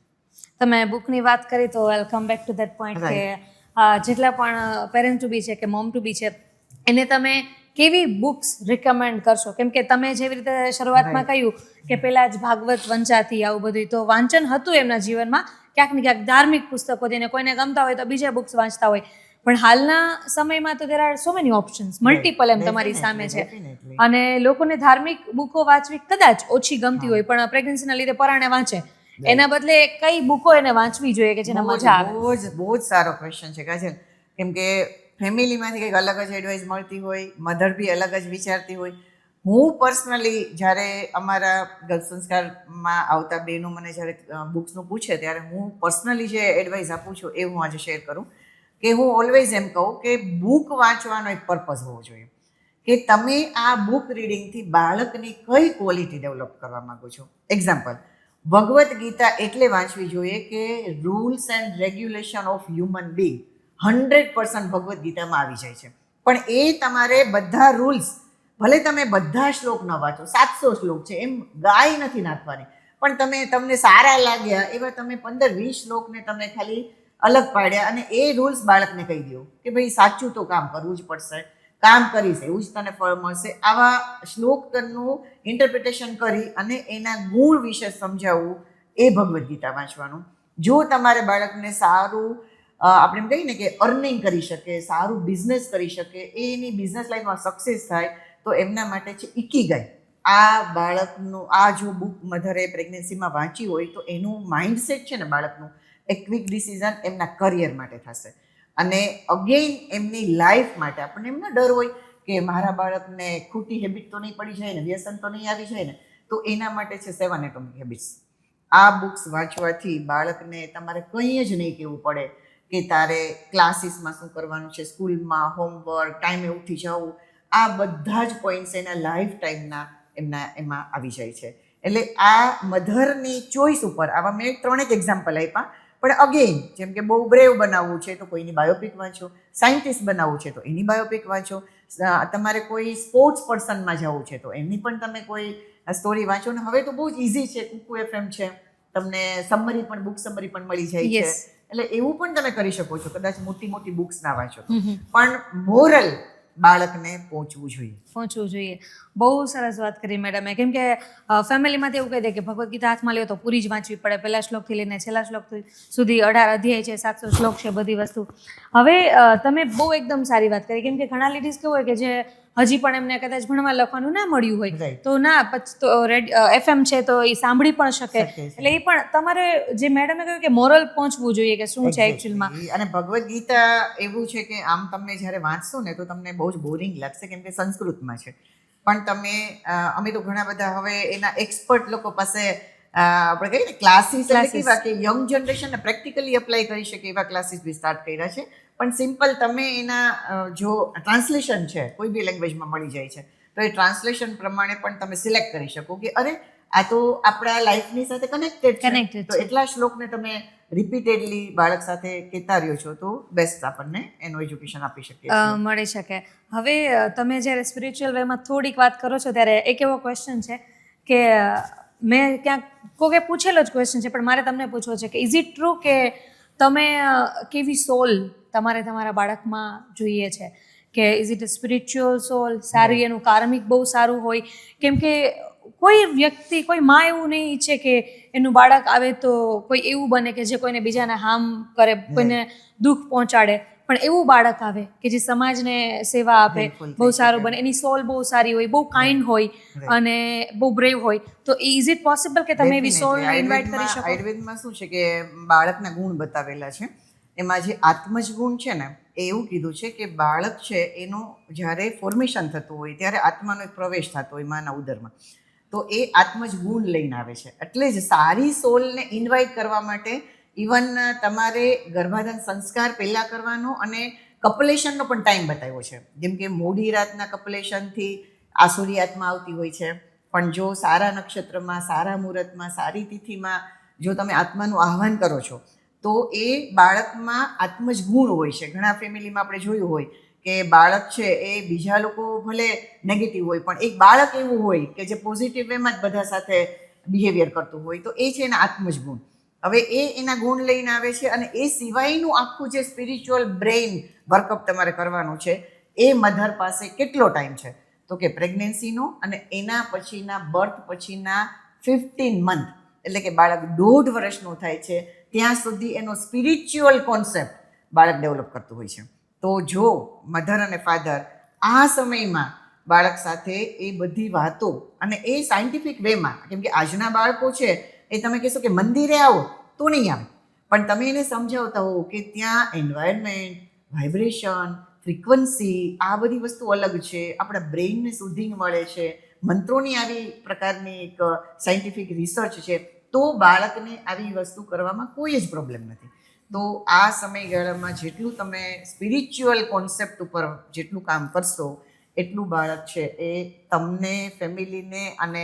તમે બુકની વાત કરી તો well come back to that point કે જેટલા પણ પેરેન્ટ ટુ બી છે કે મોમ ટુ બી છે એને તમે કેવી બુક્સ રિકમેન્ડ કરશો? કેમ કે તમે જેવી રીતે શરૂઆતમાં કહ્યું કે પહેલાં જ ભાગવત વંચાતી આવું બધું, તો વાંચન હતું એમના જીવનમાં, ક્યાંક ને ક્યાંક ધાર્મિક પુસ્તકો જેને કોઈને ગમતા હોય તો બીજા બુક્સ વાંચતા હોય, પણ હાલના સમયમાં તો there are so many options, multiple એમ તમારી સામે છે, અને લોકોને ધાર્મિક બુકો વાંચવી કદાચ ઓછી ગમતી હોય પણ પ્રેગ્નન્સીના લીધે પરાણે વાંચે, એના બદલે કઈ બુકો એને વાંચવી જોઈએ કે જેને મજા આવે? બહુ જ સારો ક્વેશ્ચન છે કાજલ. કેમ કે ફેમિલીમાંથી કંઈક અલગ જ એડવાઇસ મળતી હોય, મધર બી અલગ જ વિચારતી હોય. હું પર્સનલી જ્યારે અમારા ગર્ભ સંસ્કારમાં આવતા બહેનો મને જ્યારે બુક્સનું પૂછે ત્યારે હું પર્સનલી જે એડવાઇસ આપું છું એ હું આજે શેર કરું કે હું ઓલવેઝ એમ કહું કે બુક વાંચવાનો એક પર્પઝ હોવો જોઈએ કે તમે આ બુક રીડિંગથી બાળકની કઈ ક્વોલિટી ડેવલપ કરવા માંગો છો. એક્ઝામ્પલ, ભગવદ્ ગીતા એટલે વાંચવી જોઈએ કે rules and regulation of human being 100% Bhagavad ગીતામાં આવી જાય છે, પણ એ તમારે બધા રૂલ્સ, ભલે તમે બધા શ્લોક ન વાંચો, 700 શ્લોક છે એમ ગાય નથી નાખવાની, પણ તમને સારા લાગ્યા એવા તમે 15-20 શ્લોકને તમે ખાલી અલગ પાડ્યા અને એ રૂલ્સ બાળકને કહી દો કે ભાઈ સાચું તો કામ કરવું જ પડશે, કામ કરીશ એવું જ તને ફળ મળશે. આવા શ્લોકનું ઇન્ટરપ્રિટેશન કરી અને એના ગુણ વિશે સમજાવવું એ ભગવદ્ ગીતા વાંચવાનું. જો તમારે બાળકને સારું આપણે એમ કહીએ ને કે અર્નિંગ કરી શકે, સારું બિઝનેસ કરી શકે, એની બિઝનેસ લાઈફમાં સક્સેસ થાય તો એમના માટે છે ઇકીગાઈ. આ બાળકનું આ જો બુક મધરે પ્રેગ્નન્સીમાં વાંચી હોય તો એનું માઇન્ડસેટ છે ને બાળકનું એક ક્વિક ડિસિઝન એમના કરિયર માટે થશે અને અગેઇન એમની લાઈફ માટે. આપણને એમનો ડર હોય કે મારા બાળકને ખોટી હેબિટ તો નહીં પડી જાય ને, વ્યસન તો નહીં આવી જાય ને, તો એના માટે છે 7 એટોમિક હેબિટ્સ. આ બુક્સ વાંચવાથી બાળકને તમારે કંઈ જ નહીં કહેવું પડે કે તારે ક્લાસીસમાં શું કરવાનું છે, સ્કૂલમાં હોમવર્ક, ટાઈમે ઉઠી જવું, આ બધા જ પોઈન્ટ્સ એના લાઈફ ટાઈમના એમાં આવી જાય છે. એટલે આ મધરની ચોઈસ ઉપર આવા મેં 3 એક્ઝામ્પલ આપ્યા. પણ અગેઇન જેમ કે બહુ બ્રેવ બનાવવું છે તો કોઈની બાયોપિક વાંચો, સાયન્ટિસ્ટ બનાવવું છે તો એની બાયોપિક વાંચો, તમારે કોઈ સ્પોર્ટ્સ પર્સનમાં જવું છે તો એની પણ તમે કોઈ સ્ટોરી વાંચો. ને હવે તો બહુ જ ઇઝી છે, કુકુ FM છે, તમને સમરી પણ બુક સમરી પણ મળી જાય છે. એટલે એવું પણ તમે કરી શકો છો, કદાચ મોટી મોટી બુક્સ ના વાંચો પણ મોરલ બાળકને પહોંચવું જોઈએ. બહુ સરસ વાત કરી મેડમે. કેમ કે ફેમિલીમાંથી એવું કહી દે કે ભગવદ્ ગીતા હાથમાં લ્યો તો પૂરી જ વાંચવી પડે, પહેલા શ્લોકથી લઈને છેલ્લા શ્લોક સુધી 18 અધ્યાય છે, 700 શ્લોક છે, બધી વસ્તુ. હવે તમે બહુ એકદમ સારી વાત કરી. કેમ કે ઘણા લેડીઝ કેવું હોય કે જે હજી પણ એમને કદાચ ભણવા લખવાનું ના મળ્યું હોય તો ના તો FM છે તો એ સાંભળી પણ શકે. એટલે એ પણ તમારે જે મેડમે કહ્યું કે મોરલ પહોંચવું જોઈએ કે શું છે એકચ્યુઅલમાં. અને ભગવદ્ ગીતા એવું છે કે આમ તમે જ્યારે વાંચશો ને તો તમને બહુ જ બોરિંગ લાગશે કેમ કે સંસ્કૃતમાં છે. પણ તમે અમે તો ઘણા બધા હવે એના એક્સપર્ટ લોકો પાસે આપણે કહીએ ને ક્લાસીસ કેવા કે યંગ જનરેશનને પ્રેક્ટિકલી અપ્લાય કરી શકે એવા ક્લાસીસ બી સ્ટાર્ટ કર્યા છે. પણ સિમ્પલ તમે એના જો ટ્રાન્સલેશન છે કોઈ બી લેંગ્વેજમાં મળી જાય છે તો એ ટ્રાન્સલેશન પ્રમાણે પણ તમે સિલેક્ટ કરી શકો કે અરે આ તો આપણા લાઈફની સાથે કનેક્ટેડ છે. તો એટલા શ્લોકને તમે રિપીટેડલી બાળક સાથે કહેતા રહ્યો છો તો બેસ્ટ આપણને એનું એજ્યુકેશન આપી શકીએ મળી શકે. હવે તમે જ્યારે સ્પિરિચ્યુઅલ વેમાં થોડીક વાત કરો છો ત્યારે એક એવો ક્વેશ્ચન છે કે મેં ક્યાંક કોકે પૂછેલો જ ક્વેશ્ચન છે પણ મારે તમને પૂછવો છે કે ઇઝ ઇટ ટ્રુ કે તમે કેવી સોલ તમારે તમારા બાળકમાં જોઈએ છે કે ઇઝ ઇટ અ સ્પિરિચ્યુઅલ સોલ, સારી એનું કાર્મિક બહુ સારું હોય? કેમ કે કોઈ વ્યક્તિ, કોઈ માં એવું નહીં ઈચ્છે કે એનું બાળક આવે તો કોઈ એવું બને કે જે કોઈને બીજાને હાર્મ કરે, કોઈને દુઃખ પહોંચાડે. પણ એવું બાળક આવે કે જે સમાજને સેવા આપે, બહુ સારું બને, એની સોલ બહુ સારી હોય, બહુ કાઇન્ડ હોય અને બહુ બ્રેવ હોય. તો ઇઝ ઇટ પોસિબલ કે તમે એવી સોલને ઇન્વાઇટ કરી શકો? આયુર્વેદમાં શું છે કે બાળકના ગુણ બતાવેલા છે. એમાં જે આત્મજ ગુણ છે ને એ એવું કીધું છે કે બાળક છે એનું જ્યારે ફોર્મેશન થતું હોય ત્યારે આત્માનો એક પ્રવેશ થતો હોય માના ઉદરમાં, તો એ આત્મજ ગુણ લઈને આવે છે. એટલે જ સારી સોલને ઇન્વાઇટ કરવા માટે ઇવન તમારે ગર્ભાધાન સંસ્કાર પહેલાં કરવાનો અને કપલેશનનો પણ ટાઈમ બતાવ્યો છે. જેમ કે મોડી રાતના કપલેશનથી આસુરી આત્મા આવતી હોય છે, પણ જો સારા નક્ષત્રમાં, સારા મુહૂર્તમાં, સારી તિથિમાં જો તમે આત્માનું આહ્વાન કરો છો તો એ બાળકમાં આત્મજ ગુણ હોય છે. ઘણા ફેમિલીમાં આપણે જોયું હોય કે બાળક છે એ બીજા લોકો ભલે નેગેટિવ હોય પણ એક બાળક એવું હોય કે જે પોઝિટિવ વેમાં જ બધા સાથે બિહેવિયર કરતું હોય, તો એ છે એના આત્મજ ગુણ. હવે એ એના ગુણ લઈને આવે છે અને એ સિવાયનું આખું જે સ્પિરિચ્યુઅલ બ્રેઇન વર્કઅપ તમારે કરવાનું છે એ મધર પાસે કેટલો ટાઈમ છે તો કે પ્રેગ્નન્સીનો અને એના પછીના બર્થ પછીના 15 મંથ એટલે કે બાળક 1.5 વર્ષનું થાય છે ત્યાં સુધી એનો સ્પિરિચ્યુઅલ કોન્સેપ્ટ બાળક ડેવલપ કરતું હોય છે. તો જો મધર અને ફાધર આ સમયમાં બાળક સાથે એ બધી વાતો અને એ સાયન્ટિફિક વેમાં, કેમ કે આજના બાળકો છે એ તમે કહેશો કે મંદિરે આવો તો નહીં આવે, પણ તમે એને સમજાવતા હો કે ત્યાં એન્વાયરમેન્ટ, વાઇબ્રેશન, ફ્રીક્વન્સી, આ બધી વસ્તુ અલગ છે, આપણા બ્રેઇનને સુધિંગ મળે છે, મંત્રોની આવી પ્રકારની એક સાયન્ટિફિક રિસર્ચ છે, તો બાળકને આવી વસ્તુ કરવામાં કોઈ જ પ્રોબ્લેમ નથી. તો આ સમયગાળામાં જેટલું તમે સ્પિરિચ્યુઅલ કોન્સેપ્ટ ઉપર જેટલું કામ કરશો એટલું બાળક છે એ તમને, ફેમિલીને અને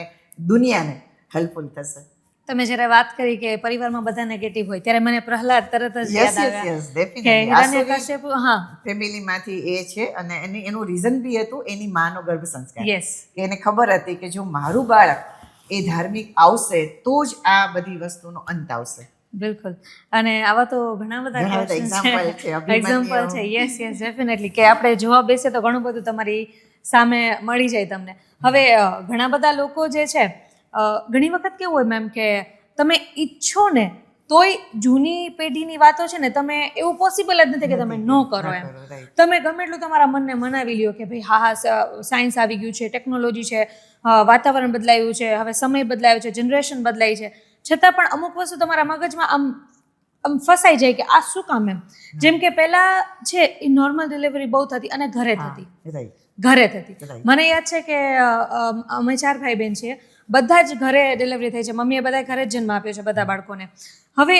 દુનિયાને હેલ્પફુલ થશે. તમે જ્યારે વાત કરી કે પરિવારમાં બધા નેગેટિવ હોય ત્યારે મને પ્રહલાદ તરત જ યાદ આવ્યા. ફેમિલીમાંથી એ છે અને એનું રીઝન બી હતું એની માનો ગર્ભ સંસ્કાર. કે એને ખબર હતી કે જો મારું બાળક એ ધાર્મિક આવશે તો જ આ બધી વસ્તુનો અંત આવશે. બિલકુલ. અને આવા તો ઘણા બધા example છે, એક્ઝામ્પલ છે. યસ ડેફિનેટલી, કે આપણે જોવા બેસીએ તો ઘણું બધું તમારી સામે મળી જાય તમને. હવે ઘણા બધા લોકો જે છે, ઘણી વખત કેવું હોય મેમ કે તમે ઈચ્છો ને તોય જૂની પેઢીની વાતો છે ને, તમે એવું પોસિબલ જ નથી કે તમે ન કરો એમ. તમે ગમે એટલું તમારા મનને મનાવી લ્યો કે ભાઈ હા સાયન્સ આવી ગયું છે, ટેકનોલોજી છે, વાતાવરણ બદલાયું છે, હવે સમય બદલાયો છે, જનરેશન બદલાઈ છે, છતાં પણ અમુક વસ્તુ તમારા મગજમાં આમ ફસાઈ જાય કે આ શું કામ એમ. જેમ કે પહેલાં છે એ નોર્મલ ડિલિવરી બહુ થતી અને ઘરે થતી. મને યાદ છે કે અમે 4 ભાઈ બહેન છીએ, બધા જ ઘરે ડિલિવરી થઈ છે. મમ્મીએ બધા ઘરે જ જન્મ આપ્યો છે બધા બાળકોને. હવે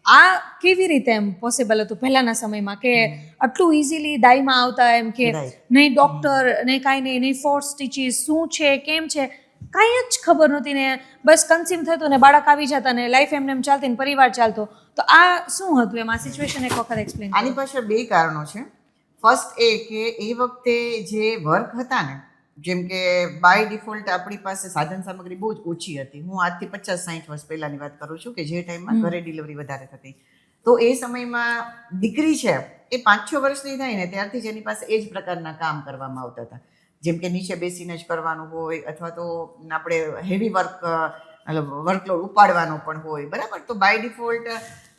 આ કેવી રીતે એમ પોસિબલ હતું પહેલાંના સમયમાં કે આટલું ઇઝીલી દાઈમાં આવતા એમ કે નહીં ડૉક્ટર નહીં કાંઈ નહીં ફોર્સ સ્ટીચીસ શું છે કેમ છે કાંઈ જ ખબર નહોતી ને બસ કન્સીવ થતું ને બાળક આવી જતા ને લાઈફ એમને એમ ચાલતી ને પરિવાર ચાલતો. તો આ શું હતું એમ, આ સિચ્યુએશન એક વખત એક્સપ્લેન. આની પાછળ 2 કારણો છે. ફર્સ્ટ એ કે એ વખતે જે વર્ક હતા ને, જેમ કે બાય ડિફોલ્ટ આપણી પાસે સાધન સામગ્રી બહુ જ ઓછી હતી. હું આજથી 50-60 વર્ષ પહેલાંની વાત કરું છું કે જે ટાઈમમાં ઘરે ડિલિવરી વધારે થતી. તો એ સમયમાં દીકરી છે એ 5-6 વર્ષની થાય ને ત્યારથી જ એની પાસે એ જ પ્રકારના કામ કરવામાં આવતા હતા. જેમ કે નીચે બેસીને જ કરવાનું હોય, અથવા તો આપણે હેવી વર્કલોડ ઉપાડવાનો પણ હોય, બરાબર. તો બાય ડિફોલ્ટ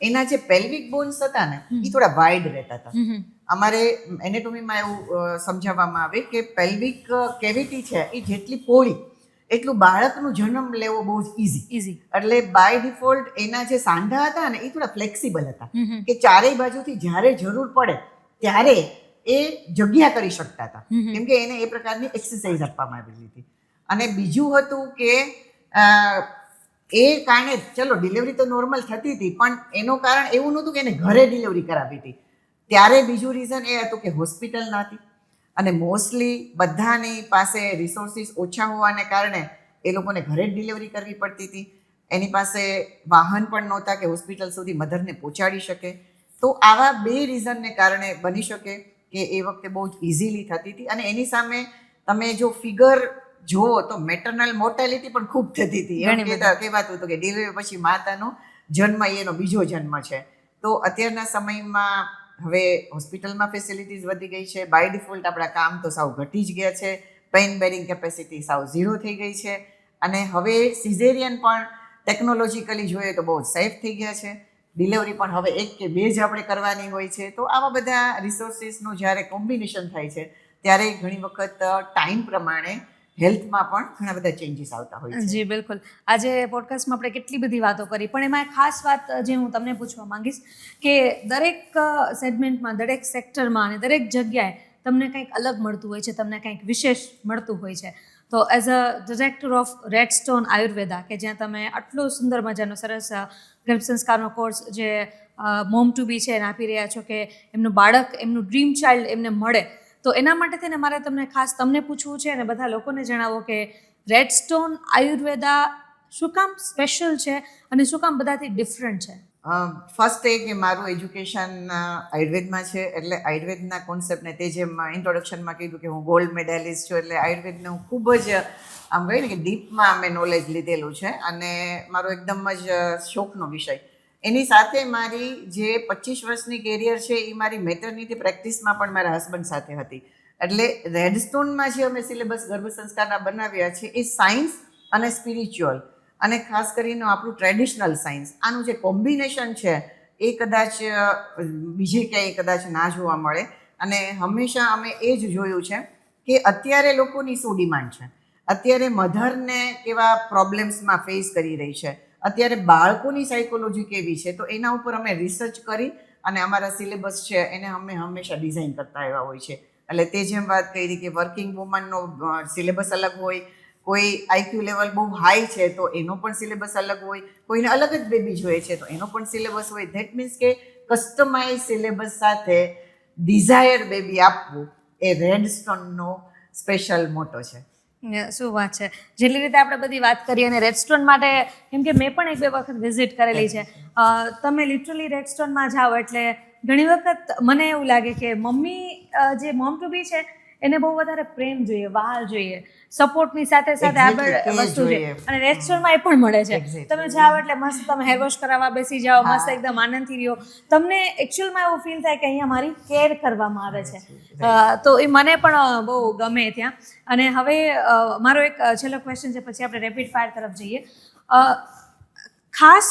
એના જે પેલ્વિક બોન્સ હતા ને એ થોડા વાઇડ રહેતા હતા. અમારે એનેટોમીમાં એવું સમજાવવામાં આવે કે પેલ્વિક કેવિટી છે એ જેટલી પહોળી એટલું બાળકનું જન્મ લેવો બહુ જ ઇઝી. એટલે બાય ડિફોલ્ટ એના જે સાંધા હતા ને એ થોડા ફ્લેક્સિબલ હતા કે ચારેય બાજુથી જ્યારે જરૂર પડે ત્યારે એ જગ્યા કરી શકતા હતા, કેમ કે એને એ પ્રકારની એક્સરસાઇઝ આપવામાં આવેલી હતી. અને બીજું હતું કે એ કારણે ચલો ડિલિવરી તો નોર્મલ થતી હતી, પણ એનું કારણ એવું નહોતું કે એને ઘરે ડિલિવરી કરાવી હતી. ત્યારે બીજું રીઝન એ હતું કે હોસ્પિટલ નહોતી અને મોસ્ટલી બધાની પાસે રિસોર્સિસ ઓછા હોવાને કારણે એ લોકોને ઘરે જ ડિલિવરી કરવી પડતી હતી. એની પાસે વાહન પણ નહોતા કે હોસ્પિટલ સુધી મધરને પહોંચાડી શકે. તો આવા 2 રીઝનને કારણે બની શકે કે એ વખતે બહુ જ ઇઝીલી થતી હતી. અને એની સામે તમે જો ફિગર જુઓ તો મેટર્નલ મોર્ટાલિટી પણ ખૂબ થતી હતી. એમ કહેવાતું હતું કે ડિલિવરી પછી માતાનો જન્મ એનો બીજો જન્મ છે. તો અત્યારના સમયમાં હવે હોસ્પિટલમાં ફેસિલિટીઝ વધી ગઈ છે. બાય ડિફોલ્ટ આપણા કામ તો સાવ ઘટી જ ગયા છે. પેઇન બેરિંગ કેપેસિટી સાવ 0 થઈ ગઈ છે. અને હવે સિઝેરિયન પણ ટેકનોલોજીકલી જોઈએ તો બહુ સેફ થઈ ગયા છે. ડિલિવરી પણ હવે 1 કે 2 જ આપણે કરવાની હોય છે. તો આવા બધા રિસોર્સિસનું જ્યારે કોમ્બિનેશન થાય છે ત્યારે ઘણી વખત ટાઈમ પ્રમાણે હેલ્થમાં પણ ઘણા બધા ચેન્જીસ આવતા હોય છે. જી બિલકુલ. આજે પોડકાસ્ટમાં આપણે કેટલી બધી વાતો કરી, પણ એમાં એક ખાસ વાત જે હું તમને પૂછવા માંગીશ કે દરેક સેગમેન્ટમાં, દરેક સેક્ટરમાં અને દરેક જગ્યાએ તમને કંઈક અલગ મળતું હોય છે, તમને કંઈક વિશેષ મળતું હોય છે. તો as a director of Redstone Ayurveda, કે જ્યાં તમે આટલો સુંદર મજાનો સરસ ગર્ભ સંસ્કારનો કોર્સ જે મોમ ટુ બી છે એને આપી રહ્યા છો કે એમનું બાળક, એમનું ડ્રીમ ચાઇલ્ડ એમને મળે, તો એના માટે થઈને મારે તમને પૂછવું છે અને બધા લોકોને જણાવો કે રેડસ્ટોન આયુર્વેદા શું કામ સ્પેશિયલ છે અને શું કામ બધાથી ડિફરન્ટ છે? ફર્સ્ટ એ કે મારું એજ્યુકેશન આયુર્વેદમાં છે, એટલે આયુર્વેદના કોન્સેપ્ટને તે જેમ ઇન્ટ્રોડક્શનમાં કીધું કે હું ગોલ્ડ મેડાલિસ્ટ છું, એટલે આયુર્વેદનું ખૂબ જ આમ કહીએ ને કે ડીપમાં અમે નોલેજ લીધેલું છે અને મારો એકદમ જ શોખનો વિષય. એની સાથે મારી જે 25 વર્ષની કેરિયર છે એ મારી મેટર્નિટી પ્રેક્ટિસમાં પણ મારા હસબન્ડ સાથે હતી. એટલે રેડસ્ટોનમાં જે અમે સિલેબસ ગર્ભ સંસ્કારના બનાવ્યા છે એ સાયન્સ અને સ્પિરિચ્યુઅલ અને ખાસ કરીને આપણું ટ્રેડિશનલ સાયન્સ, આનું જે કોમ્બિનેશન છે એ કદાચ બીજે ક્યાંય કદાચ ના જોવા મળે. અને હંમેશા અમે એ જ જોયું છે કે અત્યારે લોકોની શું ડિમાન્ડ છે, અત્યારે મધરને કેવા પ્રોબ્લેમ્સમાં ફેસ કરી રહી છે, અત્યારે બાળકોની સાયકોલોજી કેવી છે, તો એના ઉપર અમે રિસર્ચ કરી અને અમારા સિલેબસ છે એને અમે હંમેશા ડિઝાઇન કરતા આવ્યા હોય છે. એટલે તે જેમ વાત કરી કે વર્કિંગ વુમનનો સિલેબસ અલગ હોય, કોઈ આઈક્યુ લેવલ બહુ હાઈ છે તો એનો પણ સિલેબસ અલગ હોય, કોઈને અલગ જ બેબી જોઈએ છે તો એનો પણ સિલેબસ હોય. ધેટ મીન્સ કે કસ્ટમાઇઝ સિલેબસ સાથે ડિઝાયર બેબી આપવું એ રેડસ્ટોનનો સ્પેશિયલ મોટો છે. શું વાત છે. જેટલી રીતે આપણે બધી વાત કરી અને રેડસ્ટોન માટે, કેમ કે મેં પણ 1-2 વખત વિઝિટ કરેલી છે, તમે લિટરલી રેડસ્ટોનમાં જાઓ એટલે ઘણી વખત મને એવું લાગે કે મમ્મી જે મોમ ટુ બી છે એને બહુ વધારે પ્રેમ જોઈએ, વહાલ જોઈએ, સપોર્ટની સાથે સાથે આ Exactly, બધી કે વસ્તુ છે. જોઈએ. અને રેસ્ટોરન્ટમાં એ પણ મળે છે. Exactly. તમે જાઓ એટલે મસ્ત તમે હેર વોશ કરાવવા બેસી જાઓ, હા. મસ્ત એકદમ આનંદથી રહ્યો. તમને એકચ્યુઅલમાં એવું ફીલ થાય કે અહીંયા મારી કેર કરવામાં આવે છે. તો એ મને પણ બહુ ગમે ત્યાં. અને હવે મારો એક છેલ્લો ક્વેશ્ચન છે, પછી આપણે રેપિડ ફાયર તરફ જઈએ. ખાસ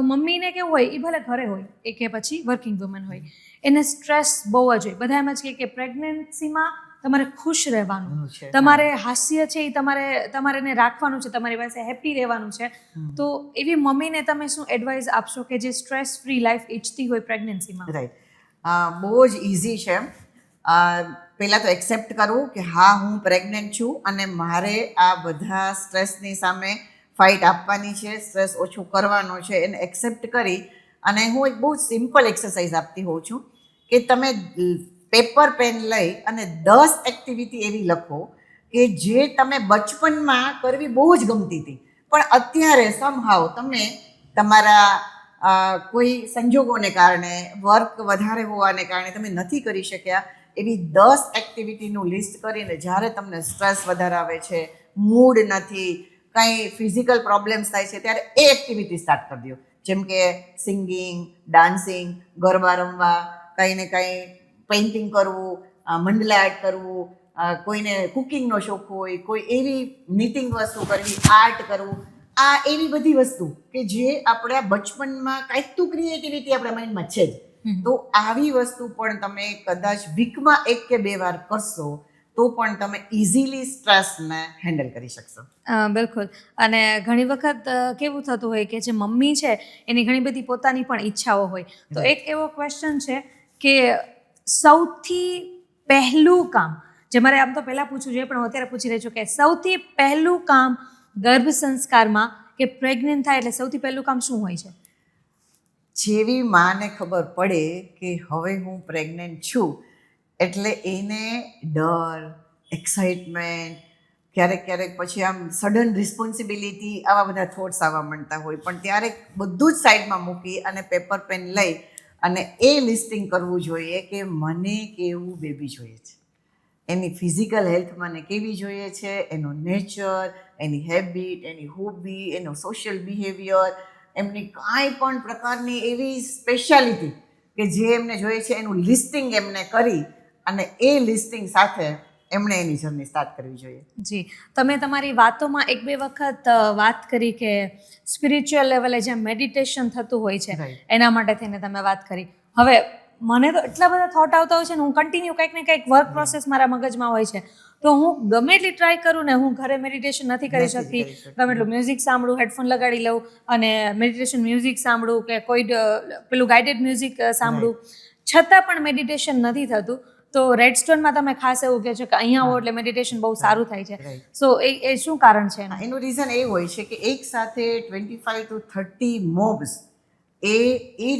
મમ્મીને કેવું હોય, એ ભલે ઘરે હોય એ કે પછી વર્કિંગ વુમન હોય, એને સ્ટ્રેસ બહુ જ હોય. બધા એમ જ કે પ્રેગ્નન્સીમાં તમારે ખુશ રહેવાનું, છે. તમારે હાસ્ય છે એ તમારે એને રાખવાનું છે, તમારી પાસે હેપી રહેવાનું છે. તો એવી મમ્મીને તમે શું એડવાઇસ આપશો કે જે સ્ટ્રેસ ફ્રી લાઈફ ઈચ્છતી હોય પ્રેગ્નન્સીમાં? રાઈટ, બહુ જ ઇઝી છે. પહેલાં તો એક્સેપ્ટ કરવું કે હા, હું પ્રેગ્નન્ટ છું અને મારે આ બધા સ્ટ્રેસની સામે ફાઇટ આપવાની છે, સ્ટ્રેસ ઓછું કરવાનો છે. એને એક્સેપ્ટ કરી અને હું એક બહુ સિમ્પલ એક્સરસાઇઝ આપતી હોઉં છું કે તમે પેપર પેન લઈ અને 10 એક્ટિવિટી એવી લખો કે જે તમે બચપનમાં કરવી બહુ જ ગમતી હતી, પણ અત્યારે સમહાવ તમે તમારા કોઈ સંજોગોને કારણે, વર્ક વધારે હોવાને કારણે તમે નથી કરી શક્યા. એવી 10 એક્ટિવિટીનું લિસ્ટ કરીને જ્યારે તમને સ્ટ્રેસ વધારે આવે છે, મૂડ નથી, કંઈ ફિઝિકલ પ્રોબ્લેમ્સ થાય છે, ત્યારે એ એક્ટિવિટી સ્ટાર્ટ કરી દો. જેમ કે સિંગિંગ, ડાન્સિંગ, ગરબા રમવા, કંઈ ને કંઈ પેઇન્ટિંગ કરવું, મંડલા આર્ટ કરવું, કોઈને કુકિંગનો શોખ હોય, કોઈ એવી નિટિંગ વસ્તુ કરવી, આર્ટ કરવું. આ એવી બધી વસ્તુ કે જે આપણા બચપનમાં કાંઈક તો ક્રિએટિવિટી આપણા માઇન્ડમાં છે જ. તો આવી વસ્તુ પણ તમે કદાચ વીકમાં 1 કે 2 વાર કરશો તો પણ તમે ઇઝીલી સ્ટ્રેસને હેન્ડલ કરી શકશો. બિલકુલ. અને ઘણી વખત કેવું થતું હોય કે જે મમ્મી છે એની ઘણી બધી પોતાની પણ ઈચ્છાઓ હોય. તો એક એવો ક્વેશ્ચન છે કે સૌથી પહેલું કામ, જે મારે આમ તો પહેલાં પૂછવું જોઈએ પણ હું અત્યારે પૂછી રહી છું, કે સૌથી પહેલું કામ ગર્ભ સંસ્કારમાં કે પ્રેગ્નન્ટ થાય એટલે સૌથી પહેલું કામ શું હોય છે? જેવી માને ખબર પડે કે હવે હું પ્રેગ્નન્ટ છું એટલે એને ડર, એક્સાઇટમેન્ટ, ક્યારેક પછી આમ સડન રિસ્પોન્સિબિલિટી, આવા બધા થોટ્સ આવવા માંડતા હોય. પણ ત્યારે બધું જ સાઈડમાં મૂકી અને પેપર પેન લઈ અને એ લિસ્ટિંગ કરવું જોઈએ કે મને કેવું બેબી જોઈએ છે, એની ફિઝિકલ હેલ્થ મને કેવી જોઈએ છે, એનો નેચર, એની હેબિટ, એની હોબી, એનો સોશિયલ બિહેવિયર, એમની કાંઈ પણ પ્રકારની એવી સ્પેશિયાલિટી કે જે એમને જોઈએ છે, એનું લિસ્ટિંગ એમને કરી અને એ લિસ્ટિંગ સાથે એમણે એની જર્ની સ્ટાર્ટ કરવી જોઈએ. જી, તમે તમારી વાતોમાં 1-2 વખત વાત કરી કે સ્પિરિચ્યુઅલ લેવલે જ્યાં મેડિટેશન થતું હોય છે એના માટે થઈને તમે વાત કરી. હવે મને તો એટલા બધા થોટ આવતા હોય છે ને, હું કન્ટિન્યુ કંઈક ને કંઈક વર્ક પ્રોસેસ મારા મગજમાં હોય છે, તો હું ગમે એટલી ટ્રાય કરું ને, હું ઘરે મેડિટેશન નથી કરી શકતી. ગમે એટલું મ્યુઝિક સાંભળું, હેડફોન લગાડી લઉં અને મેડિટેશન મ્યુઝિક સાંભળું કે કોઈ પેલું ગાઈડેડ મ્યુઝિક સાંભળું, છતાં પણ મેડિટેશન નથી થતું. તો રેડસ્ટોનમાં તમે ખાસ એવું કહે છો કે અહીંયા આવો એટલે મેડિટેશન બહુ સારું થાય છે. સો એ શું કારણ છે એનું? એનું રીઝન એ હોય છે કે એક સાથે 25 to 30 મોબ્સ એ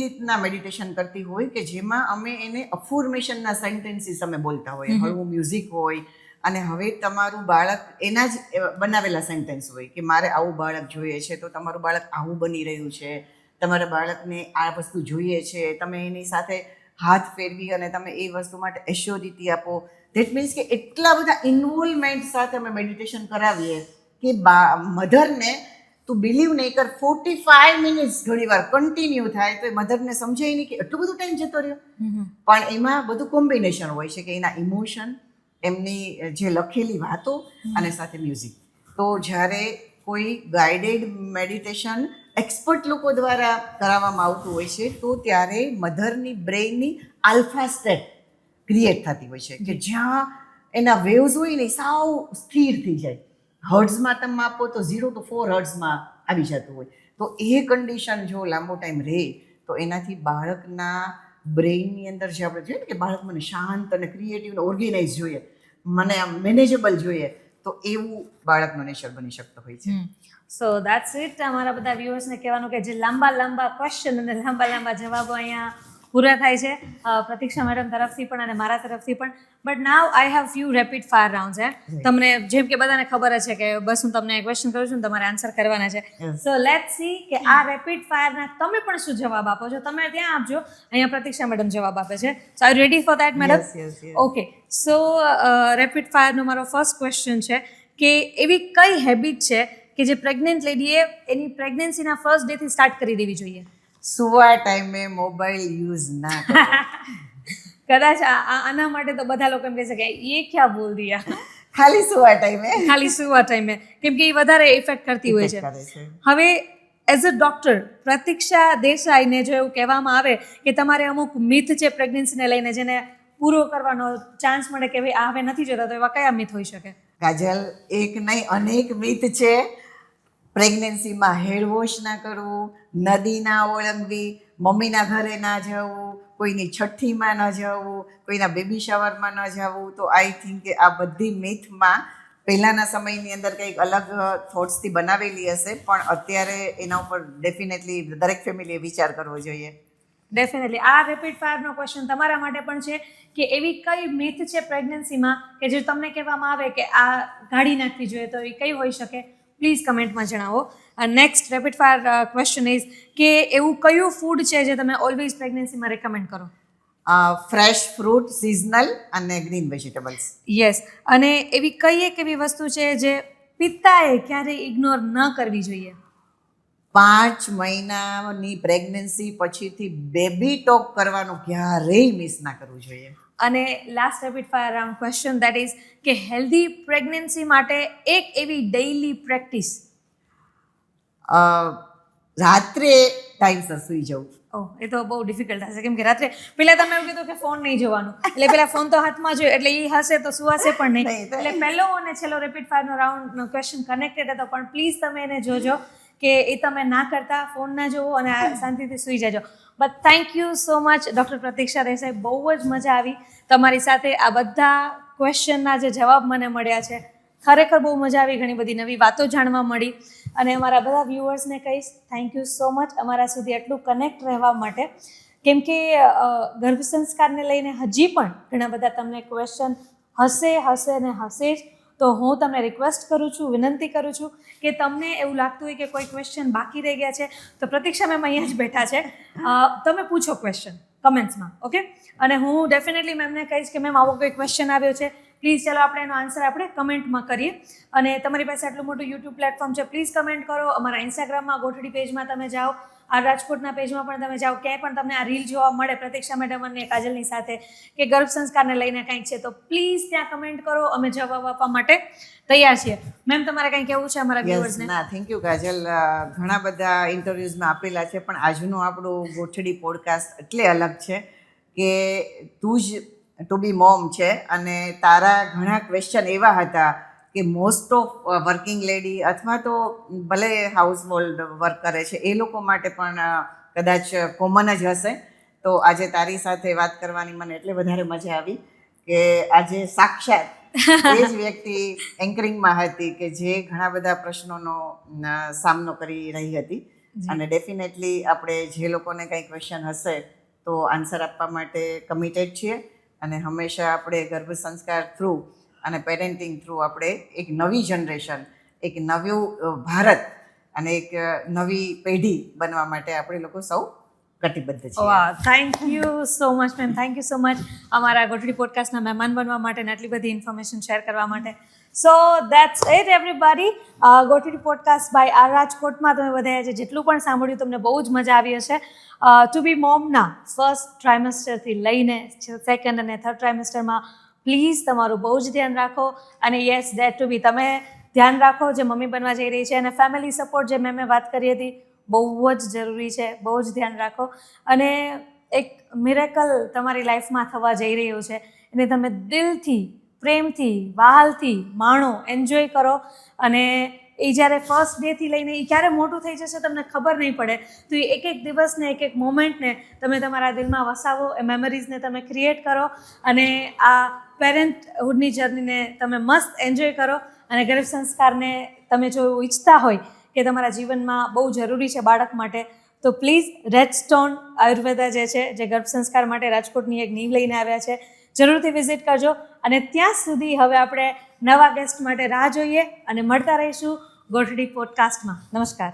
રીતના મેડિટેશન કરતી હોય કે જેમાં અમે એને અફોર્મેશનના સેન્ટેન્સીસ અમે બોલતા હોઈએ, હળવું મ્યુઝિક હોય અને હવે તમારું બાળક એના જ બનાવેલા સેન્ટેન્સ હોય કે મારે આવું બાળક જોઈએ છે, તો તમારું બાળક આવું બની રહ્યું છે, તમારા બાળકને આ વસ્તુ જોઈએ છે, તમે એની સાથે હાથ ફેરવી અને તમે એ વસ્તુ માટે એશ્યોરિટી આપો. ધેટ મીન્સ કે એટલા બધા ઇન્વોલ્વમેન્ટ સાથે અમે મેડિટેશન કરાવીએ કે મધરને, તું બિલીવ નહીં કર, 45 મિનિટ્સ ઘણી વાર કન્ટિન્યુ થાય તો એ મધરને સમજાય નહીં કે એટલું બધું ટાઈમ જતો રહ્યો. પણ એમાં બધું કોમ્બિનેશન હોય છે કે એના ઇમોશન, એમની જે લખેલી વાતો અને સાથે મ્યુઝિક. તો જ્યારે કોઈ ગાઈડેડ મેડિટેશન એક્સપર્ટ લોકો દ્વારા કરાવવામાં આવતું હોય છે તો ત્યારે મધરની બ્રેઇનની આલ્ફા સ્ટેટ ક્રિએટ થતી હોય છે કે જ્યાં એના વેવ્સ હોય ને સાવ સ્થિર થઈ જાય. હર્ટ્ઝમાં તમે આપો તો 0 to 4 હર્ટ્ઝમાં આવી જતું હોય. તો એ કન્ડિશન જો લાંબો ટાઈમ રહે તો એનાથી બાળકના બ્રેઇનની અંદર જે આપણે જોઈએ ને કે બાળક મને શાંત અને ક્રિએટિવ અને ઓર્ગેનાઇઝ જોઈએ, મને આમ મેનેજેબલ જોઈએ, તો એવું બાળકનો નેચર બની શકતો હોય છે. સો દેટ્સ ઇટ. અમારા બધા વ્યુઅર્સને કહેવાનું કે જે લાંબા ક્વેશ્ચન અને લાંબા જવાબો અહીંયા પૂરા થાય છે પ્રતીક્ષા મેડમ તરફથી પણ અને મારા તરફથી પણ. But now I have few rapid fire rounds. તમને જેમ કે બધાને ખબર જ છે કે બસ હું તમને ક્વેશ્ચન કરું છું ને તમારે આન્સર કરવાના છે. સો લેટ્સ સી કે આ રેપિડ ફાયરના તમે પણ શું જવાબ આપો છો. તમે ત્યાં આપજો, અહીંયા પ્રતીક્ષા મેડમ જવાબ આપે છે. So are ready for that madam? Yes. Okay. So rapid ફાયરનો મારો ફર્સ્ટ ક્વેશ્ચન છે કે એવી કઈ હેબિટ છે કે જે પ્રેગ્નન્ટ લેડીએ એની પ્રેગ્નન્સીના ફર્સ્ટ ડેથી સ્ટાર્ટ કરી દેવી જોઈએ? સુવા ટાઈમે મોબાઈલ યુઝ ના કરો. કદાચ આના માટે તો બધા લોકો એમ કહે છે કે એ ક્યાં બોલ દિયા, ખાલી સુવા ટાઈમે ખાલી સુવા ટાઈમે, કેમ કે એ વધારે ઇફેક્ટ કરતી હોય છે. કરે છે. હવે એઝ અ ડૉક્ટર પ્રતીક્ષા દેસાઈને જો એવું કહેવામાં આવે કે તમારે અમુક મિથ છે પ્રેગ્નન્સીને લઈને જેને પૂરો કરવાનો ચાન્સ મળે કે ભાઈ આ હવે નથી જોતા, તો એવા કયા મિથ હોઈ શકે? કાજલ, એક નહીં અનેક મિથ છે. પ્રેગ્નન્સીમાં હેડ વોશ ના કરવું, નદી ના ઓળંગવી, મમ્મીના ઘરે ના જવું, કોઈની છઠ્ઠીમાં ન જવું, કોઈના બેબી શાવરમાં ન જવું. તો આઈ થિંક કે આ બધી મિથમાં પહેલાંના સમયની અંદર કંઈક અલગ થોટ્સથી બનાવેલી હશે, પણ અત્યારે એના ઉપર ડેફિનેટલી દરેક ફેમિલીએ વિચાર કરવો જોઈએ. ડેફિનેટલી. આ રેપિડ ફાયરનો ક્વેશ્ચન તમારા માટે પણ છે કે એવી કઈ મિથ છે પ્રેગ્નન્સીમાં કે જે તમને કહેવામાં આવે કે આ કાઢી નાખવી જોઈએ, તો એ કઈ હોઈ શકે? પ્લીઝ કમેન્ટમાં જણાવો. Next rapid fire question is કે એવું કયું ફૂડ છે જે તમે ઓલવેઝ પ્રેગ્નન્સીમાં રેકમેન્ડ કરો? ફ્રેશ ફ્રૂટ, સિઝનલ અને ગ્રીન વેજીટેબલ્સ. યસ. અને એવી કઈ એક એવી વસ્તુ છે જે પિતાએ ક્યારેય ઇગ્નોર ન કરવી જોઈએ? 5 મહિનાની પ્રેગ્નન્સી પછીથી બેબી ટોક કરવાનું ક્યારેય મિસ ના કરવું જોઈએ. અને last rapid fire round question that is કે હેલ્ધી પ્રેગ્નન્સી માટે એક એવી ડેઇલી પ્રેક્ટિસ. રાત્રે ટાઈમસર સૂઈ જવું. ઓહ, એ તો બહુ ડિફિકલ્ટ હશે, કેમ કે રાત્રે પહેલા તમે એવું કીધું કે ફોન નહીં જોવાનું, એટલે પહેલા ફોન તો હાથમાં જોઈએ, એટલે એ હશે તો સુવાશે પણ નહીં. એટલે પહેલો અને છેલ્લો રેપિડ ફાયરનો રાઉન્ડનો ક્વેશ્ચન કનેક્ટેડ હતો, પણ પ્લીઝ તમે એને જોજો કે એ તમે ના કરતા, ફોન ના જોવો અને શાંતિથી સૂઈ જજો. But thank you so much doctor Pratiksha Desai. બહુ જ મજા આવી તમારી સાથે. આ બધા ક્વેશ્ચનના જે જવાબ મને મળ્યા છે, ખરેખર બહુ મજા આવી. ઘણી બધી નવી વાતો જાણવા મળી. અને અમારા બધા વ્યુઅર્સને કહીશ થેન્ક યુ સો મચ અમારા સુધી એટલું કનેક્ટ રહેવા માટે, કેમ કે ગર્ભ સંસ્કારને લઈને હજી પણ ઘણા બધા તમને ક્વેશ્ચન હશે ને હશે જ. તો હું તમને રિક્વેસ્ટ કરું છું, વિનંતી કરું છું કે તમને એવું લાગતું હોય કે કોઈ ક્વેશ્ચન બાકી રહી ગયા છે, તો પ્રતીક્ષા મેમ અહીંયા જ બેઠા છે, તમે પૂછો ક્વેશ્ચન કમેન્ટ્સમાં, ઓકે? અને હું ડેફિનેટલી મેમને કહીશ કે મેમ આવો કોઈ ક્વેશ્ચન આવ્યો છે, પ્લીઝ ચાલો આપણે એનો આન્સર આપણે કમેન્ટમાં કરીએ. અને તમારી પાસે આટલું મોટું યુટ્યુબ પ્લેટફોર્મ છે, પ્લીઝ કમેન્ટ કરો. અમારા ઇન્સ્ટાગ્રામમાં ગોઠડી પેજમાં તમે જાઓ, આ રાજકોટના પેજમાં પણ તમે જાઓ, ક્યાંય પણ તમને આ રીલ જોવા મળે પ્રતીક્ષા મેડમ અને કાજલની સાથે કે ગર્ભ સંસ્કારને લઈને કંઈક છે, તો પ્લીઝ ત્યાં કમેન્ટ કરો. અમે જવાબ આપવા માટે તૈયાર છીએ. મેમ તમારે કંઈ કહેવું છે અમારા વ્યુઅર્સને? ના, થેન્ક યુ કાજલ. ઘણા બધા ઇન્ટરવ્યૂઝમાં આપેલા છે, પણ આજનું આપણું ગોઠડી પોડકાસ્ટ એટલે અલગ છે કે તું જ ટુ બી મોમ છે અને તારા ઘણા ક્વેશ્ચન એવા હતા કે મોસ્ટ ઓફ વર્કિંગ લેડી અથવા તો ભલે હાઉસ હોલ્ડ વર્ક કરે છે એ લોકો માટે પણ કદાચ કોમન જ હશે. તો આજે તારી સાથે વાત કરવાની મને એટલે વધારે મજા આવી કે આજે સાક્ષાત એ જ વ્યક્તિ એન્કરિંગમાં હતી કે જે ઘણા બધા પ્રશ્નોનો સામનો કરી રહી હતી. અને ડેફિનેટલી આપણે જે લોકોને કંઈ ક્વેશ્ચન હશે તો આન્સર આપવા માટે કમિટેડ છીએ. અને હંમેશા આપણે ગર્ભ સંસ્કાર થ્રુ અને પેરેન્ટિંગ થ્રુ આપણે એક નવી જનરેશન, એક નવું ભારત અને એક નવી પેઢી બનવા માટે આપણે લોકો સૌ કટિબદ્ધ છીએ. Thank you so much ma'am, thank you so much અમારા ગોઠડી પોડકાસ્ટના મહેમાન બનવા માટે અને આટલી બધી ઇન્ફોર્મેશન શેર કરવા માટે. So that's it everybody. Gothadi podcast by R રાજકોટમાં તમે બધાએ આજે જેટલું પણ સાંભળ્યું તમને બહુ જ મજા આવી હશે. ટુ બી મોમના ફર્સ્ટ ટ્રાઇમેસ્ટરથી લઈને સેકન્ડ અને થર્ડ ટ્રાઇમેસ્ટરમાં પ્લીઝ તમારું બહુ જ ધ્યાન રાખો. અને યસ દેટ ટુ બી તમે ધ્યાન રાખો જે મમ્મી બનવા જઈ રહી છે. અને ફેમિલી સપોર્ટ જે મેં વાત કરી હતી બહુ જ જરૂરી છે, બહુ જ ધ્યાન રાખો. અને એક મિરેકલ તમારી લાઈફમાં થવા જઈ રહ્યો છે એને તમે દિલથી, પ્રેમથી, વહાલથી માણો, એન્જોય કરો. અને એ જ્યારે ફર્સ્ટ ડેથી લઈને એ ક્યારે મોટું થઈ જશે તમને ખબર નહીં પડે. તો એ એક એક દિવસને એક એક મોમેન્ટને તમે તમારા દિલમાં વસાવો, એ મેમરીઝને તમે ક્રિએટ કરો અને આ પેરેન્ટહુડની જર્નીને તમે મસ્ત એન્જોય કરો. અને ગર્ભ સંસ્કારને તમે જો એવું ઈચ્છતા હોય કે તમારા જીવનમાં બહુ જરૂરી છે બાળક માટે, તો પ્લીઝ રેડસ્ટોન આયુર્વેદા જે છે, જે ગર્ભ સંસ્કાર માટે રાજકોટની એક નીવ લઈને આવ્યા છે, જરૂરથી વિઝિટ કરજો. અને ત્યાં સુધી હવે આપણે નવા ગેસ્ટ માટે રાહ જોઈએ અને મળતા રહીશું ગોઠડી પોડકાસ્ટમાં. નમસ્કાર.